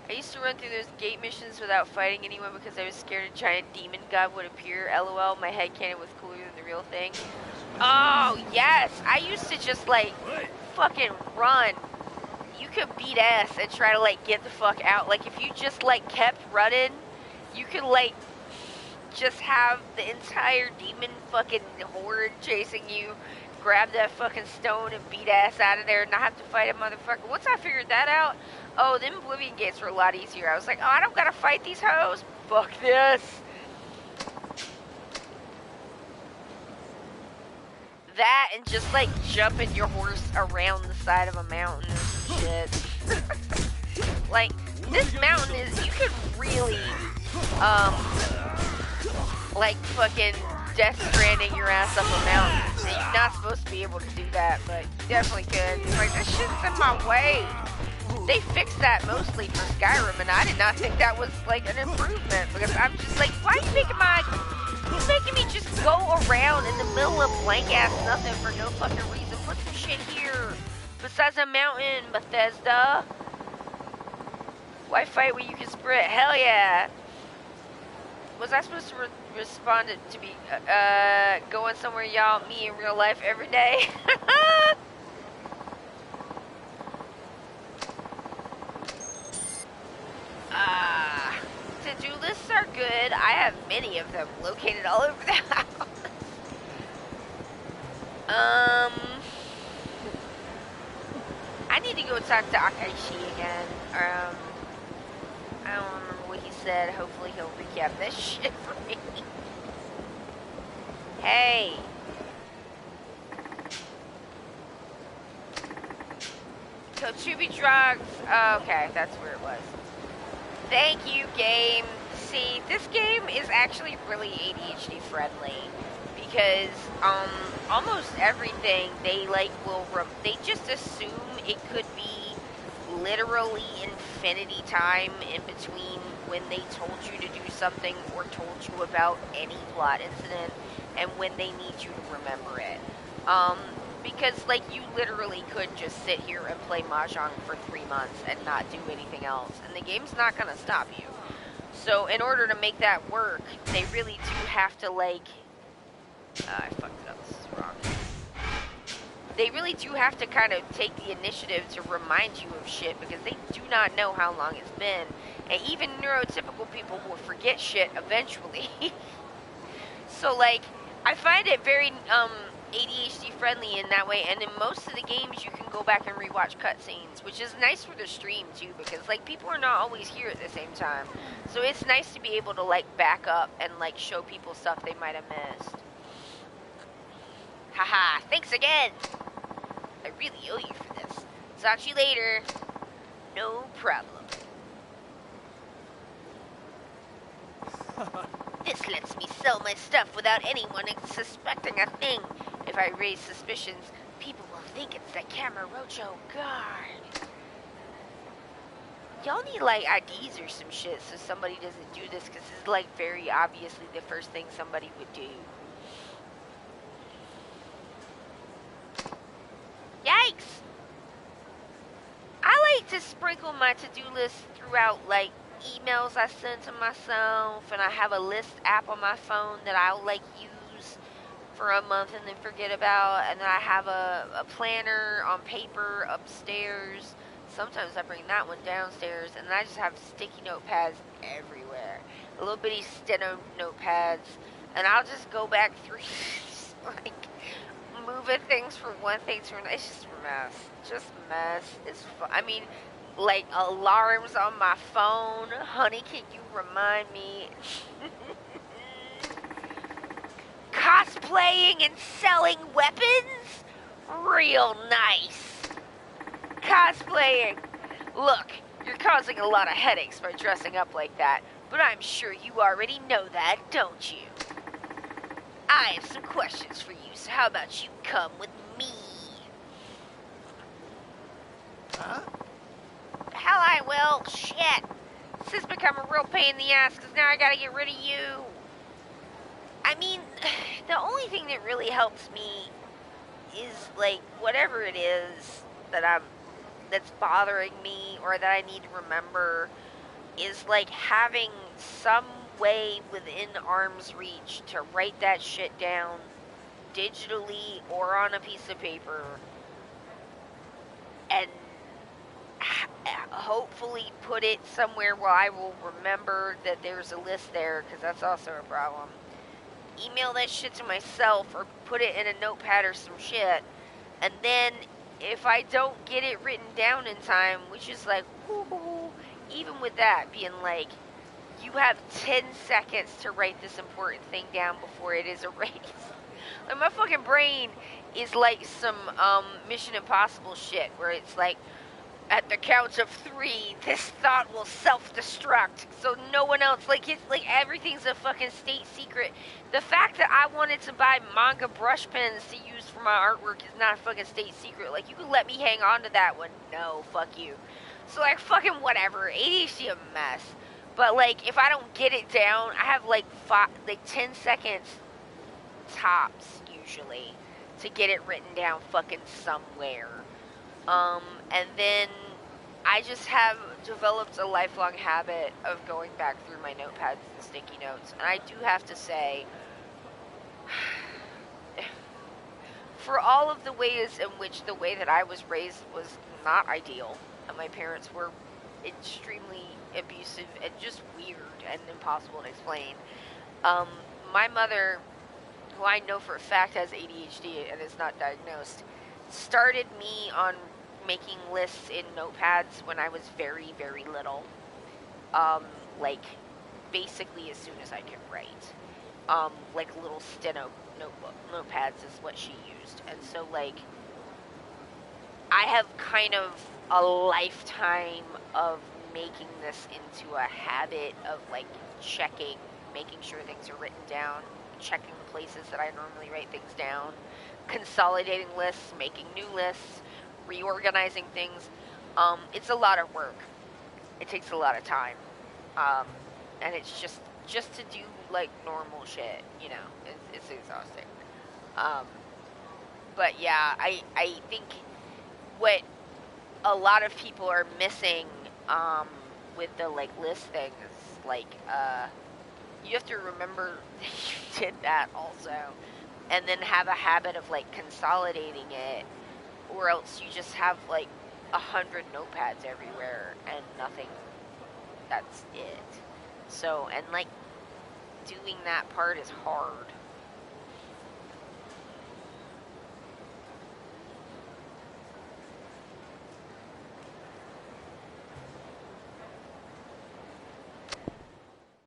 I used to run through those gate missions without fighting anyone because I was scared a giant demon god would appear. LOL, my headcanon was cooler than the real thing. Oh, yes! I used to just, like, fucking run. You could beat ass and try to, like, get the fuck out. Like, if you just, like, kept running, you could, like, just have the entire demon fucking horde chasing you, grab that fucking stone and beat ass out of there and not have to fight a motherfucker. Once I figured that out, oh, them Oblivion gates were a lot easier. I was like, oh, I don't gotta fight these hoes. Fuck this. That and just, like, jumping your horse around the side of a mountain or some shit. Like, this mountain is, you could really, like, fucking Death Stranding your ass up a mountain. And you're not supposed to be able to do that, but you definitely could. It's like, this shit's in my way. They fixed that mostly for Skyrim, and I did not think that was, like, an improvement, because I'm just like, why are you making me just go around in the middle of blank-ass nothing for no fucking reason? Put some shit here, besides a mountain, Bethesda. Why fight when you can sprint? Hell yeah. Was I supposed to respond to be, going somewhere, y'all, me in real life every day? To-do lists are good. I have many of them located all over the house. I need to go talk to Akaishi again. I don't remember what he said. Hopefully he'll recap this shit for me. Hey. Ok2BeFat drugs. Oh, okay, that's where it was. Thank you, game. See, this game is actually really ADHD friendly because almost everything they like they just assume it could be literally infinity time in between when they told you to do something or told you about any plot incident and when they need you to remember it. Because, like, you literally could just sit here and play Mahjong for 3 months and not do anything else, and the game's not gonna stop you. So, in order to make that work, they really do have to, like... I fucked it up, this is wrong. They really do have to kind of take the initiative to remind you of shit, because they do not know how long it's been. And even neurotypical people will forget shit eventually. So, like, I find it very ADHD friendly in that way, and in most of the games you can go back and rewatch cutscenes, which is nice for the stream too, because, like, people are not always here at the same time. So it's nice to be able to, like, back up and, like, show people stuff they might have missed. Haha, thanks again! I really owe you for this. Talk to you later. No problem. This lets me sell my stuff without anyone suspecting a thing. If I raise suspicions, people will think it's the Camarocho guard. Y'all need, like, IDs or some shit so somebody doesn't do this, because this is, like, very obviously the first thing somebody would do. Yikes! I like to sprinkle my to-do list throughout, like, emails I send to myself, and I have a list app on my phone that I'll, like, use for a month and then forget about, and then I have a planner on paper upstairs. Sometimes I bring that one downstairs, and I just have sticky notepads everywhere. Little bitty steno notepads, and I'll just go back through, like, moving things from one thing to another. It's just a mess. Just a mess. It's fun. I mean, like, alarms on my phone. Honey, can you remind me? Cosplaying and selling weapons? Real nice. Cosplaying. Look, you're causing a lot of headaches by dressing up like that, but I'm sure you already know that, don't you? I have some questions for you, so how about you come with me? Huh? Hell, I will. Shit. This has become a real pain in the ass, because now I gotta get rid of you. I mean, the only thing that really helps me is, like, whatever it is that's bothering me or that I need to remember is, like, having some way within arm's reach to write that shit down digitally or on a piece of paper and hopefully put it somewhere where I will remember that there's a list there, because that's also a problem. Email that shit to myself or put it in a notepad or some shit, and then if I don't get it written down in time, which is like, whoo, even with that being like, you have 10 seconds to write this important thing down before it is erased. Like, my fucking brain is like some Mission Impossible shit, where it's like, at the count of 3, this thought will self-destruct, so no one else, like, it's like everything's a fucking state secret. The fact that I wanted to buy manga brush pens to use for my artwork is not a fucking state secret. Like, you can let me hang on to that one. No, fuck you. So, like, fucking whatever. ADHD a mess. But, like, if I don't get it down, I have, like, 10 seconds tops, usually, to get it written down fucking somewhere. And then I just have developed a lifelong habit of going back through my notepads and sticky notes. And I do have to say, for all of the ways in which the way that I was raised was not ideal, and my parents were extremely abusive and just weird and impossible to explain, my mother, who I know for a fact has ADHD and is not diagnosed, started me on making lists in notepads when I was very, very little. Like, basically as soon as I could write. Like, little steno notepads is what she used. And so, like, I have kind of a lifetime of making this into a habit of, like, checking, making sure things are written down, checking the places that I normally write things down, consolidating lists, making new lists, reorganizing things. It's a lot of work. It takes a lot of time. And it's just to do like normal shit, you know. It's exhausting. Um, but yeah, I think what a lot of people are missing with the like list things, like you have to remember that you did that also, and then have a habit of like consolidating it, or else you just have like 100 notepads everywhere and nothing. That's it. So, and like doing that part is hard.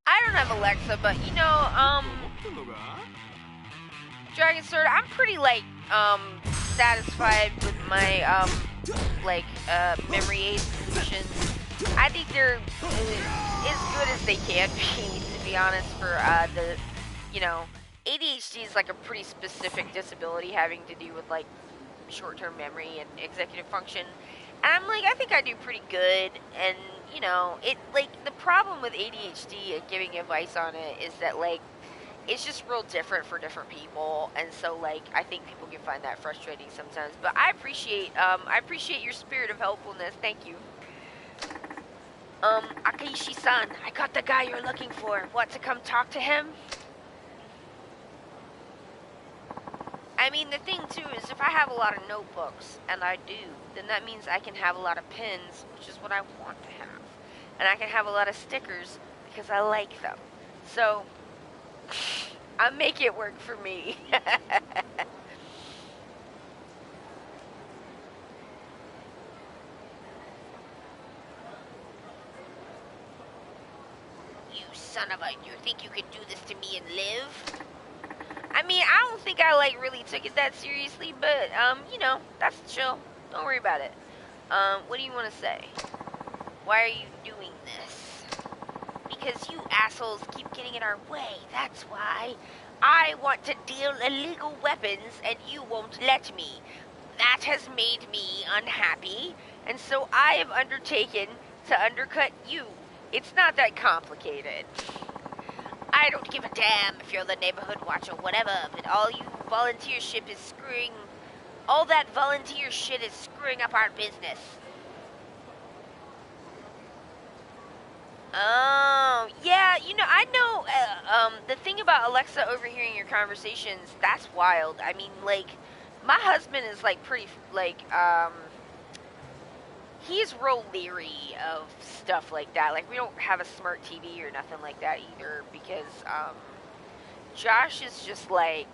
I don't have Alexa, but you know, Dragon Sword, I'm pretty like satisfied with my like memory aid solutions. I think they're as good as they can be, to be honest. For the, you know, ADHD is like a pretty specific disability having to do with like short-term memory and executive function. And I'm like, I think I do pretty good. And you know, it like the problem with ADHD and giving advice on it is that like it's just real different for different people, and so like I think people can find that frustrating sometimes. But I appreciate your spirit of helpfulness. Thank you. Akaishi-san, I got the guy you're looking for. Want to come talk to him? I mean, the thing too is if I have a lot of notebooks, and I do, then that means I can have a lot of pens, which is what I want to have. And I can have a lot of stickers because I like them. So I make it work for me. You son of a, you think you could do this to me and live? I mean, I don't think I like really took it that seriously, but you know, that's chill. Don't worry about it. What do you want to say? Why are you doing this? Because you assholes keep getting in our way, that's why. I want to deal illegal weapons and you won't let me. That has made me unhappy, and so I have undertaken to undercut you. It's not that complicated. I don't give a damn if you're the neighborhood watch or whatever, but all that volunteer shit is screwing up our business. Oh, yeah, you know, I know, the thing about Alexa overhearing your conversations, that's wild. I mean, like, my husband is, like, pretty, like, he's real leery of stuff like that. Like, we don't have a smart TV or nothing like that either, because, Josh is just, like,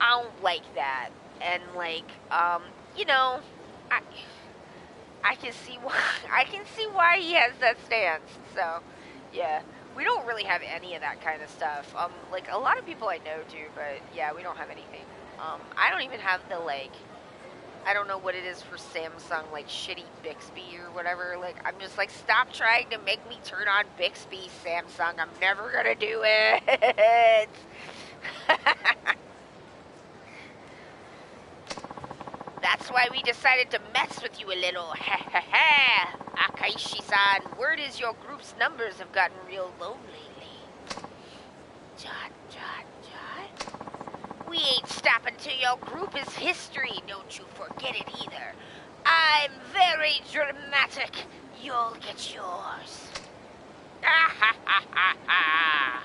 I don't like that, and, like, you know, I can see why he has that stance. So, yeah, we don't really have any of that kind of stuff. Like a lot of people I know do, but yeah, we don't have anything. I don't even have the like, I don't know what it is for Samsung, like shitty Bixby or whatever. Like I'm just like, stop trying to make me turn on Bixby, Samsung. I'm never gonna do it. That's why we decided to mess with you a little. Ha ha ha! Akaishi-san, word is your group's numbers have gotten real low lately. Jot, jot, jot. We ain't stopping till your group is history. Don't you forget it either. I'm very dramatic. You'll get yours. Ah ha ha ha ha!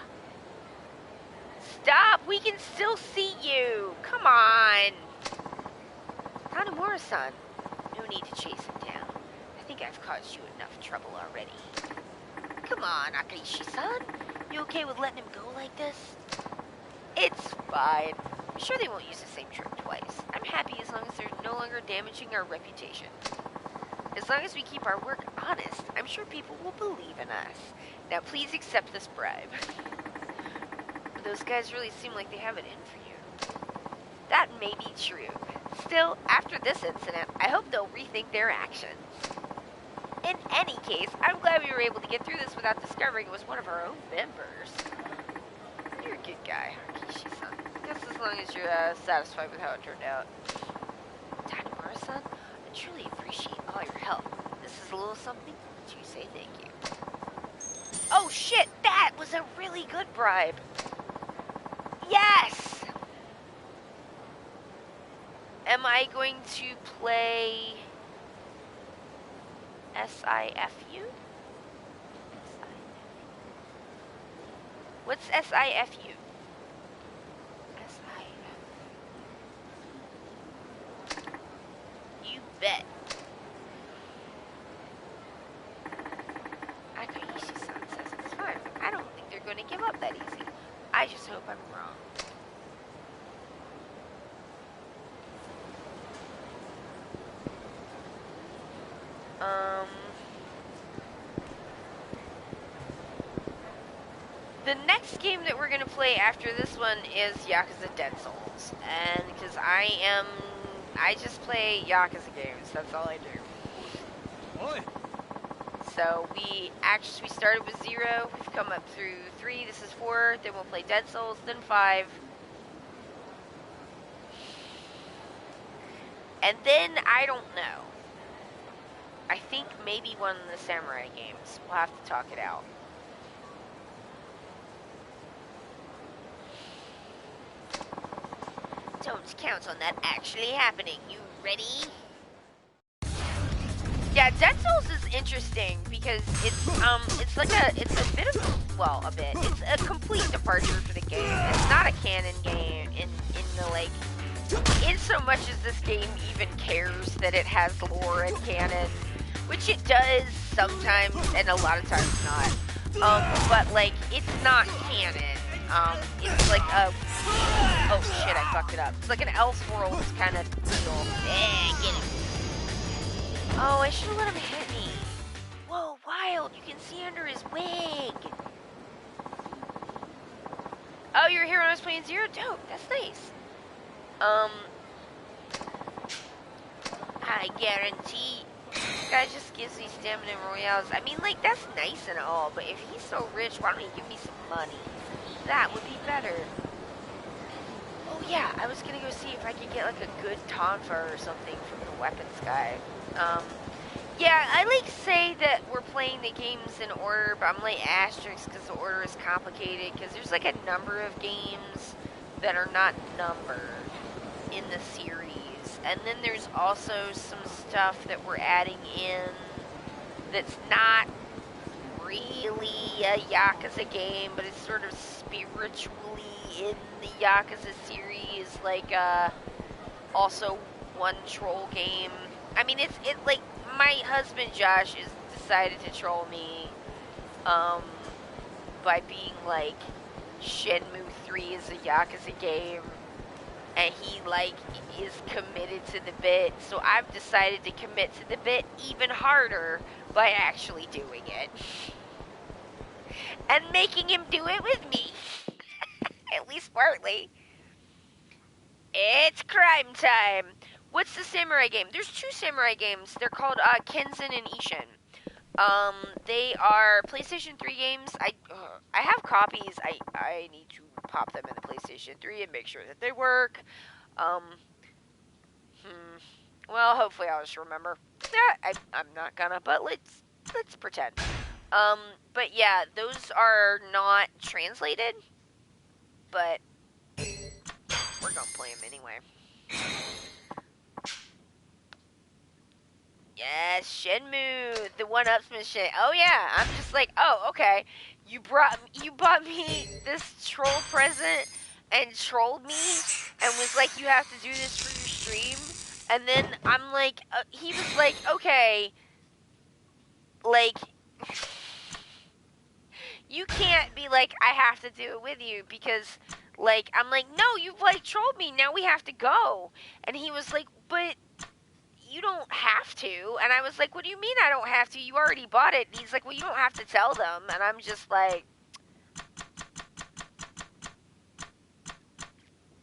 Stop! We can still see you. Come on. Tanamura-san, no need to chase him down. I think I've caused you enough trouble already. Come on, Akaishi-san. You okay with letting him go like this? It's fine. I'm sure they won't use the same trick twice. I'm happy as long as they're no longer damaging our reputation. As long as we keep our work honest, I'm sure people will believe in us. Now please accept this bribe. Those guys really seem like they have it in for you. That may be true. Still, after this incident, I hope they'll rethink their actions. In any case, I'm glad we were able to get through this without discovering it was one of our own members. You're a good guy, Hakishi-san. Just as long as you're satisfied with how it turned out. Tanimura-san, I truly appreciate all your help. is a little something to say thank you. Oh shit, that was a really good bribe. Yes! Am I going to play SIFU? What's SIFU? You bet. Akaishi-san says it's fun. I don't think they're going to give up that easy. I just hope I'm wrong. The next game that we're going to play after this one is Yakuza Dead Souls. And because I just play Yakuza games. That's all I do. Oi. So we started with 0. We've come up through 3. This is 4. Then we'll play Dead Souls. Then 5. And then I don't know. I think maybe one of the samurai games. We'll have to talk it out. Don't count on that actually happening. You ready? Yeah, Dead Souls is interesting because it's a bit of, well, a bit. It's a complete departure for the game. It's not a canon game in the, like, in so much as this game even cares that it has lore and canon, which it does sometimes and a lot of times not. But like, it's not canon. It's like a, oh shit, I fucked it up. It's like an Elseworlds kind of deal. Get it. Oh, I should have let him hit me. Whoa, Wild, you can see under his wig. Oh, you were here when I was playing 0? Dope, that's nice. I guarantee. This guy just gives me stamina royales. I mean, like, that's nice and all, but if he's so rich, why don't he give me some money? That would be better. Oh yeah, I was gonna go see if I could get like a good tonfa or something from the weapons guy. Yeah, I like say that we're playing the games in order, but I'm like asterisks because the order is complicated because there's like a number of games that are not numbered in the series. And then there's also some stuff that we're adding in that's not really a Yakuza game, but it's sort of spiritually in the Yakuza series, like also one troll game. I mean, it's like my husband Josh has decided to troll me by being like Shenmue 3 is a Yakuza game, and he like is committed to the bit. So I've decided to commit to the bit even harder by actually doing it and making him do it with me. At least partly. It's crime time. What's the samurai game? There's 2 samurai games. They're called Kenzan and Ishin. They are PlayStation 3 games. I have copies. I need to pop them in the PlayStation 3 and make sure that they work. Well, hopefully I'll just remember. Yeah, I'm not gonna, but let's pretend. But yeah, those are not translated, but we're gonna play them anyway. Yes, Shenmue, the one-upsman shit. Oh yeah, I'm just like, oh okay. You bought me this troll present and trolled me and was like, you have to do this for your stream. And then I'm like, he was like, okay, like, you can't be like, I have to do it with you because, like, I'm like, no, you've like trolled me. Now we have to go. And he was like, but you don't have to. And I was like, what do you mean I don't have to? You already bought it. And he's like, well, you don't have to tell them. And I'm just like,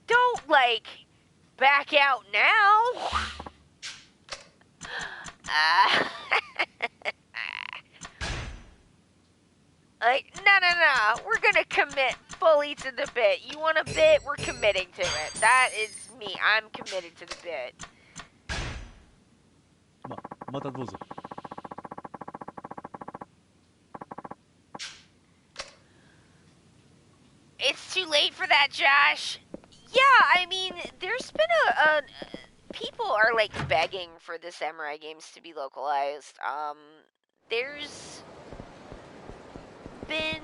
don't, like, back out now. Like, no. We're gonna commit fully to the bit. You want a bit? We're committing to it. That is me. I'm committed to the bit. またどうぞ。It's too late for that, Josh. Yeah, I mean, there's been a people are like begging for the samurai games to be localized. There's been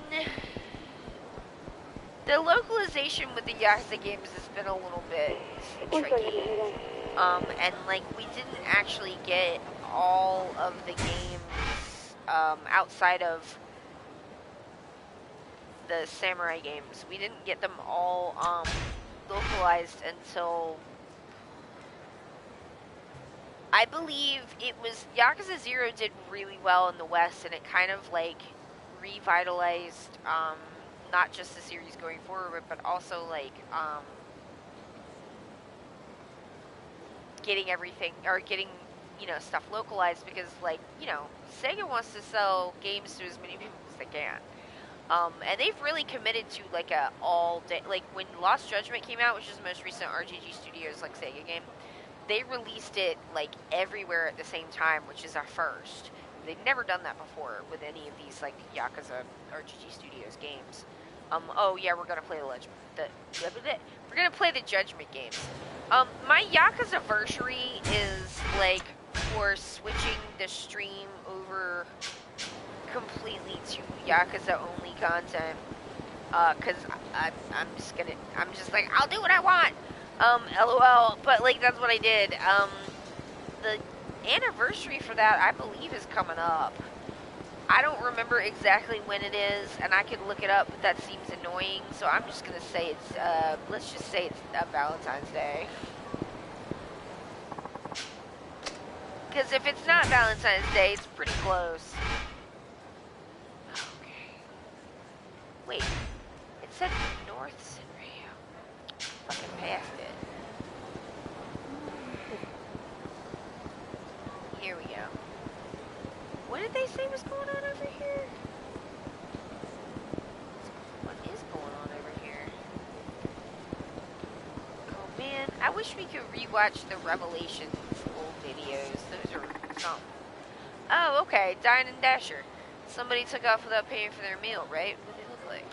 the localization with the Yakuza games has been a little bit tricky. And like we didn't actually get all of the games outside of the samurai games. We didn't get them all localized until I believe it was Yakuza 0 did really well in the West, and it kind of like revitalized not just the series going forward, but also like getting everything or getting, you know, stuff localized, because like, you know, Sega wants to sell games to as many people as they can. And they've really committed to like a all day, like when Lost Judgment came out, which is the most recent RGG Studios like Sega game, they released it like everywhere at the same time, which is a first. They've never done that before with any of these like Yakuza RGG Studios games. Oh yeah, we're gonna play we're gonna play the Judgment games. My Yakuza-versary is like for switching the stream over completely to Yakuza only content. Cause I'm just like, I'll do what I want. LOL, but like that's what I did. The anniversary for that, I believe, is coming up. I don't remember exactly when it is, and I could look it up, but that seems annoying, so I'm just gonna say it's, let's just say it's Valentine's Day. Because if it's not Valentine's Day, it's pretty close. Okay. Wait, it said North Senryu. Fucking passed it. Here we go. What did they say was going on over here? What is going on over here? Oh man, I wish we could rewatch the Revelations old videos. Those are something. Oh, okay. Dine and Dasher. Somebody took off without paying for their meal, right? What did he look like?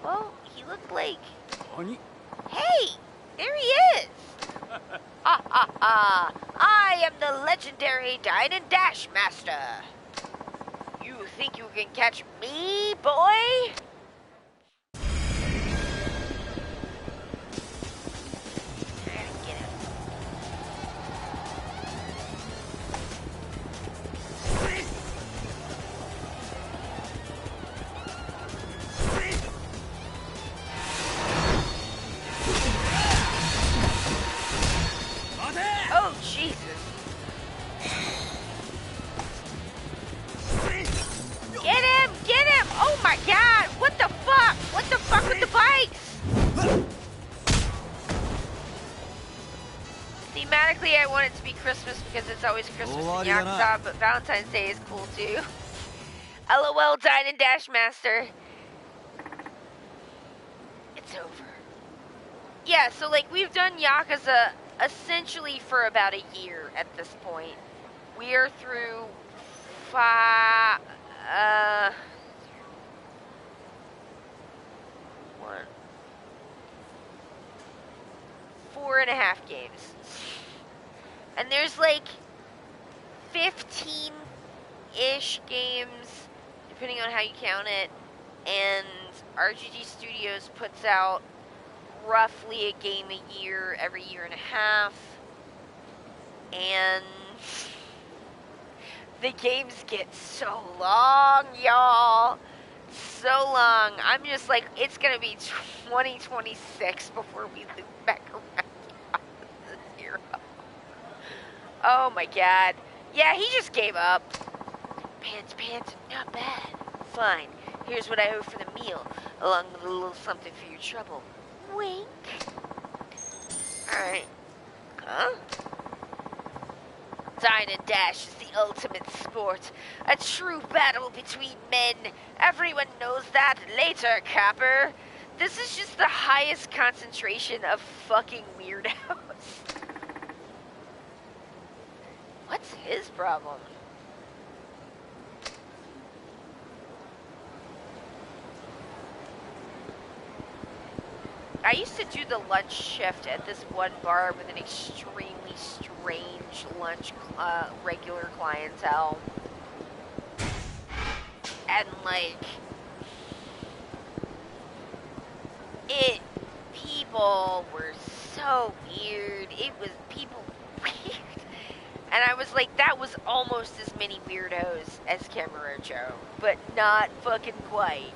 Well, he looked like... Hey! There he is! Ha ha ha! I am the legendary Dine and Dash Master! You think you can catch me, boy? Get him. Oh, Jesus. Get him! Get him! Oh my god! What the fuck? What the fuck with the bikes? Thematically, I want it to be Christmas because it's always Christmas in Yakuza, but Valentine's Day is cool too. LOL, Dine and Dash Master. It's over. Yeah, so like we've done Yakuza essentially for about a year at this point. We are through 4.5 games. And there's like 15-ish games, depending on how you count it. And RGG Studios puts out roughly a game a year, every year and a half. And the games get so long, y'all. So long. I'm just like, it's gonna be 2026 before we loop back around to 0. Oh my god. Yeah, he just gave up. Pants, not bad. Fine. Here's what I owe for the meal, along with a little something for your trouble. Wink. Alright. Huh? Dine and Dash is the ultimate sport. A true battle between men. Everyone knows that later, Capper. This is just the highest concentration of fucking weirdos. What's his problem? I used to do the lunch shift at this one bar with an extremely strange lunch, regular clientele. And, like, people were so weird. It was people weird. And I was like, that was almost as many weirdos as Camarocho, but not fucking quite.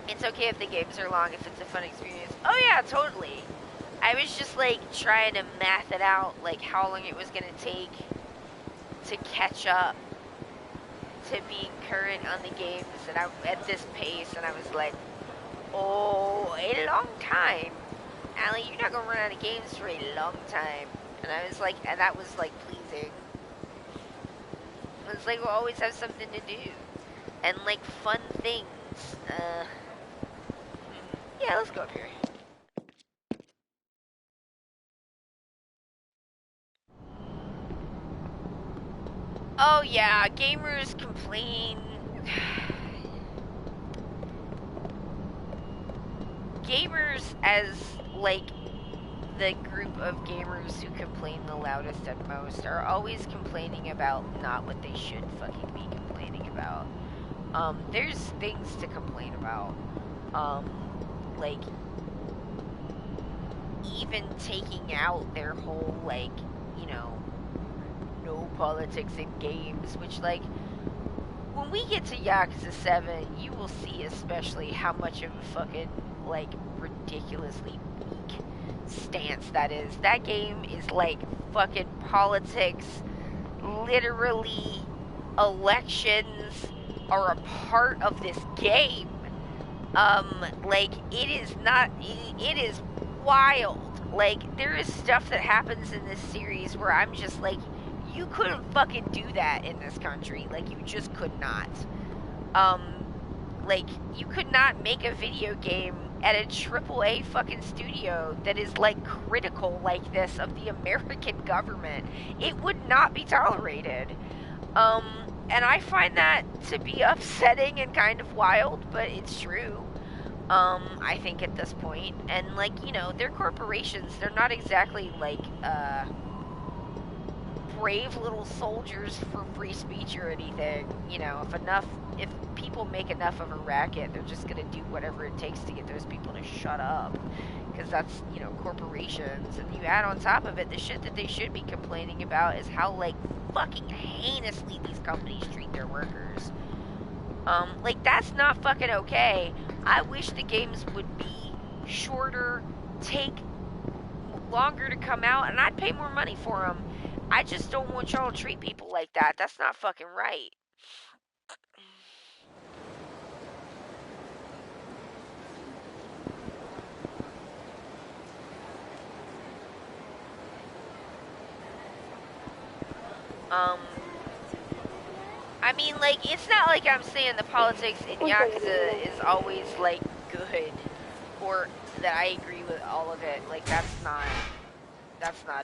It's okay if the games are long, if it's a fun experience. Oh yeah, totally. I was just like trying to math it out, like how long it was gonna take to catch up to being current on the games, and I at this pace, and I was like, oh, a long time. Allie, you're not gonna run out of games for a long time. And I was like, and that was like pleasing. It's like we'll always have something to do. And like fun things. Yeah, let's go up here. Oh yeah, gamers complain. Gamers as like the group of gamers who complain the loudest and most are always complaining about not what they should fucking be complaining about. There's things to complain about. Like, even taking out their whole, like, you know, no politics in games, which, like, when we get to Yakuza 7, you will see especially how much of a fucking, like, ridiculously weak stance that is. That game is, like, fucking politics. Literally, elections are a part of this game. Like, it is not, it is wild. Like, there is stuff that happens in this series where I'm just like, you couldn't fucking do that in this country. Like, you just could not. Like, you could not make a video game at a AAA fucking studio that is, like, critical like this of the American government. It would not be tolerated. And I find that to be upsetting and kind of wild, but it's true. I think at this point. And, like, you know, they're corporations. They're not exactly, like, brave little soldiers for free speech or anything. You know, if people make enough of a racket, they're just gonna do whatever it takes to get those people to shut up. Because that's, you know, corporations. And you add on top of it, the shit that they should be complaining about is how, like, fucking heinously these companies treat their workers. Like, that's not fucking okay. I wish the games would be shorter, take longer to come out, and I'd pay more money for them. I just don't want y'all to treat people like that. That's not fucking right. I mean, like, it's not like I'm saying the politics in Yakuza is always, like, good, or that I agree with all of it. Like, that's not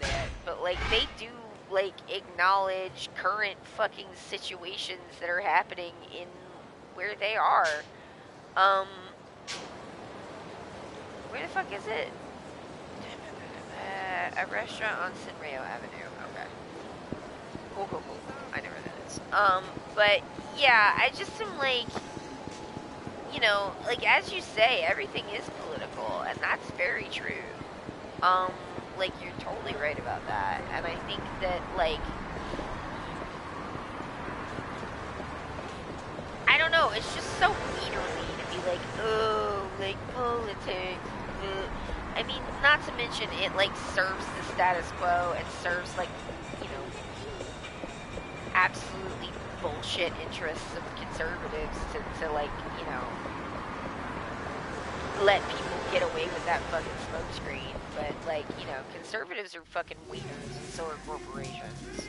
it. But, like, they do, like, acknowledge current fucking situations that are happening in where they are. Where the fuck is it? A restaurant on Sinreo Avenue. Okay. Cool. I know where that is. But, yeah, I just am like, you know, like, as you say, everything is political, and that's very true. Like, you're totally right about that, and I think that, like, I don't know, it's just so wienerly to be like, oh, like, politics, I mean, not to mention it, like, serves the status quo, and serves, like, you know, absolutely bullshit interests of conservatives to like, you know, let people get away with that fucking smokescreen. But, like, you know, conservatives are fucking wieners, and so are corporations.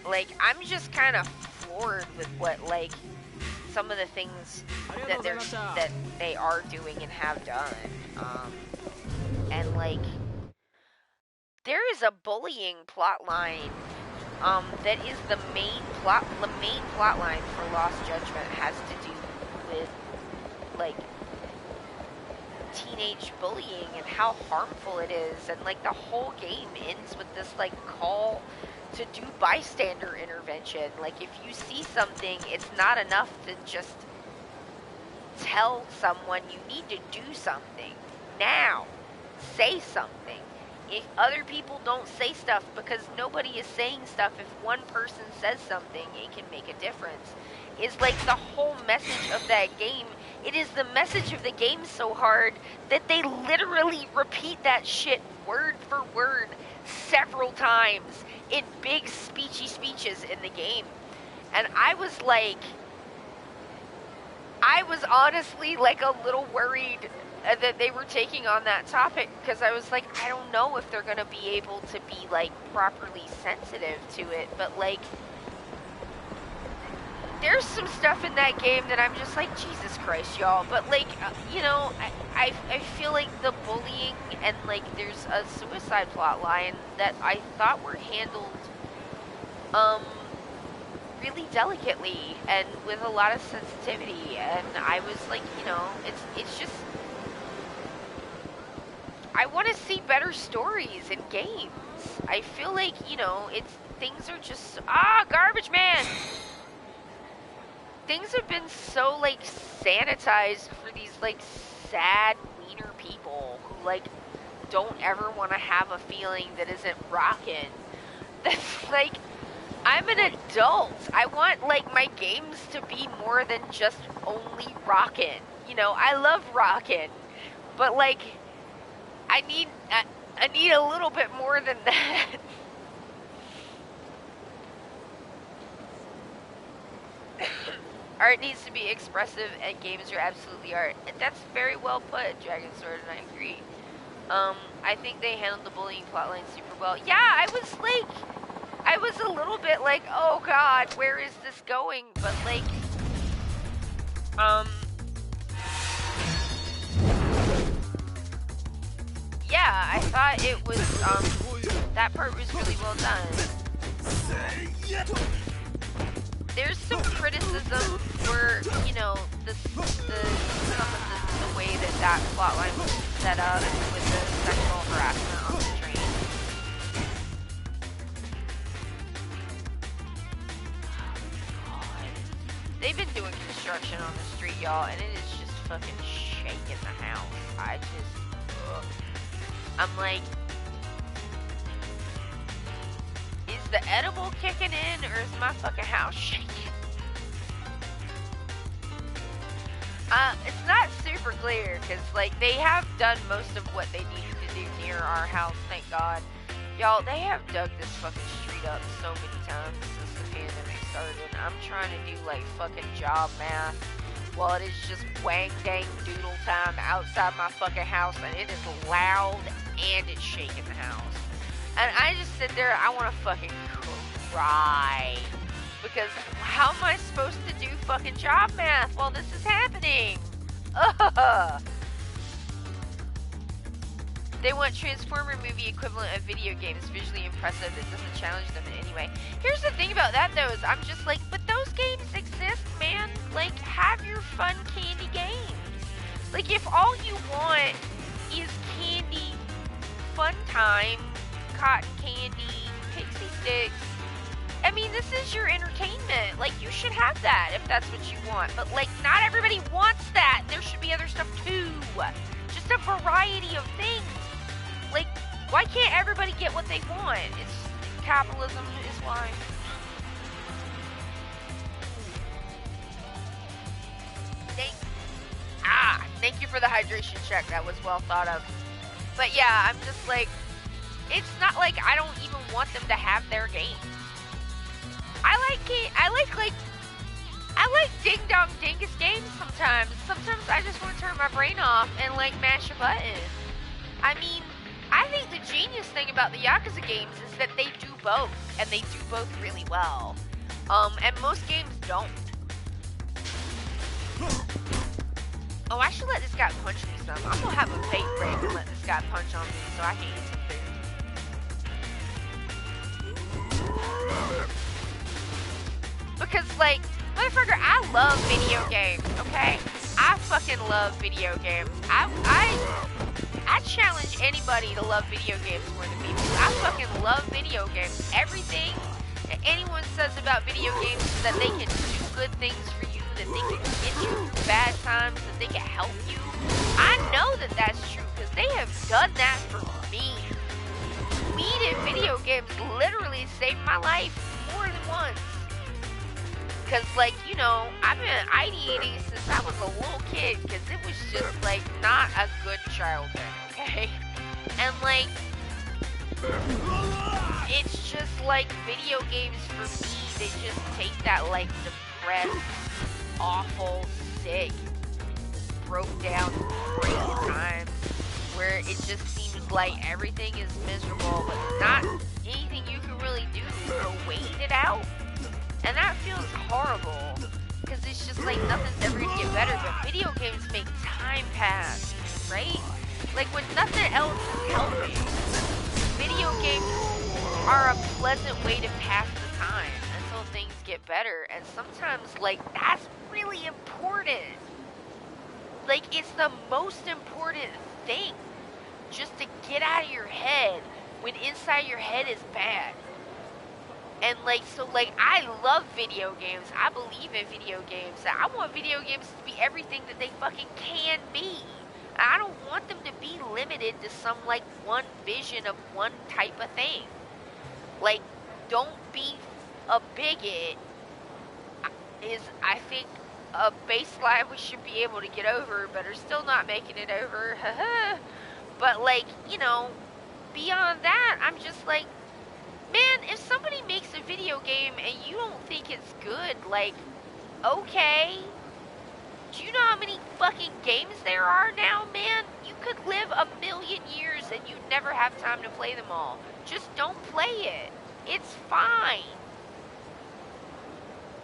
Like, I'm just kind of floored with what, like, some of the things that they are doing and have done. And, like, there is a bullying plot line that is the main plot line for Lost Judgment has to do with, like, teenage bullying and how harmful it is, and like the whole game ends with this like call to do bystander intervention. Like, if you see something, it's not enough to just tell someone you need to do something. Now, say something. If other people don't say stuff, because nobody is saying stuff, if one person says something, it can make a difference. Is like the whole message of that game. It is the message of the game so hard that they literally repeat that shit word for word several times in big speechy speeches in the game. And I was honestly like a little worried that they were taking on that topic, because I was like, I don't know if they're gonna be able to be like properly sensitive to it, but like, there's some stuff in that game that I'm just like, Jesus Christ, y'all. But like, you know, I feel like the bullying and like there's a suicide plot line that I thought were handled really delicately and with a lot of sensitivity, and I was like, you know, it's just, I want to see better stories in games. I feel like, you know, things are just, garbage man! Things have been so, like, sanitized for these, like, sad, wiener people who, like, don't ever want to have a feeling that isn't rockin'. That's, like, I'm an adult. I want, like, my games to be more than just only rockin'. You know, I love rockin', but, like, I need a little bit more than that. Art needs to be expressive, and games are absolutely art. And that's very well put, Dragon Sword, and I agree. I think they handled the bullying plotline super well. Yeah, I was a little bit like, oh god, where is this going? But like, yeah, I thought it was, that part was really well done. There's some criticism for, you know, some of the way that plotline was set up with the sexual harassment on the train. God. They've been doing construction on the street, y'all, and it is just fucking shaking the house. I just, ugh. I'm like, is the edible kicking in, or is my fucking house shaking? It's not super clear, because, like, they have done most of what they needed to do near our house, thank God. Y'all, they have dug this fucking street up so many times since the pandemic started. I'm trying to do, like, fucking job math while it is just wang dang doodle time outside my fucking house, and it is loud and it's shaking the house. And I just sit there, I want to fucking cry. Because how am I supposed to do fucking job math while this is happening? Ugh. They want Transformer movie equivalent of video games, visually impressive, that doesn't challenge them in any way. Here's the thing about that, though, is I'm just like, but those games exist, man. Like, have your fun candy games. Like, if all you want is candy, fun time, cotton candy, pixie sticks, I mean, this is your entertainment. Like, you should have that if that's what you want. But, like, not everybody wants that. There should be other stuff, too. Just a variety of things. Like, why can't everybody get what they want? It's capitalism is why. Thank you for the hydration check. That was well thought of. But, yeah, I'm just like, it's not like I don't even want them to have their games. I like ding dong dingus games sometimes. Sometimes I just want to turn my brain off and like mash a button. I mean, I think the genius thing about the Yakuza games is that they do both, and they do both really well. And most games don't. Oh, I should let this guy punch me some. I'm gonna have a fake break and let this guy punch on me so I can eat some food. Because, like, motherfucker, I love video games, okay? I fucking love video games. I challenge anybody to love video games more than me. I fucking love video games. Everything that anyone says about video games is that they can do good things for you, that they can get you through bad times, that they can help you. I know that that's true because they have done that for me. Weed and video games literally saved my life more than once. Because, like, you know, I've been ideating since I was a little kid because it was just, like, not a good childhood, okay? And, like, it's just, like, video games for me, they just take that, like, depressed, awful, sick, broke down, crazy times where it just seems like everything is miserable, but not anything you can really do to wait it out. And that feels horrible, because it's just like nothing's ever gonna get better, but video games make time pass, right? Like when nothing else is helping, video games are a pleasant way to pass the time until things get better, and sometimes, like, that's really important. Like, it's the most important thing, just to get out of your head when inside your head is bad. And, like, so, like, I love video games. I believe in video games. I want video games to be everything that they fucking can be. I don't want them to be limited to some, like, one vision of one type of thing. Like, don't be a bigot is, I think, a baseline we should be able to get over, but are still not making it over. But, like, you know, beyond that, I'm just like, man, if somebody makes a video game and you don't think it's good, like, okay. Do you know how many fucking games there are now, man? You could live 1,000,000 years and you'd never have time to play them all. Just don't play it. It's fine.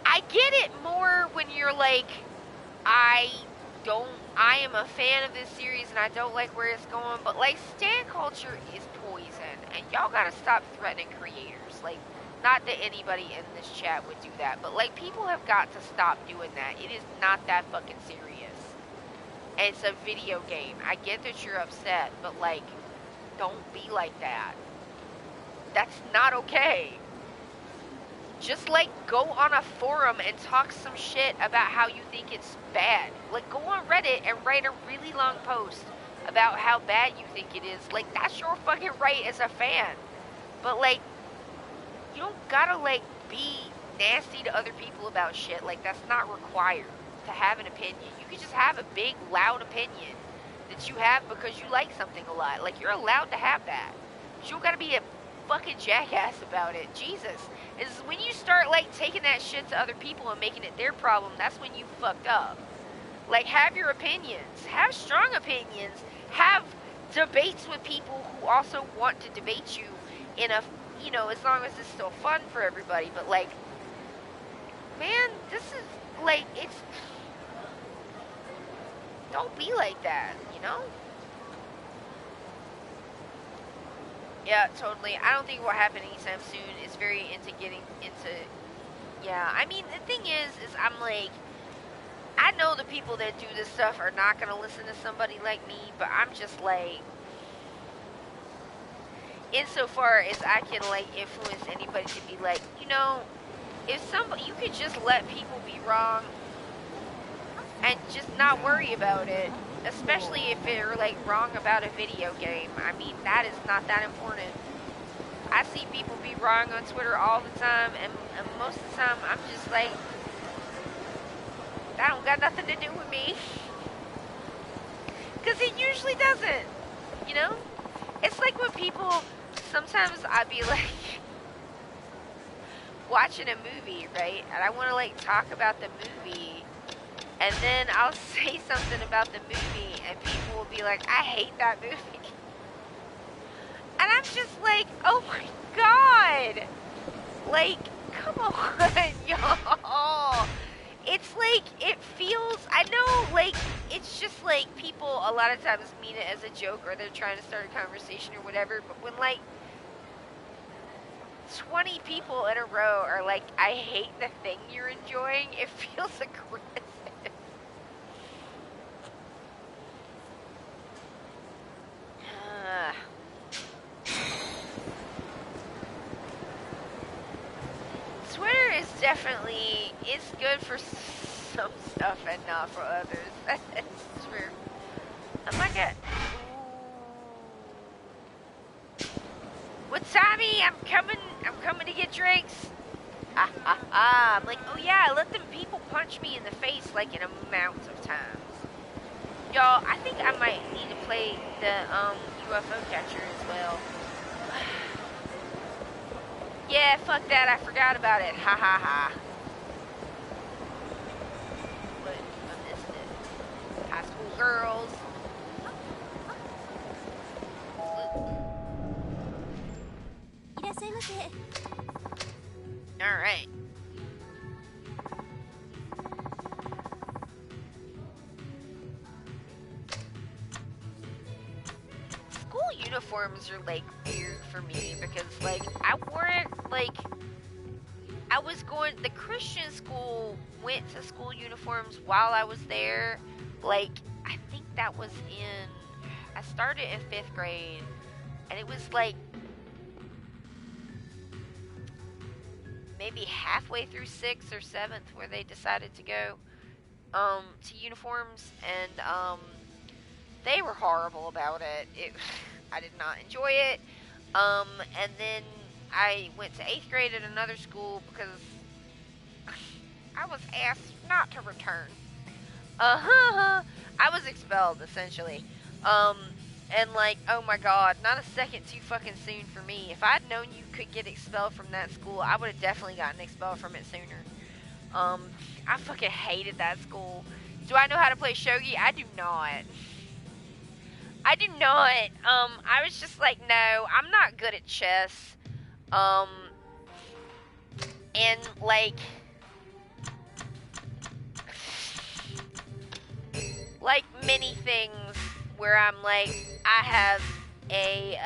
I get it more when you're like, I am a fan of this series and I don't like where it's going, but, like, stan culture is poison, and y'all gotta stop threatening creators. Like, not that anybody in this chat would do that, but, like, people have got to stop doing that. It is not that fucking serious. And it's a video game. I get that you're upset, but, like, don't be like that. That's not okay. Just, like, go on a forum and talk some shit about how you think it's bad. Like, go on Reddit and write a really long post about how bad you think it is. Like, that's your fucking right as a fan. But, like, you don't gotta, like, be nasty to other people about shit. Like, that's not required to have an opinion. You could just have a big, loud opinion that you have because you like something a lot. Like, you're allowed to have that. But you don't gotta be a fucking jackass about it. Jesus. Is when you start, like, taking that shit to other people and making it their problem, that's when you fucked up. Like, have your opinions. Have strong opinions. Have debates with people who also want to debate you in a, you know, as long as it's still fun for everybody. But, like, man, this is, like, it's, don't be like that, you know? Yeah, totally. I don't think it will happen anytime soon. It's very into getting into, yeah. I mean, the thing is I'm like, I know the people that do this stuff are not going to listen to somebody like me, but I'm just like, insofar as I can, like, influence anybody to be like, you know, if somebody, you could just let people be wrong and just not worry about it. Especially if they're, like, wrong about a video game. I mean, that is not that important. I see people be wrong on Twitter all the time, and most of the time, I'm just like, that don't got nothing to do with me. Because it usually doesn't, you know? It's like when people, sometimes I'd be, like, watching a movie, right? And I want to, like, talk about the movie. And then I'll say something about the movie, and people will be like, I hate that movie. And I'm just like, oh my god! Like, come on, y'all! It's like, it feels, I know, like, it's just like people a lot of times mean it as a joke, or they're trying to start a conversation or whatever, but when, like, 20 people in a row are like, I hate the thing you're enjoying, it feels aggressive. Twitter is definitely, it's good for some stuff and not for others. That's true. I'm like a... Wasabi, I'm coming to get drinks. Ha ha ha. I'm like, oh yeah, let them people punch me in the face like an amount of times. Y'all, I think I might need to play the UFO catcher as well. Yeah, fuck that, I forgot about it. Ha ha ha. But I missed it. High school girls. Alright. School uniforms are like weird for me because like I wore it like I was going, the Christian school went to school uniforms while I was there. Like I think that was I started in 5th grade and it was like maybe halfway through 6th or 7th where they decided to go to uniforms, and they were horrible about it. I did not enjoy it. And then I went to 8th grade at another school because I was asked not to return. I was expelled essentially. And like, oh my god, not a second too fucking soon for me. If I'd known you could get expelled from that school, I would have definitely gotten expelled from it sooner. I fucking hated that school. Do I know how to play shogi? I do not. I do not. I was just like, no, I'm not good at chess. And like many things where I'm like, I have a,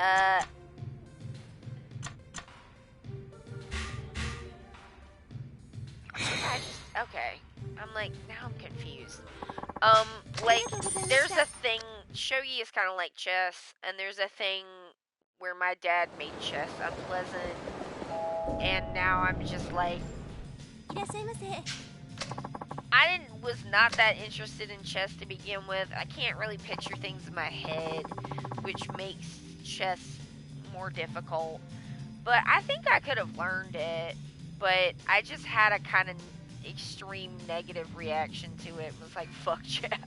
okay. I'm like, now I'm confused. Like, there's a thing, shogi is kind of like chess, and there's a thing where my dad made chess unpleasant, and now I'm just like, I was not that interested in chess to begin with. I can't really picture things in my head, which makes chess more difficult. But I think I could have learned it, but I just had a kind of extreme negative reaction to it. It was like, fuck chess.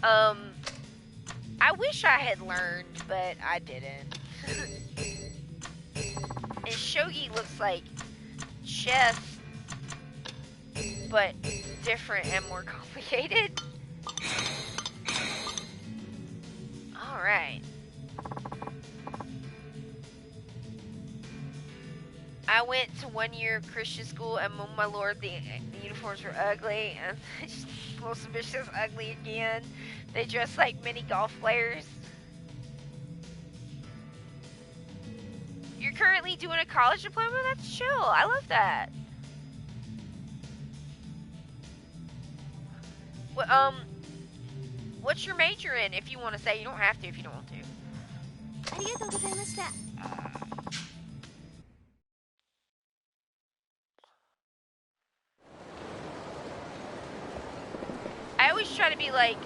I wish I had learned, but I didn't. And shogi looks like chess, but different and more complicated. Alright. I went to 1 year Christian school, and oh my lord, the uniforms were ugly, and most bitches ugly again. They dress like mini golf players. You're currently doing a college diploma? That's chill. I love that. Well, what's your major in? If you want to say, you don't have to if you don't want to. I always try to be like,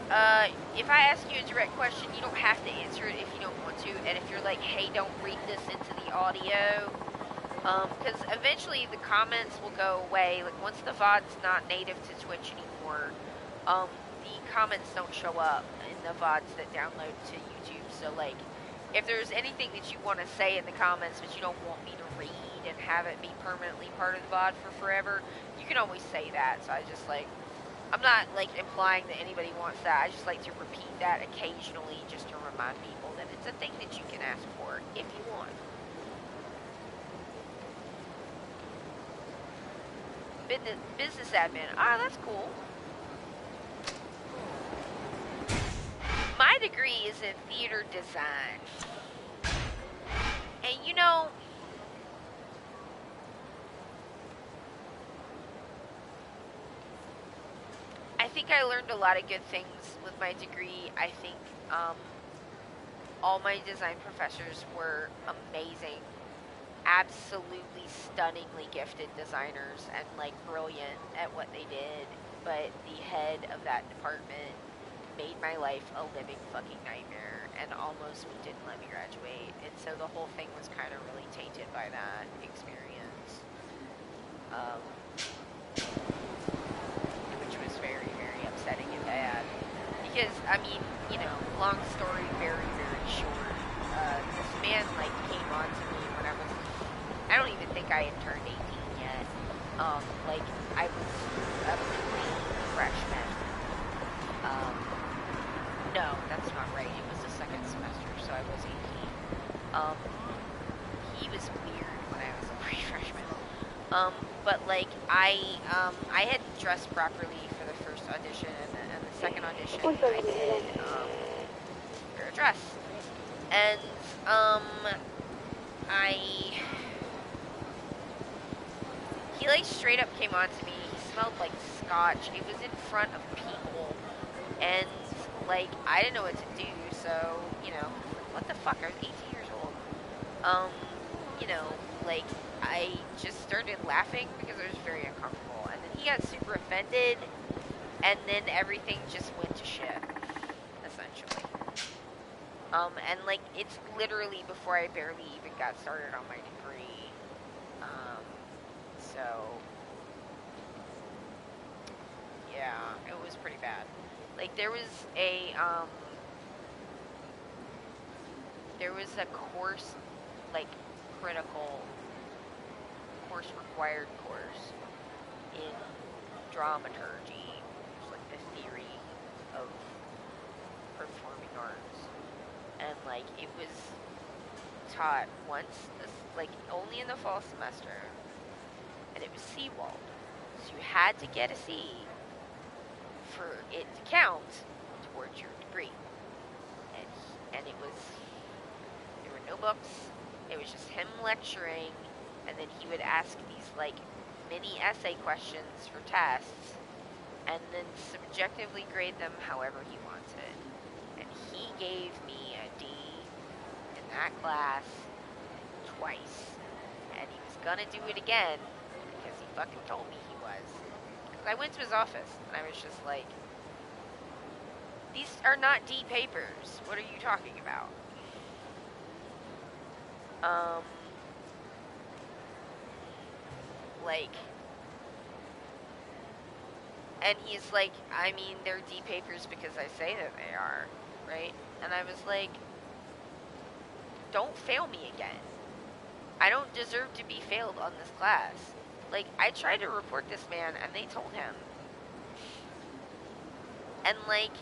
if I ask you a direct question, you don't have to answer it if you don't want to. And if you're like, hey, don't read this into the audio, because eventually the comments will go away. Like, once the VOD's not native to Twitch anymore, the comments don't show up in the VODs that download to YouTube. So, like, if there's anything that you want to say in the comments but you don't want me to read and have it be permanently part of the VOD for forever, you can always say that. So I just, like, I'm not, like, implying that anybody wants that. I just like to repeat that occasionally just to remind people that it's a thing that you can ask for if you want. Business admin. Ah, that's cool. My degree is in theater design. And, you know, think I learned a lot of good things with my degree. I think all my design professors were amazing, absolutely stunningly gifted designers and like brilliant at what they did. But the head of that department made my life a living fucking nightmare and almost didn't let me graduate. And so the whole thing was kind of really tainted by that experience. Which was very, very upsetting and bad. Because, I mean, you know, long story, very, very short. This man, like, came on to me when I don't even think I had turned 18 yet. Like, I was a complete freshman. No, that's not right. It was the second semester, so I was 18. He was weird when I was a pre-freshman. But like I hadn't dressed properly for the first audition, and the second audition I did wear a dress, and he like straight up came on to me. He smelled like scotch. It was in front of people, and like I didn't know what to do. So you know, what the fuck? I was 18 years old. You know, like I just started laughing because I was very uncomfortable, and then he got super offended, and then everything just went to shit, essentially. And like it's literally before I barely even got started on my degree. So yeah, it was pretty bad. Like there was a course, like critical course required course in dramaturgy, which is like the theory of performing arts, and like it was taught once, like only in the fall semester, and it was C-walled, so you had to get a C for it to count towards your degree, and it was, there were no books, it was just him lecturing, and then he would ask these like mini essay questions for tests, and then subjectively grade them however he wanted. And he gave me a D in that class twice, and he was gonna do it again because he fucking told me he was. Because I went to his office and I was just like, these are not D papers. What are you talking about? Like, and he's like, I mean, they're D papers because I say that they are, right? And I was like, don't fail me again. I don't deserve to be failed on this class. Like, I tried to report this man, and they told him. And, like,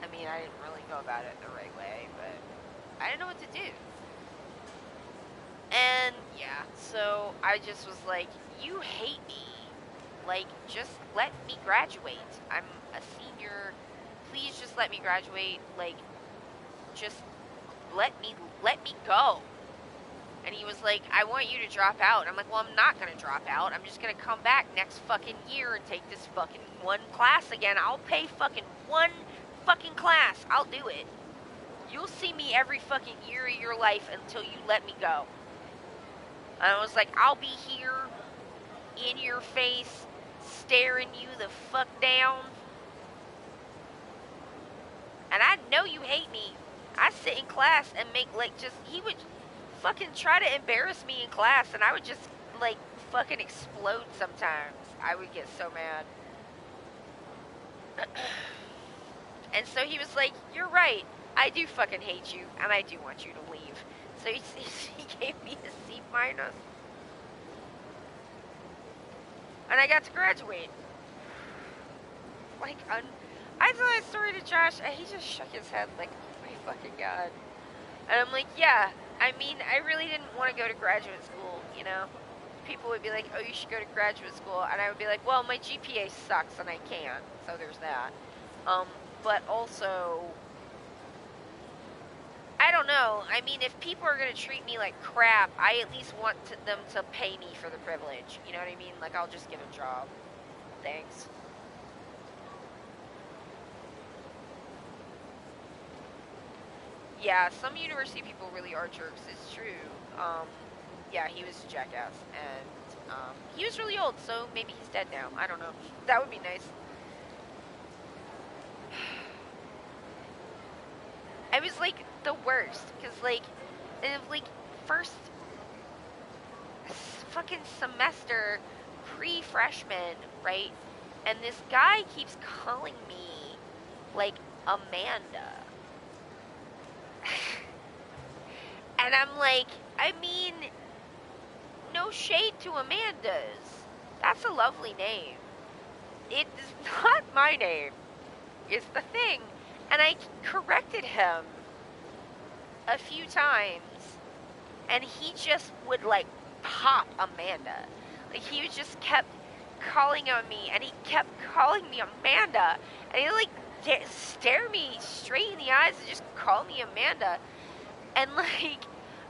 I mean, I didn't really go about it the right way, but I didn't know what to do. And, yeah, so I just was like, you hate me. Like, just let me graduate. I'm a senior. Please just let me graduate. Like, just let me go. And he was like, I want you to drop out. And I'm like, well, I'm not going to drop out. I'm just going to come back next fucking year and take this fucking one class again. I'll pay fucking one fucking class. I'll do it. You'll see me every fucking year of your life until you let me go. And I was like, I'll be here in your face, staring you the fuck down. And I know you hate me. I sit in class and make, like, just, he would fucking try to embarrass me in class, and I would just, like, fucking explode sometimes. I would get so mad. And so he was like, you're right. I do fucking hate you, and I do want you to leave. So he gave me a C-. And I got to graduate. Like, I told that story to Josh, and he just shook his head like, oh my fucking god. And I'm like, yeah, I mean, I really didn't want to go to graduate school, you know? People would be like, oh, you should go to graduate school. And I would be like, well, my GPA sucks, and I can't. So there's that. But also, I don't know. I mean, if people are gonna treat me like crap, I at least want them to pay me for the privilege. You know what I mean? Like, I'll just get a job. Thanks. Yeah, some university people really are jerks. It's true. Yeah, he was a jackass, and he was really old, so maybe he's dead now. I don't know. That would be nice. I was like the worst, cause like, in like first fucking semester, pre-freshman, right? And this guy keeps calling me like Amanda. And I'm like, I mean, no shade to Amanda's. That's a lovely name. It is not my name, is the thing. And I corrected him a few times, and he just would like pop Amanda. Like, he just kept calling on me, and he kept calling me Amanda, and he like stare me straight in the eyes and just call me Amanda. And like,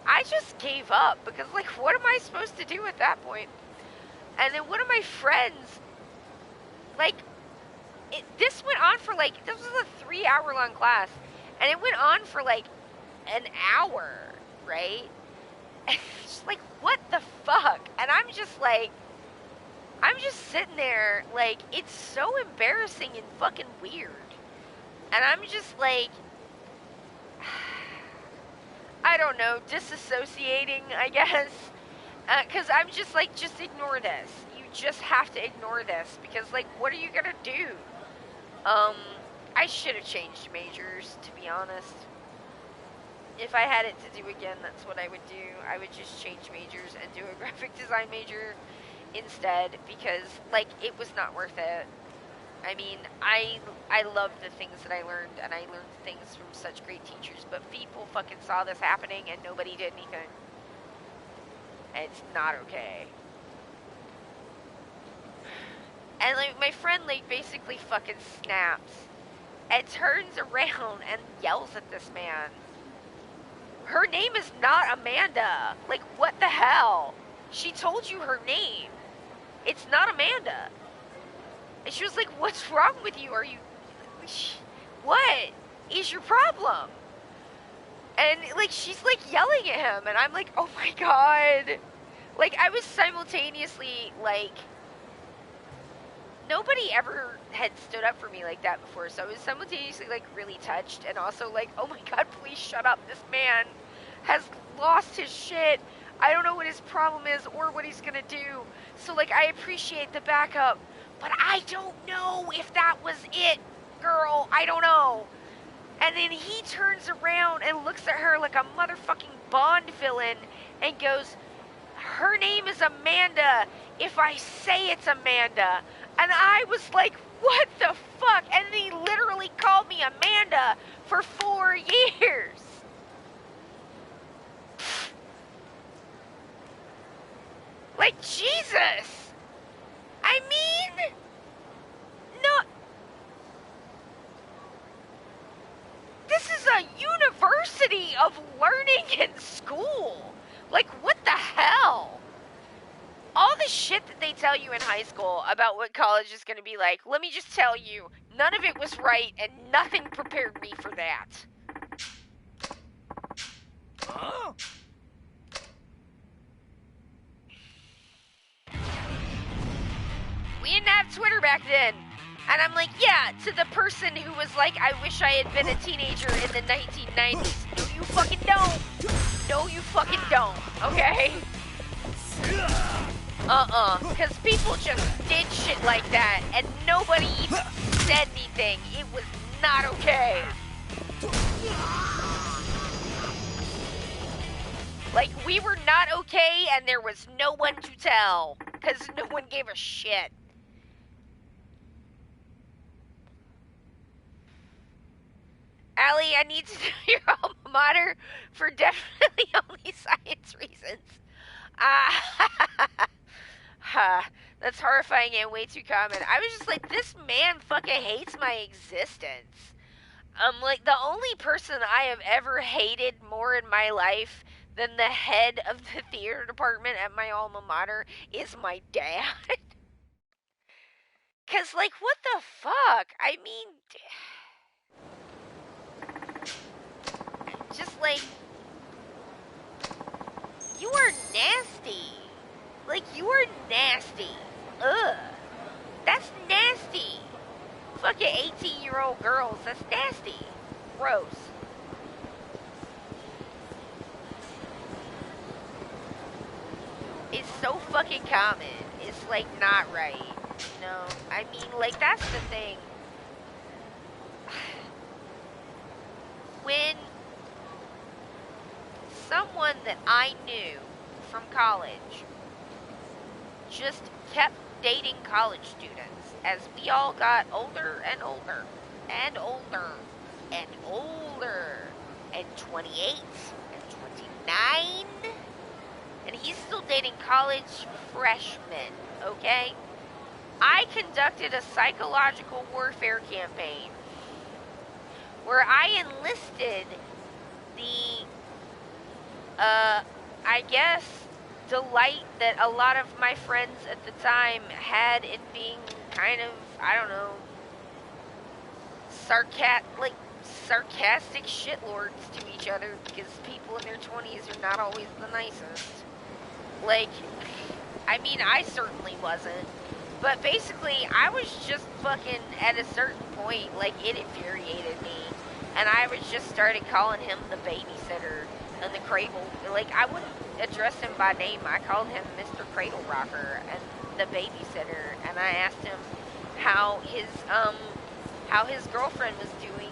I just gave up, because like, what am I supposed to do at that point? And then one of my friends, like, this went on for like, this was a 3-hour-long class, and it went on for like an hour, right? And it's just like, what the fuck? And I'm just like, I'm just sitting there, like, it's so embarrassing and fucking weird. And I'm just like, I don't know, disassociating, I guess. Because I'm just like, just ignore this. You just have to ignore this, because, like, what are you gonna do? I should have changed majors, to be honest. If I had it to do again, that's what I would do. I would just change majors and do a graphic design major instead, because, like, it was not worth it. I mean, I loved the things that I learned, and I learned things from such great teachers, but people fucking saw this happening and nobody did anything. And it's not okay. And, like, my friend, like, basically fucking snaps and turns around and yells at this man. Her name is not Amanda. Like, what the hell? She told you her name. It's not Amanda. And she was like, what's wrong with you? Are you... What is your problem? And, like, she's, like, yelling at him. And I'm like, oh my god. Like, I was simultaneously, like... Nobody ever had stood up for me like that before. So I was simultaneously, like, really touched. And also, like, oh my god, please shut up. This man has lost his shit. I don't know what his problem is or what he's gonna do. So, like, I appreciate the backup. But I don't know if that was it, girl. I don't know. And then he turns around and looks at her like a motherfucking Bond villain and goes, her name is Amanda if I say it's Amanda. And I was like, what the fuck? And then he literally called me Amanda for 4 years. Like, Jesus. I mean, no. This is a university of learning in school. Like, what the hell? All the shit that they tell you in high school about what college is going to be like, let me just tell you, none of it was right, and nothing prepared me for that. Huh? We didn't have Twitter back then. And I'm like, yeah, to the person who was like, I wish I had been a teenager in the 1990s. No, you fucking don't. No, you fucking don't, okay? Because people just did shit like that, and nobody even said anything. It was not okay. Like, we were not okay, and there was no one to tell, because no one gave a shit. Allie, I need to know your alma mater for definitely only science reasons. That's horrifying and way too common. I was just like, this man fucking hates my existence. Like, the only person I have ever hated more in my life than the head of the theater department at my alma mater is my dad. Cause, like, what the fuck? I mean, just like, you are nasty. Like, you are nasty. Ugh. That's nasty. Fucking 18-year-old girls, that's nasty. Gross. It's so fucking common. It's, like, not right. You know? I mean, like, that's the thing. When someone that I knew from college just kept dating college students as we all got older and older and older and older and 28 and 29, and he's still dating college freshmen, okay? I conducted a psychological warfare campaign where I enlisted the, I guess, delight that a lot of my friends at the time had in being kind of, I don't know, sarcastic shitlords to each other, because people in their 20s are not always the nicest. Like, I mean, I certainly wasn't. But basically, I was just fucking, at a certain point, like, it infuriated me. And I was just started calling him the babysitter and the cradle. Like, I wouldn't address him by name. I called him Mr. Cradle Rocker and the babysitter. And I asked him how his girlfriend was doing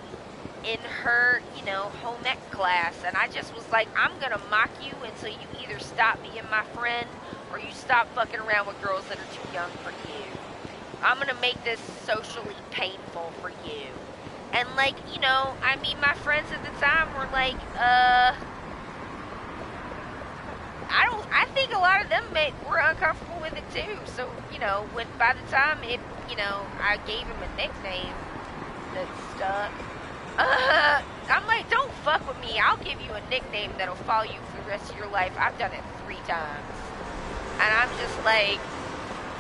in her, you know, home ec class. And I just was like, I'm gonna mock you until you either stop being my friend or you stop fucking around with girls that are too young for you. I'm gonna make this socially painful for you. And, like, you know, I mean, my friends at the time were like, I think a lot of them were uncomfortable with it too. So, you know, by the time I gave him a nickname that stuck, I'm like, don't fuck with me. I'll give you a nickname that'll follow you for the rest of your life. I've done it 3 times. And I'm just like,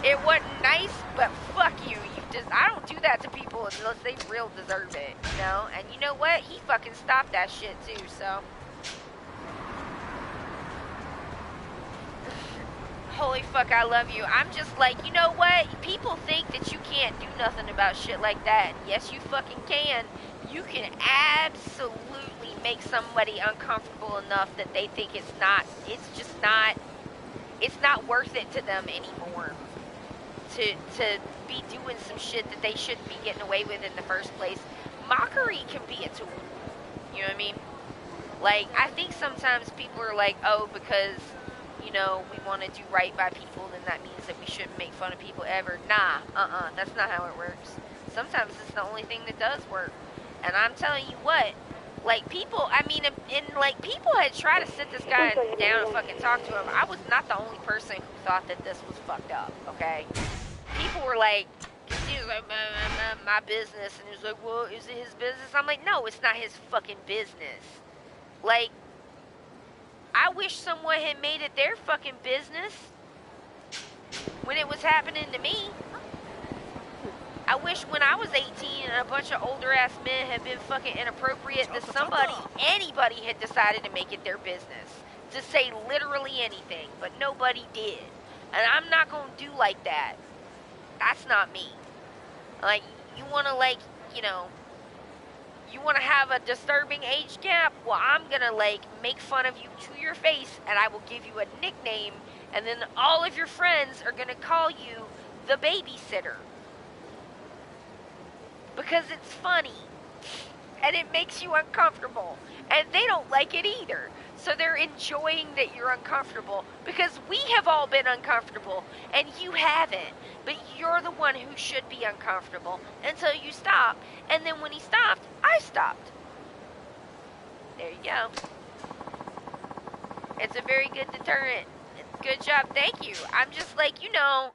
it wasn't nice, but fuck you. I don't do that to people unless they real deserve it, you know? And you know what? He fucking stopped that shit too, so. Holy fuck, I love you. I'm just like, you know what? People think that you can't do nothing about shit like that. Yes, you fucking can. You can absolutely make somebody uncomfortable enough that they think it's not worth it to them anymore. To be doing some shit that they shouldn't be getting away with in the first place. Mockery can be a tool. You know what I mean? Like, I think sometimes people are like, oh, because, you know, we want to do right by people, then that means that we shouldn't make fun of people ever. Nah, that's not how it works. Sometimes it's the only thing that does work. And I'm telling you what, like, people, I mean, people had tried to sit this guy down and fucking talk to him. I was not the only person who thought that this was fucked up, okay? People were like, he was like, my business, and he was like, well, is it his business? I'm like, no, it's not his fucking business. Like, I wish someone had made it their fucking business when it was happening to me. I wish when I was 18 and a bunch of older ass men had been fucking inappropriate that anybody had decided to make it their business. To say literally anything, but nobody did. And I'm not gonna do like that. That's not me. Like, you wanna, like, you know, you wanna have a disturbing age gap? Well, I'm gonna, like, make fun of you to your face, and I will give you a nickname, and then all of your friends are gonna call you the babysitter. Because it's funny, and it makes you uncomfortable, and they don't like it either. So they're enjoying that you're uncomfortable, because we have all been uncomfortable, and you haven't. But you're the one who should be uncomfortable until you stop. And then when he stopped, I stopped. There you go. It's a very good deterrent. Good job. Thank you. I'm just like, you know,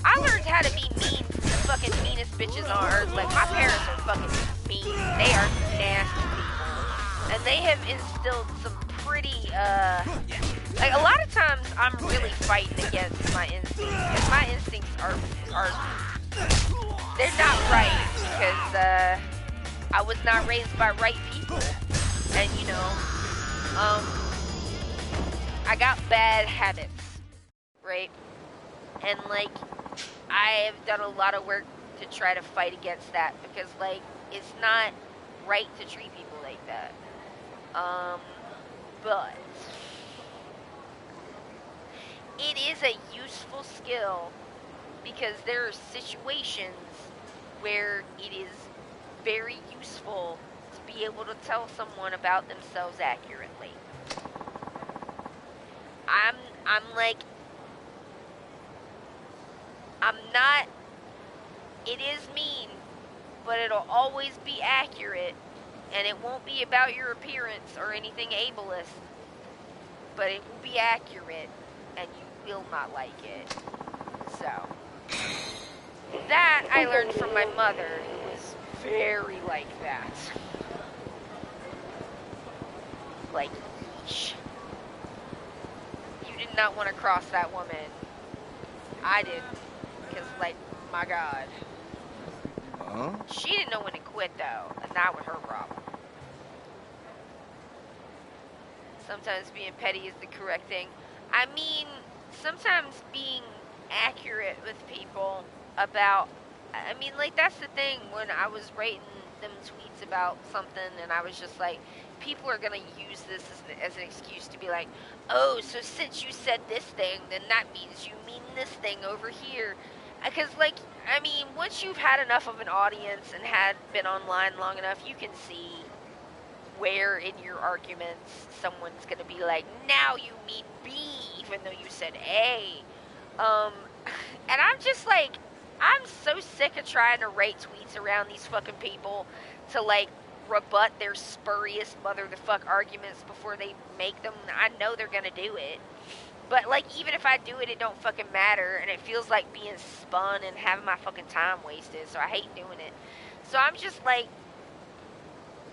I learned how to be mean from the fucking meanest bitches on earth. Like, my parents are fucking mean. They are nasty people. And they have instilled some pretty, like, a lot of times I'm really fighting against my instincts. And my instincts are they're not right because, I was not raised by right people. And, you know, I got bad habits, right? And, like, I have done a lot of work to try to fight against that because, like, it's not right to treat people like that. But it is a useful skill because there are situations where it is very useful to be able to tell someone about themselves accurately. I'm like, I'm not, it is mean, but it'll always be accurate, and it won't be about your appearance or anything ableist, but it will be accurate, and you will not like it. So, that I learned from my mother, who was very like that. Like, yeesh. You did not want to cross that woman. I didn't. Because, like, my God. Huh? She didn't know when to quit, though. And that was her problem. Sometimes being petty is the correct thing. I mean, sometimes being accurate with people about... I mean, like, that's the thing. When I was writing them tweets about something, and I was just like, people are going to use this as an excuse to be like, oh, so since you said this thing, then that means you mean this thing over here. Because, like, I mean, once you've had enough of an audience and had been online long enough, you can see where in your arguments someone's going to be like, now you mean B, even though you said A. And I'm just like, I'm so sick of trying to write tweets around these fucking people to, like, rebut their spurious mother the fuck arguments before they make them. I know they're gonna do it. But, like, even if I do it, it don't fucking matter, and it feels like being spun and having my fucking time wasted, so I hate doing it. So I'm just like,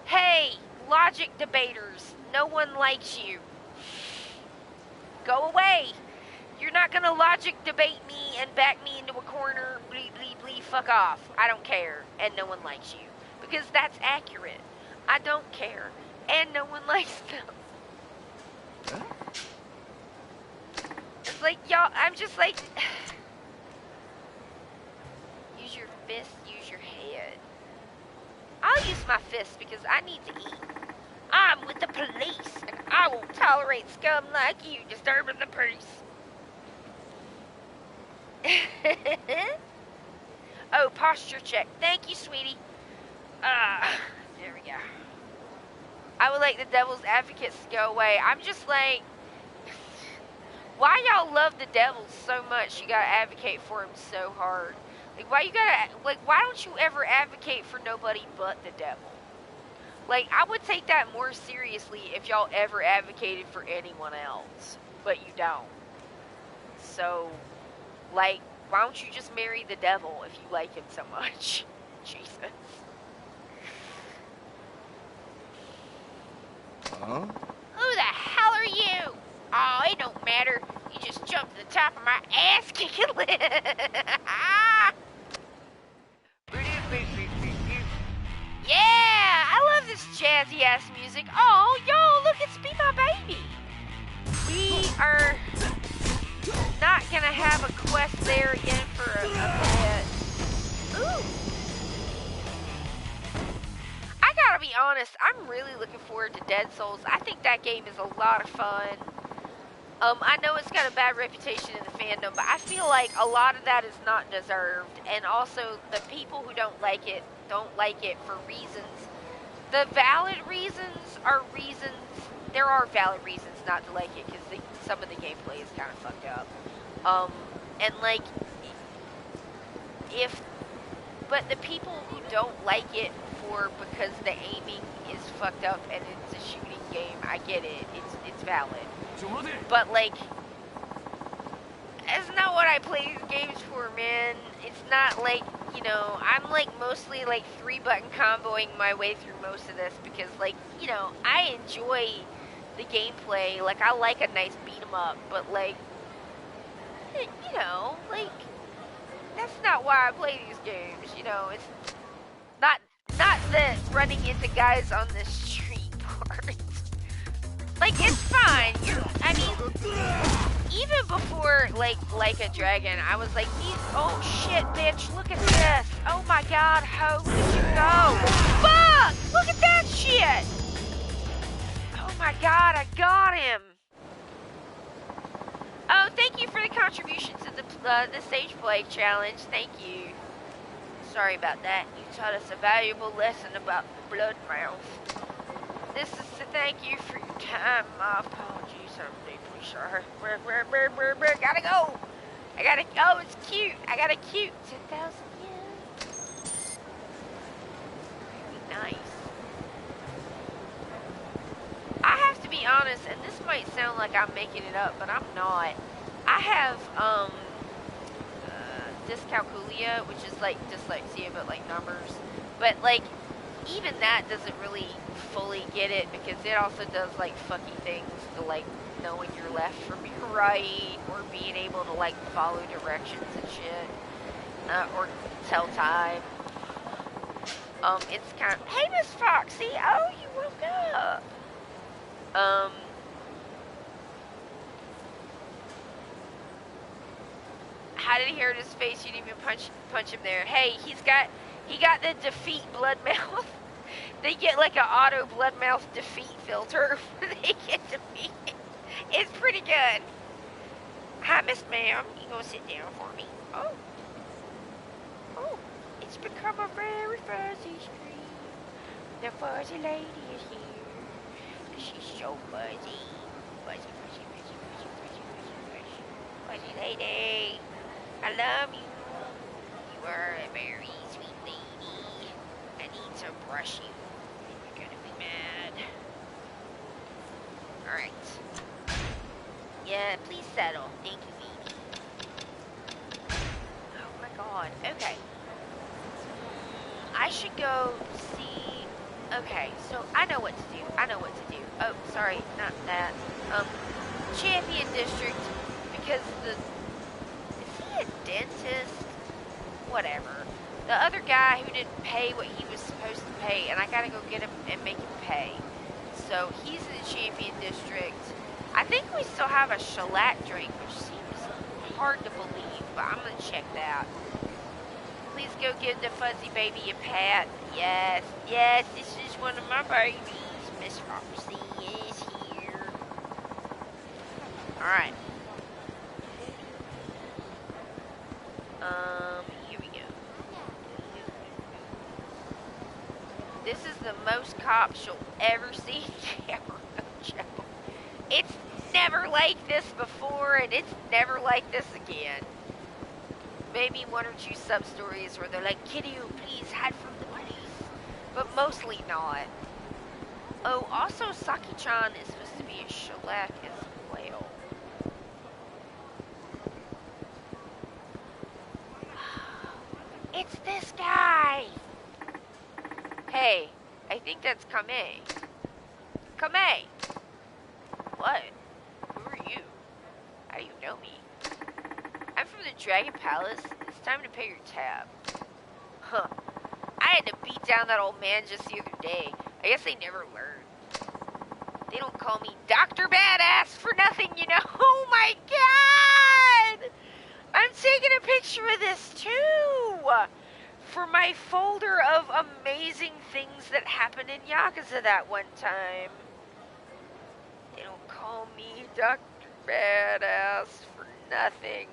hey, logic debaters, no one likes you. Go away. You're not gonna logic debate me and back me into a corner, blee, blee, blee, fuck off. I don't care, and no one likes you. Because that's accurate. I don't care, and no one likes them. It's like, y'all, I'm just like, use your fist, use your head. I'll use my fist because I need to eat. I'm with the police, and I won't tolerate scum like you disturbing the peace. Oh, posture check. Thank you, sweetie. There we go. I would like the devil's advocates to go away. I'm just like, why y'all love the devil so much you gotta advocate for him so hard? Like, why don't you ever advocate for nobody but the devil? Like, I would take that more seriously if y'all ever advocated for anyone else, but you don't. So, like, why don't you just marry the devil if you like him so much? Jesus. Huh? Who the hell are you? Oh, it don't matter. You just jumped to the top of my ass kicking lid. Yeah, I love this jazzy ass music. Oh, yo, look, it's Be My Baby. We are not gonna have a quest there again for a bit. Ooh. I gotta be honest, I'm really looking forward to Dead Souls. I think that game is a lot of fun. I know it's got a bad reputation in the fandom, but I feel like a lot of that is not deserved. And also, the people who don't like it for reasons. The valid reasons are reasons. There are valid reasons not to like it, because some of the gameplay is kind of fucked up. And like, but the people who don't like it because the aiming is fucked up and it's a shooting game, I get it. It's valid. But like, that's not what I play these games for, man. It's not like you know, I'm like mostly like 3-button comboing my way through most of this because, like, you know, I enjoy the gameplay. Like, I like a nice beat 'em up, but like, you know, like, that's not why I play these games. You know, it's not the running into guys on the street part. Like, it's fine. I mean, even before, like a dragon, I was like, oh shit, bitch, look at this. Oh my god, how did you go? Fuck! Look at that shit! Oh my god, I got him. Oh, thank you for the contribution to the stage play challenge. Thank you. Sorry about that. You taught us a valuable lesson about the blood mouth. This is to thank you for your time. My apologies. I'm deeply sorry. Gotta go. I gotta. Oh, it's cute. I got a cute 10,000 yen. Very nice. I have to be honest, and this might sound like I'm making it up, but I'm not. I have dyscalculia, which is like dyslexia, but like numbers. But like, even that doesn't really fully get it because it also does like fucky things to like knowing your left from your right, or being able to like follow directions and shit, or tell time. It's kind of, hey Miss Foxy, oh you woke up. How did he hurt his face? You didn't even punch him there. Hey, he got the defeat blood mouth. They get like an auto blood mouth defeat filter when they get defeated. It's pretty good. Hi, Miss Ma'am. You gonna sit down for me? Oh, it's become a very fuzzy street. The fuzzy lady is here. She's so fuzzy. Fuzzy. Fuzzy lady. I love you. You are a very sweet lady. I need to brush you. And you're gonna be mad. Alright. Yeah, please settle. Thank you, baby. Oh my god. Okay. I should go see... Okay, so I know what to do. Oh, sorry, not that. Champion District, because is he a dentist? Whatever. The other guy who didn't pay what he was supposed to pay, and I gotta go get him and make him pay. So he's in the Champion District. I think we still have a shellac drink, which seems hard to believe, but I'm gonna check that. Please go give the fuzzy baby a pat. Yes, this is one of my babies. Miss Foxy is here. Alright. Here we go. This is the most cops you'll ever see in Joe. It's never like this before, and it's never like this again. Maybe one or two sub-stories where they're like, Kiddo, please hide from the police. But mostly not. Oh, also Saki-chan is supposed to be a shellac as well. It's this guy! Hey, I think that's Kame. Kame! What? Who are you? How do you know me? I'm from the Dragon Palace. It's time to pay your tab. Huh. I had to beat down that old man just the other day. I guess they never learn. They don't call me Dr. Badass for nothing, you know? Oh my god! I'm taking a picture of this too! For my folder of amazing things that happened in Yakuza that one time. They don't call me Dr. Badass for nothing.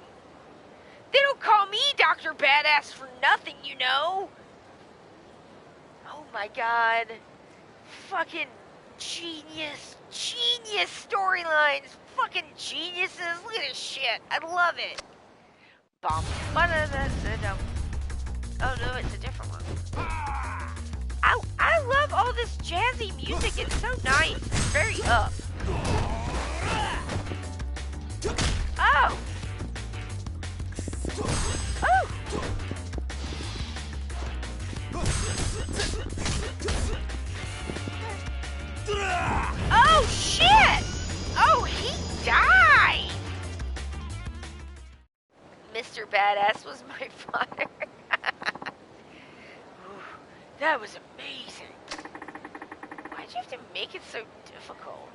They don't call me Dr. Badass for nothing, you know? Oh my god. Fucking genius storylines. Fucking geniuses. Look at this shit. I love it. Bum. Oh no, it's a different one. I love all this jazzy music. It's so nice. It's very up. Oh! Oh! badass was my father. Ooh, that was amazing. Why'd you have to make it so difficult?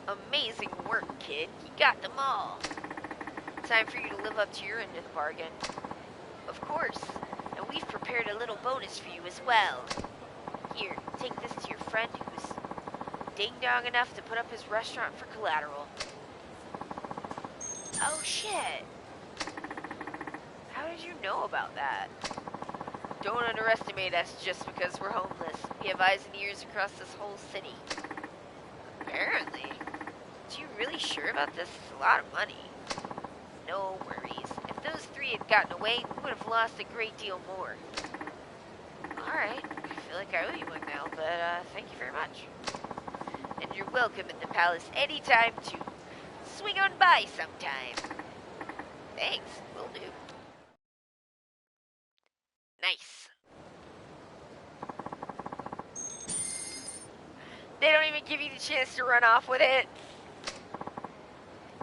Amazing work, kid. You got them all. Time for you to live up to your end of the bargain. Of course. And we've prepared a little bonus for you as well. Here, take this to your friend who's ding-dong enough to put up his restaurant for collateral. Oh, shit. How did you know about that? Don't underestimate us just because we're homeless. We have eyes and ears across this whole city. Apparently. Are you really sure about this? It's a lot of money. No worries. If those three had gotten away, we would have lost a great deal more. Alright. I feel like I owe you one now, but thank you very much. And you're welcome at the palace anytime to swing on by sometime. Thanks. Will do. Nice. They don't even give you the chance to run off with it.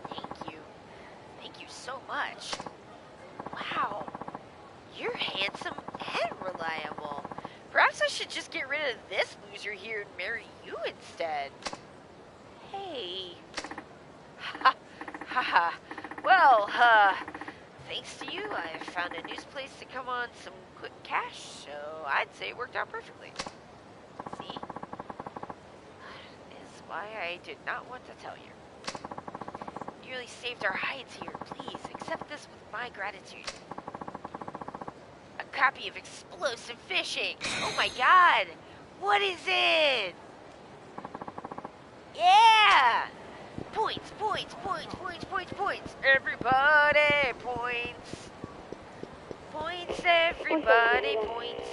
Thank you. Thank you so much. Wow. You're handsome and reliable. Perhaps I should just get rid of this loser here and marry you instead. Hey. Ha ha ha. Well, thanks to you, I found a news place to come on some quick cash, so I'd say it worked out perfectly. See? That is why I did not want to tell you. You really saved our hides here. Please, accept this with my gratitude. A copy of Explosive Fishing. Oh my god! What is it? Yeah! Points, points, points, points, points, points. Everybody points. Points, everybody points.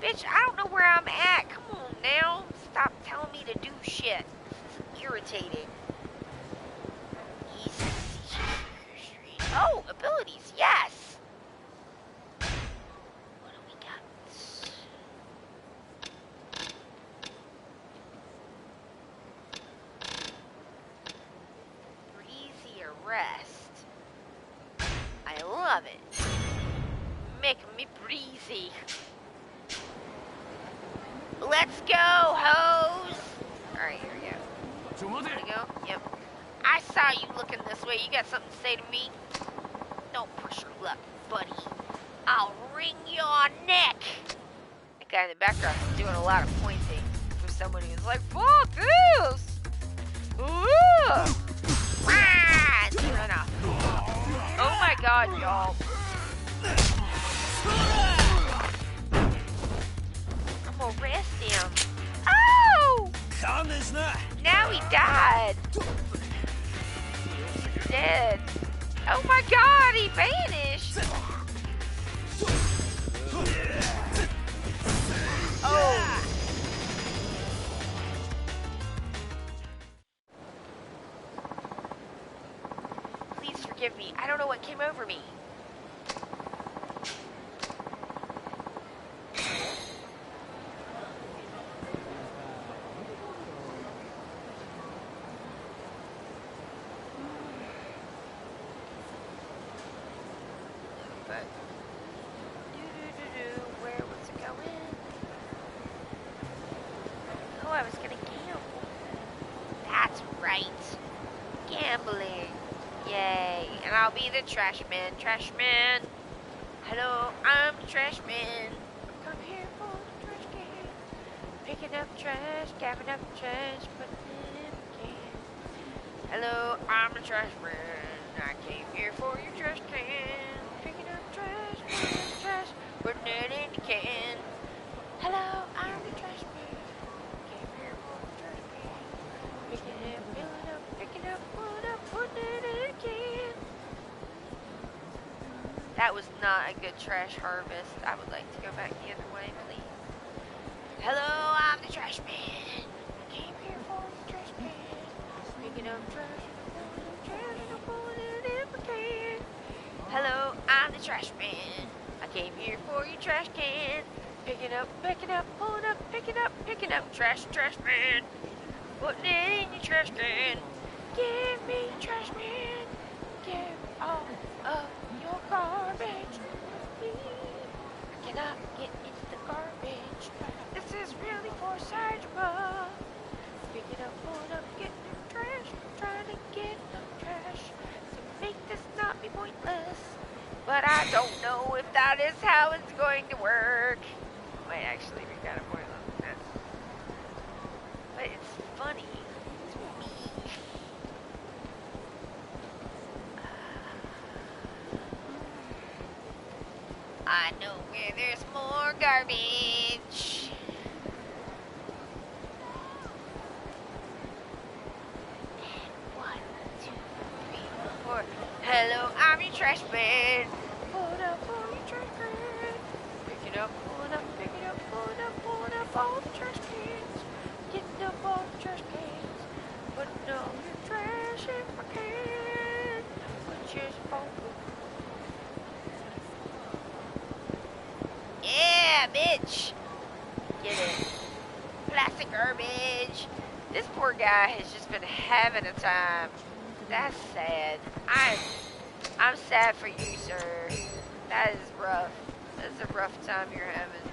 Bitch, I don't know where I'm at. Come on now. Stop telling me to do shit. This is irritating. Easy. Oh, abilities, yes. What do we got? Breezy arrest. I love it. Make me breezy. Let's go, hoes! Alright, here we go. There we go. Yep. I saw you looking this way. You got something to say to me? Don't push your luck, buddy. I'll wring your neck. That guy in the background is doing a lot of pointing for someone who's like, fuck this! Ooh! Ah! He ran off. Oh my god, y'all. I'm gonna arrest him. Oh! Now he died. He's dead. Oh my god, he vanished. Oh. Please forgive me. I don't know what came over me. But where was it going? Oh, I was gonna gamble. That's right. Gambling. Yay. And I'll be the trash man. Trash man. Hello, I'm the trash man. Come here for the trash can. Picking up trash, gabbing up trash, putting it in the can. Hello, I'm the trash man. I came here for your trash can. Picking up trash, putting it in the can. Hello, I'm the trash man. Came here for the trash can. Picking it, filling up, picking up, putting it in the can. That was not a good trash harvest. I would like to go back the other way, please. Hello, I'm the trash man. I came here for the trash can. Picking up trash, and I'm pulling it in the can. Hello, I'm the trash man. I came here for your trash can. Picking up, pulling up, picking up trash man. Putting it in your trash can. Give me trash can. Give all of your garbage. I cannot get into the garbage. This is really for Sandra. Pick it up, pull it up, get new trash. Trying to get no trash to make this not be pointless. But I don't know if that is how it's going to work. Might actually be kind of pointless. But it's funny to me. I know where there's more garbage. One, two, three, four. Hello, I'm your trash man. Pull it up, pull your trash can. Pick it up, pull it up, pick it up, pull it up, pull it up, all the trash cans. Getting up all the trash cans. Putting all your trash in my can. Which is full. Yeah, bitch. Get it. Plastic garbage. This poor guy has just been having a time. That's sad. I'm sad for you, sir. That is rough. That's a rough time you're having.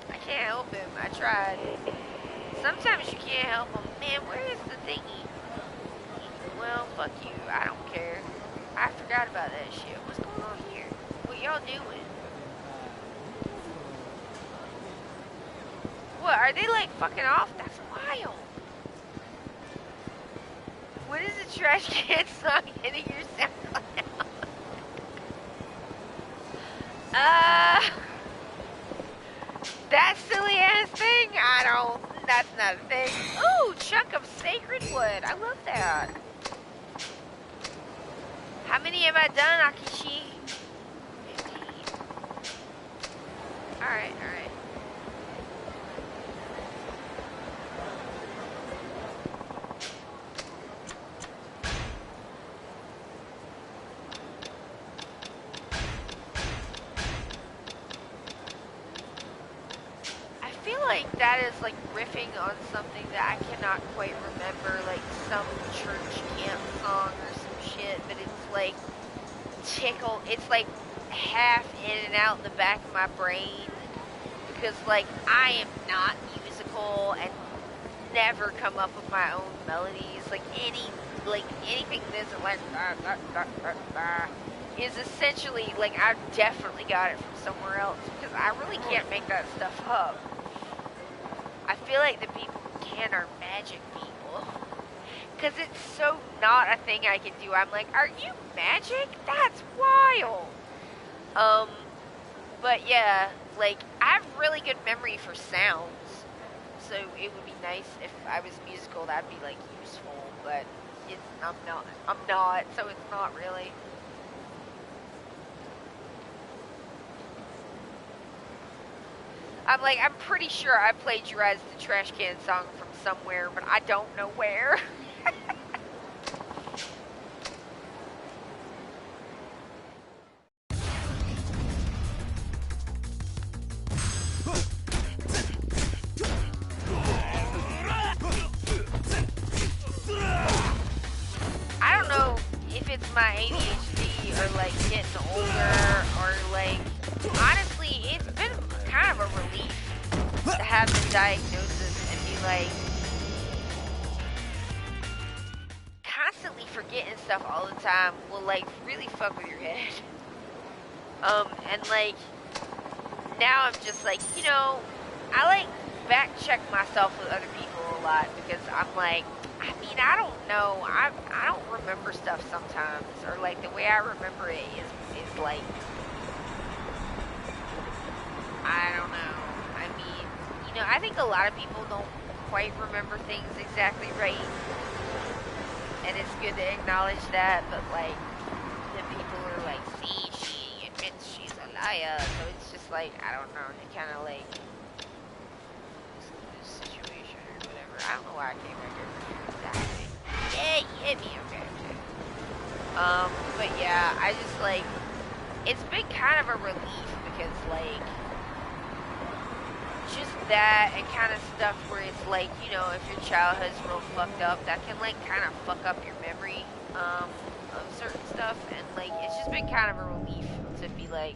I can't help him. I tried. Sometimes you can't help him. Man, where is the thingy? Well, fuck you. I don't care. I forgot about that shit. What's going on here? What y'all doing? What, are they like fucking off? That's wild. What is a trash can song hitting your SoundCloud? That silly ass thing? That's not a thing. Ooh, chunk of sacred wood. I love that. How many have I done, Akishi? 15. Alright. Like that is like riffing on something that I cannot quite remember, like some church camp song or some shit, but it's like tickle, it's like half in and out in the back of my brain, because like I am not musical and never come up with my own melodies, like anything that's like is essentially like I've definitely got it from somewhere else, because I really can't make that stuff up. I feel like the people who can are magic people. Because it's so not a thing I can do. I'm like, are you magic? That's wild. But yeah, like, I have really good memory for sounds. So it would be nice if I was musical, that'd be, like, useful. But I'm not, so it's not really. I'm like, I'm pretty sure I plagiarized the trash can song from somewhere, but I don't know where. I don't know if it's my ADHD or like getting older or like, honestly, it's been kind of a relief to have the diagnosis and be like constantly forgetting stuff all the time will like really fuck with your head. And like now I'm just like, you know, I like back check myself with other people a lot, because I'm like, I mean, I don't know, I don't remember stuff sometimes, or like the way I remember it is like, I don't know. I mean, you know, I think a lot of people don't quite remember things exactly right. And it's good to acknowledge that, but like, the people are like, see, she admits she's a liar. So it's just like, I don't know, they kind of like, this situation or whatever. I don't know why I came back here. Exactly. Yeah, you hit me, okay. But yeah, I just like, it's been kind of a relief, because like, just that and kind of stuff where it's like, you know, if your childhood's real fucked up, that can like kind of fuck up your memory of certain stuff, and like it's just been kind of a relief to be like,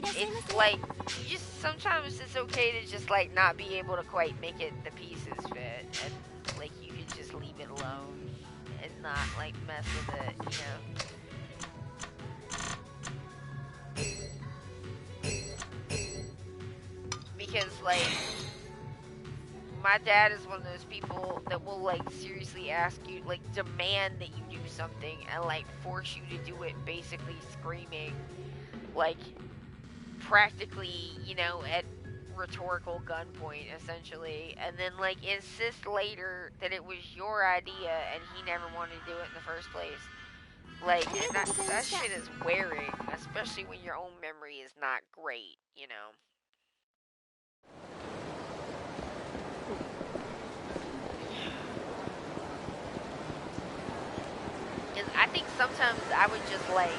it's like you just sometimes it's okay to just like not be able to quite make it the pieces fit, and like you can just leave it alone and not like mess with it, you know. Because like my dad is one of those people that will like seriously ask you, like demand that you do something and like force you to do it, basically screaming, like practically, you know, at rhetorical gunpoint essentially, and then like insist later that it was your idea and he never wanted to do it in the first place. Like, and that shit is wearing, especially when your own memory is not great, you know. Because I think sometimes I would just like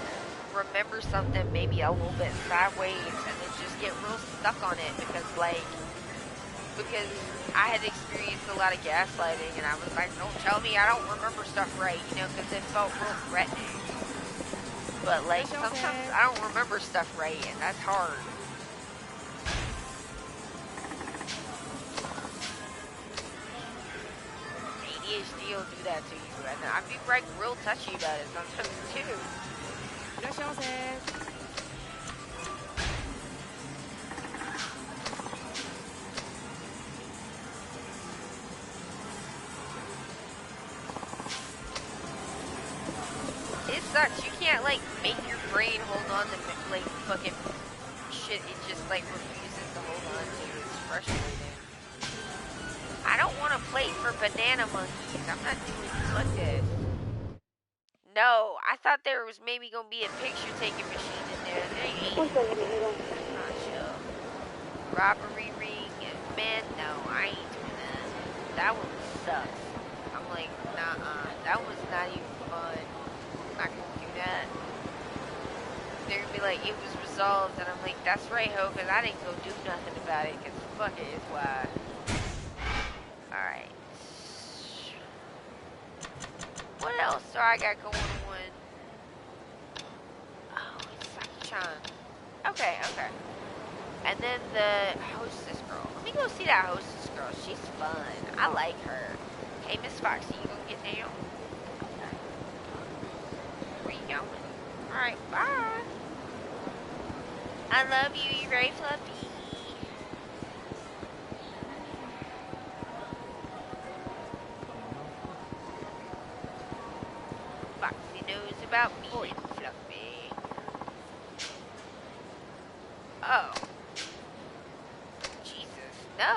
remember something maybe a little bit sideways and then just get real stuck on it because I had experienced a lot of gaslighting and I was like, don't tell me I don't remember stuff right, you know, because it felt real threatening. But like sometimes I don't remember stuff right and that's hard. ADHD will do that to you, and I'd be like real touchy about it sometimes too. It sucks. You can't like make your brain hold on to like fucking shit it just like refuses to hold on to. It's frustrating. I don't want to play for banana monkeys. I'm not doing fuck this. No, I thought there was maybe gonna be a picture taking machine in there. There ain't. Not sure. Robbery ring. Man, no, I ain't doing that. That one sucks. I'm like, nah, that one's not even fun. I'm not gonna do that. They're gonna be like, it was resolved, and I'm like, that's right, ho, because I didn't go do nothing about it, because fuck it, is why. Alright. What else do I got going on? Oh, it's Saki-chan. Okay. And then the hostess girl. Let me go see that hostess girl. She's fun. I like her. Hey, Miss Foxy, you gonna get down? Okay. Where you going? Alright, bye. I love you. You're very fluffy. Foxy knows about me and Fluffy. Oh. Jesus, no.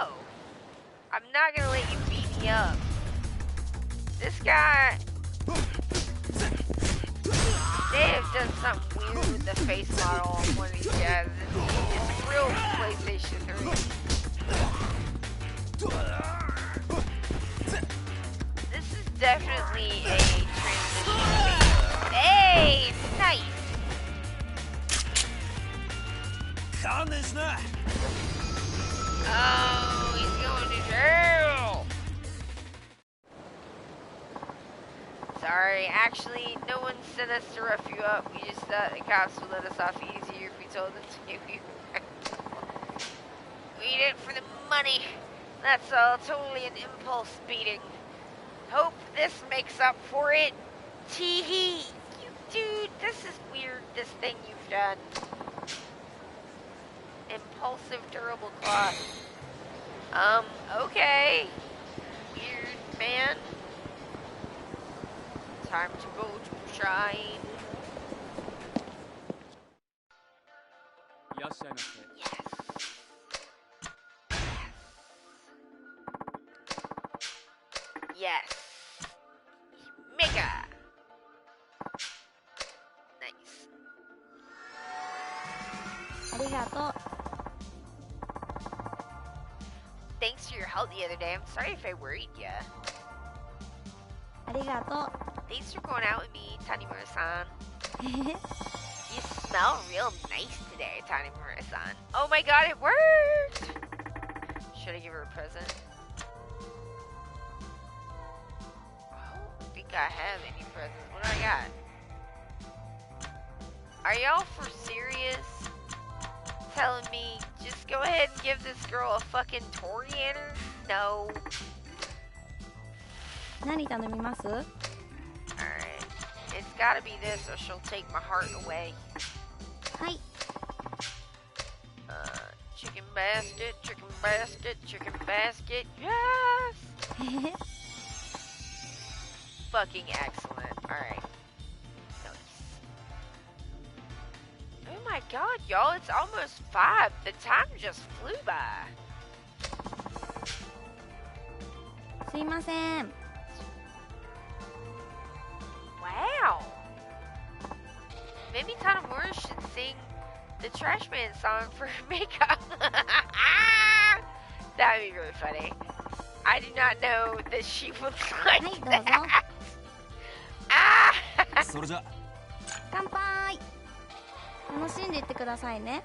I'm not gonna let you beat me up. This guy... They have done something weird with the face model on one of these guys. It's real PlayStation 3. This is definitely a transition. Hey, nice. Oh, he's going to jail. Sorry, actually, no one sent us to rough you up. We just thought the cops would let us off easier if we told them to. We did it for the money. That's all. Totally an impulse beating. Hope this makes up for it. Tee-hee. You dude, this is weird, this thing you've done. Impulsive durable cloth. Okay. Weird man. Time to go to shine. Yes. Yes. Mega. Nice. ありがとう。 Thanks for your help the other day. I'm sorry if I worried ya. ありがとう。 Thanks for going out with me, Tanimura-san. You smell real nice today, Tanimura-san. Oh my god, it worked! Should I give her a present? I don't think I have any presents. What do I got? Are y'all for serious? Telling me just go ahead and give this girl a fucking Torianer? No. 何頼みます？ Alright. It's gotta be this or she'll take my heart away. はい。 Chicken basket, chicken basket, chicken basket. Yes! Fucking excellent. Alright. Nice. Oh my god, y'all, it's almost 5. The time just flew by. すいません。 Wow. Maybe Tanamura should sing the Trash Man song for makeup. That would be really funny. I do not know that she would like that. Ah! それじゃ。乾杯。楽しんでいってくださいね。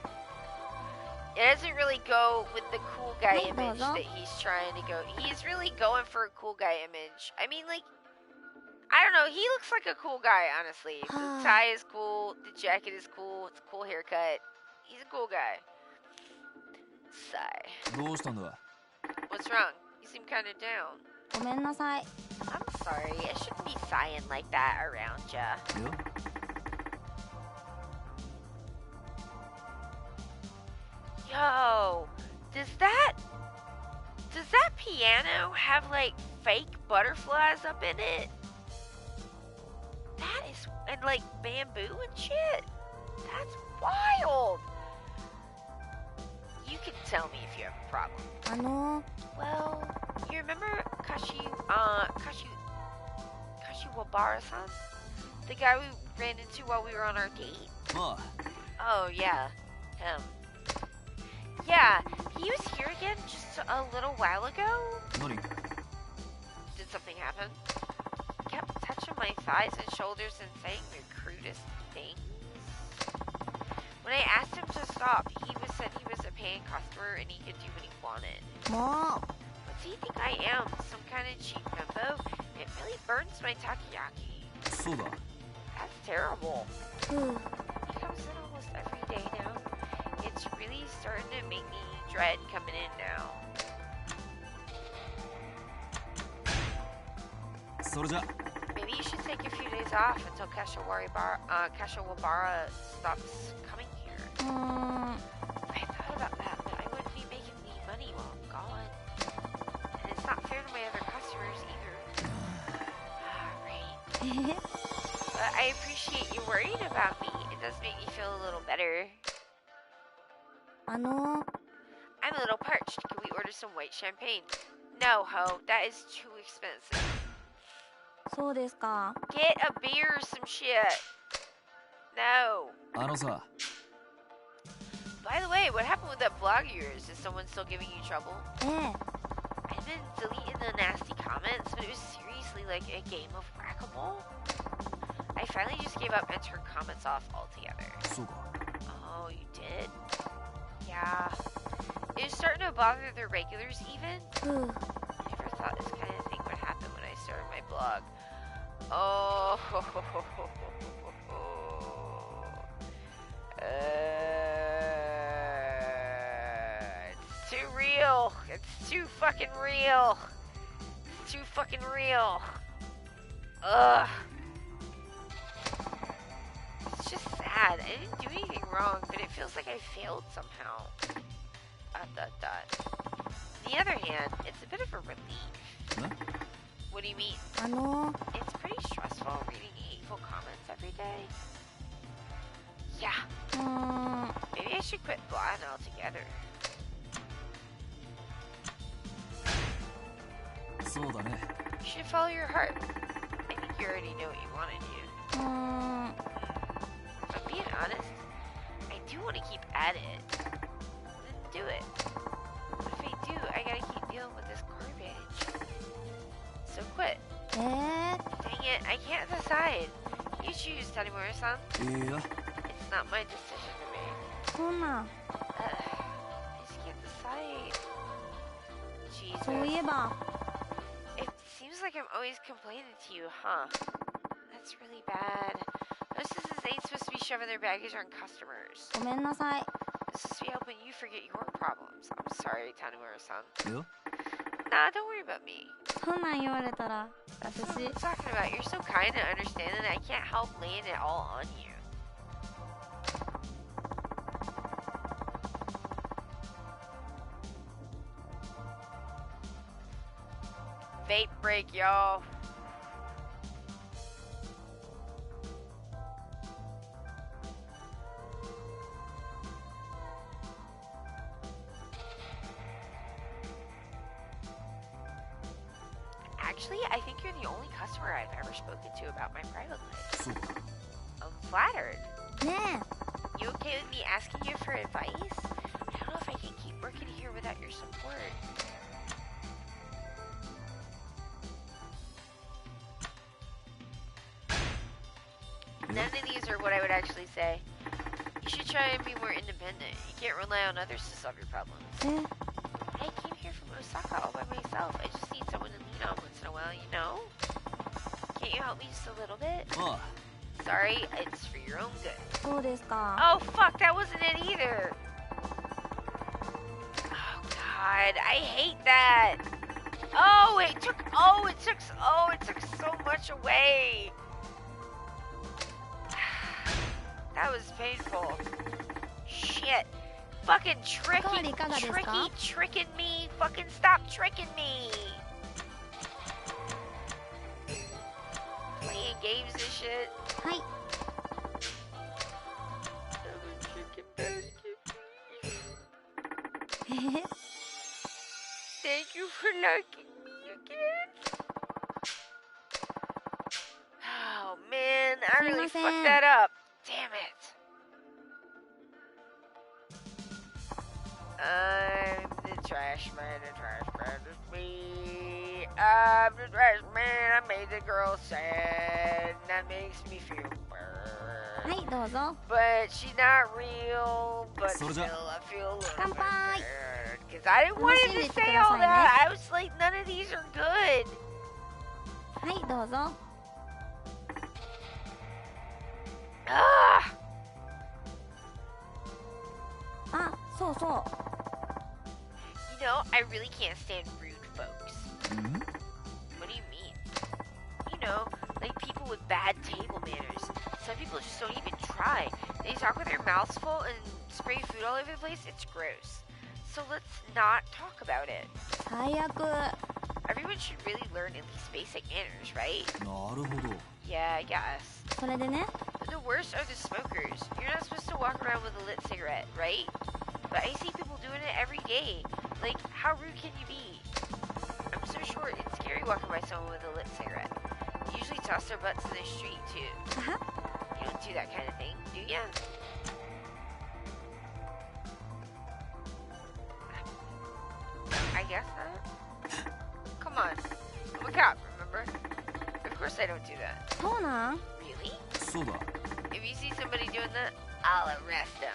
It doesn't really go with the cool guy Hey, image Dozo. that he's trying to go. He's really going for a cool guy image. I mean, like, I don't know. He looks like a cool guy, honestly. The tie is cool. The jacket is cool. It's a cool haircut. He's a cool guy. Sigh. どうしたんだ。 What's wrong? You seem kind of down. ごめんなさい。 I'm sorry. I shouldn't be sighing like that around ya. いや。 Yo, does that piano have like fake butterflies up in it? That is, and like bamboo and shit. That's wild. You can tell me if you have a problem. Well, you remember Kashiwabara-san? The guy we ran into while we were on our date? まあ。 Oh, yeah. Him. Yeah, he was here again just a little while ago. 何？ Did something happen? He kept touching my thighs and shoulders and saying the crudest things. When I asked him to stop, said he was a paying customer and he could do what he wanted. もう。 What do you think I am? Some kind of cheap bimbo? It really burns my takoyaki. そうだ。 That's terrible. ふう。 He comes in almost every day now. It's really starting to make me dread coming in now. それじゃ。 Maybe you should take a few days off until Kashiwabara stops coming here. I thought about that, but I wouldn't be making any money while I'm gone. And it's not fair to my other customers either. Right. But I appreciate you worrying about me. It does make me feel a little better. I'm a little parched. Can we order some white champagne? No, ho. That is too expensive. そうですか。 Get a beer or some shit. No. あのさ。 By the way, what happened with that blog of yours? Is someone still giving you trouble? ええ。 I've been deleting the nasty comments, but it was seriously like a game of whack-a-mole. I finally just gave up and turned comments off altogether. そうか。 Oh, you did? Yeah. It was starting to bother the regulars even. ふう。 I never thought this kind of thing would happen when I started my blog. Oh. It's too real. It's too fucking real. It's too fucking real. Ugh. It's just sad. I didn't do anything wrong, but it feels like I failed somehow. ... On the other hand, it's a bit of a relief. Huh? What do you mean? It's pretty stressful reading hateful comments every day. Yeah. Maybe I should quit blogging altogether. そうだね。 You should follow your heart. I think you already know what you want to do. If I'm being honest, I do want to keep at it. Then do it. But if I do, I gotta keep dealing with this garbage. So quit. Dang it, I can't decide. You choose, Tanimura-san. いや。 It's not my decision to make. そんな。 I just can't decide. Jesus. そういえば It seems like I'm always complaining to you, huh? That's really bad. Hostesses ain't supposed to be shoving their baggage on customers. ごめんなさい。 This is supposed to be helping you forget your problems. I'm sorry, Tanimura-san. いや Nah, don't worry about me. そんなん言われたら That's what 私 I'm talking about. You're so kind and understanding that I can't help laying it all on you. Vape break, y'all. Actually, I think you're the only customer I've ever spoken to about my private life. そうか I'm flattered. ね You okay with me asking you for advice? I don't know if I can keep working here without your support. None of these are what I would actually say. You should try and be more independent. You can't rely on others to solve your problems. え I came here from Osaka all by myself. I just need someone to lean on once in a while, you know? Can't you help me just a little bit? あ Sorry, it's for your own good. そうですか Oh, fuck, that wasn't it either. Oh, God, I hate that. It took so much away. That was painful. Shit. Fucking tricking me. Fucking stop tricking me. Playing games and shit. はい Thank you for liking me again. Oh man, I really fucked that up. Damn it. I'm the trash man, the trash man is me. I'm the trash man, I made the girl sad. That makes me feel bad. はいどうぞ But she's not real, but still Soldier. I feel a little bit Kanpai. bad. Because I didn't want him to say all that. I was like, none of these are good. はいどうぞ Ah! あそうそう You know, I really can't stand rude folks. うん What do you mean? You know, like people with bad table manners. Some people just don't even try. They talk with their mouths full and spray food all over the place. It's gross. So let's not talk about it. 最悪 Everyone should really learn at least basic manners, right? なるほど Yeah, I guess. それでね The worst are the smokers. You're not supposed to walk around with a lit cigarette, right? But I see people doing it every day. Like, how rude can you be? I'm so short, it's scary walking by someone with a lit cigarette. They usually toss their butts in the street, too. はは You don't do that kind of thing, do ya? I guess not. Come on. I'm a cop, remember? Of course I don't do that. そうなん Really? そうだ If you see somebody doing that, I'll arrest them.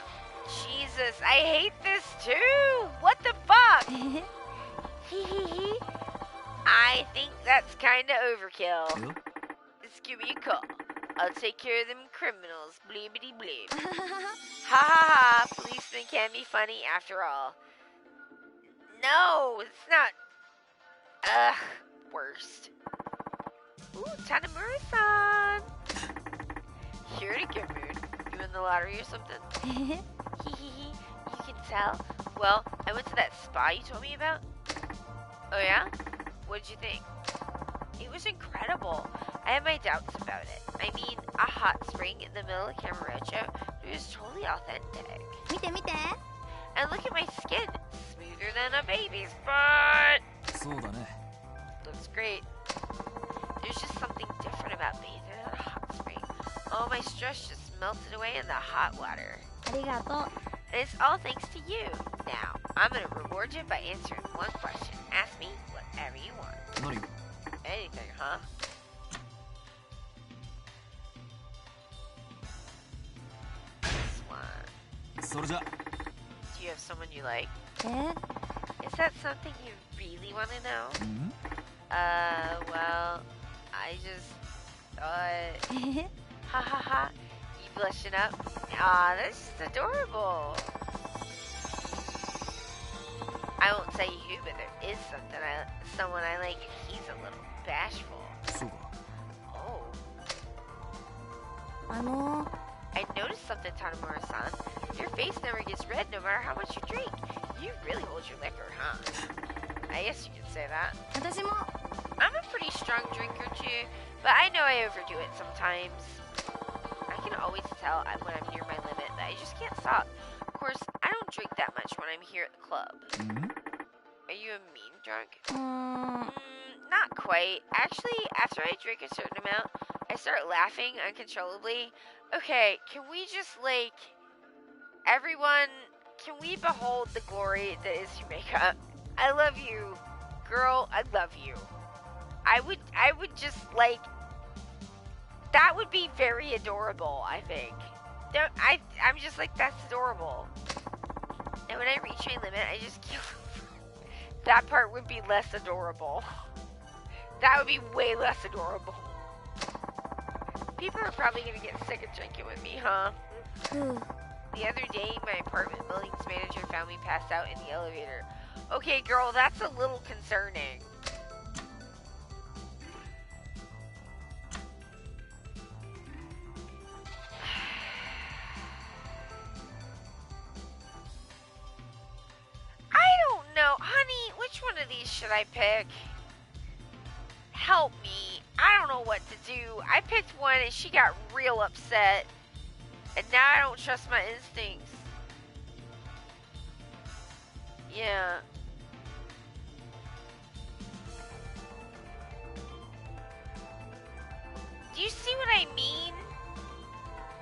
Jesus, I hate this too! What the fuck? Hee. I think that's kinda overkill. いや Just give me a call. I'll take care of them criminals. Bleebity bleep. Ha ha ha. Policemen can be funny after all. No, it's not. Ugh, worst. Ooh, Tanimura-san. You're in a good mood. You win the lottery or something? Hee. You can tell. Well, I went to that spa you told me about. Oh yeah? What did you think? It was incredible. I had my doubts about it. I mean, a hot spring in the middle of Camarocho, it was totally authentic. 見て見て And look at my skin. Smoother than a baby's butt. そうだね Looks great. There's just something different about bathing in a hot spring. All my stress just melted away in the hot water. ありがとう And it's all thanks to you. Now, I'm gonna reward you by answering one question. Ask me whatever you want. 何 Anything, huh? This one. それじゃ Do you have someone you like? え Is that something you really want to know? Well, I just thought, ha ha ha, you blushing up? Aw, that's just adorable. I won't say who, but there is someone I like, and he's a little bashful. Oh. I noticed something, Tanomura-san. Your face never gets red no matter how much you drink. You really hold your liquor, huh? I guess you could say that. I'm a pretty strong drinker too, but I know I overdo it sometimes. I can always tell when I'm near my limit, but I just can't stop. Of course, I don't drink that much when I'm here at the club. Are you a mean drunk? Not quite. Actually, after I drink a certain amount, I start laughing uncontrollably. Okay, can we just, like, everyone, can we behold the glory that is your makeup? I love you. Girl, I love you. I would just, like, that would be very adorable, I think. I'm just like, that's adorable. And when I reach my limit, I just kill. That part would be less adorable. That would be way less adorable. People are probably gonna get sick of drinking with me, huh? The other day, my apartment building's manager found me passed out in the elevator. Okay, girl, that's a little concerning. I don't know. Honey, which one of these should I pick? Help me. I don't know what to do. I picked one and she got real upset. And now I don't trust my instincts. Yeah. Do you see what I mean?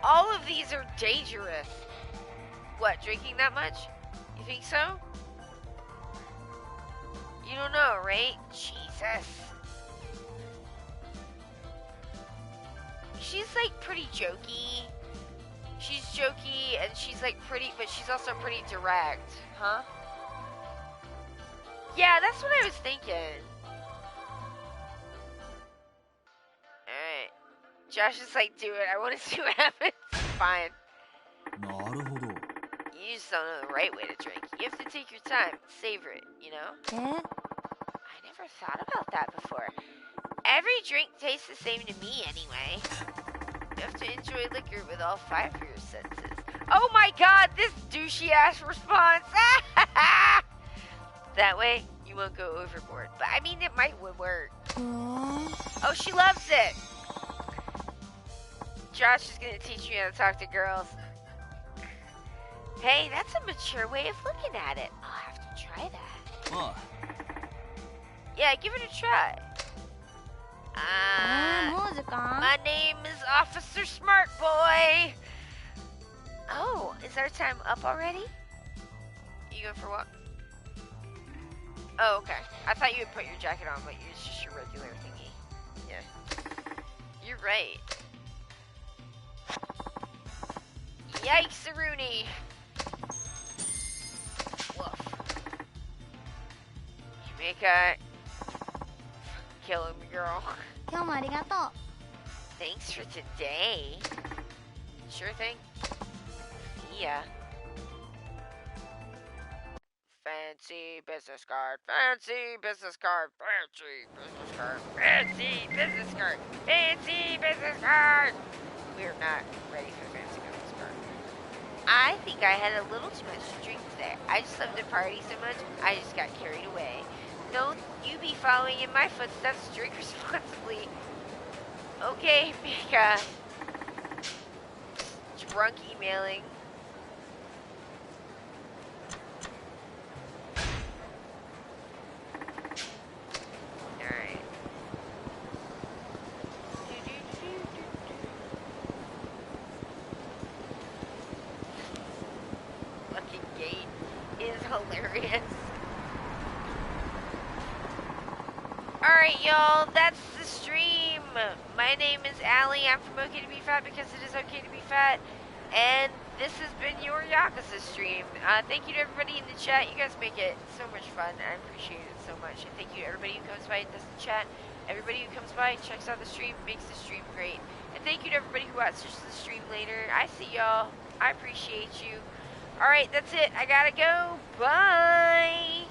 All of these are dangerous. What, drinking that much? You think so? You don't know, right? Jesus. She's like pretty jokey. She's jokey and she's like pretty, but she's also pretty direct, huh? Yeah, that's what I was thinking. Alright. Josh is like, do it. I want to see what happens. Fine. You just don't know the right way to drink. You have to take your time, savor it, you know? I never thought about that before. Every drink tastes the same to me anyway. You have to enjoy liquor with all 5 of your senses. Oh my god, this douchey ass response! That way, you won't go overboard. But I mean, it would work. Oh, she loves it! Josh is gonna teach you how to talk to girls. Hey, that's a mature way of looking at it. I'll have to try that. Yeah, give it a try. My name is Officer Smart Boy. Oh, is our time up already? You going for what? Oh, okay. I thought you would put your jacket on, but it's just your regular thingy. Yeah. You're right. Yikes-a-rooney. Woof. Jamaica. Killing me, girl. Thanks for today. Sure thing. Yeah. Fancy business card. Fancy business card. Fancy business card. Fancy business card. Fancy business card. We're not ready for the fancy business card. I think I had a little too much to drink today. I just love to party so much, I just got carried away. Don't you be following in my footsteps. Drink responsibly. Okay, Mika. Drunk emailing. Alright. Fucking gate is hilarious. Alright, y'all, that's the stream. My name is Allie. I'm from Ok2BeFat because it is okay to be fat. And this has been your Yakuza stream. Thank you to everybody in the chat. You guys make it so much fun. I appreciate it so much. And thank you to everybody who comes by and does the chat. Everybody who comes by and checks out the stream makes the stream great. And thank you to everybody who watches the stream later. I see y'all. I appreciate you. Alright, that's it. I gotta go. Bye.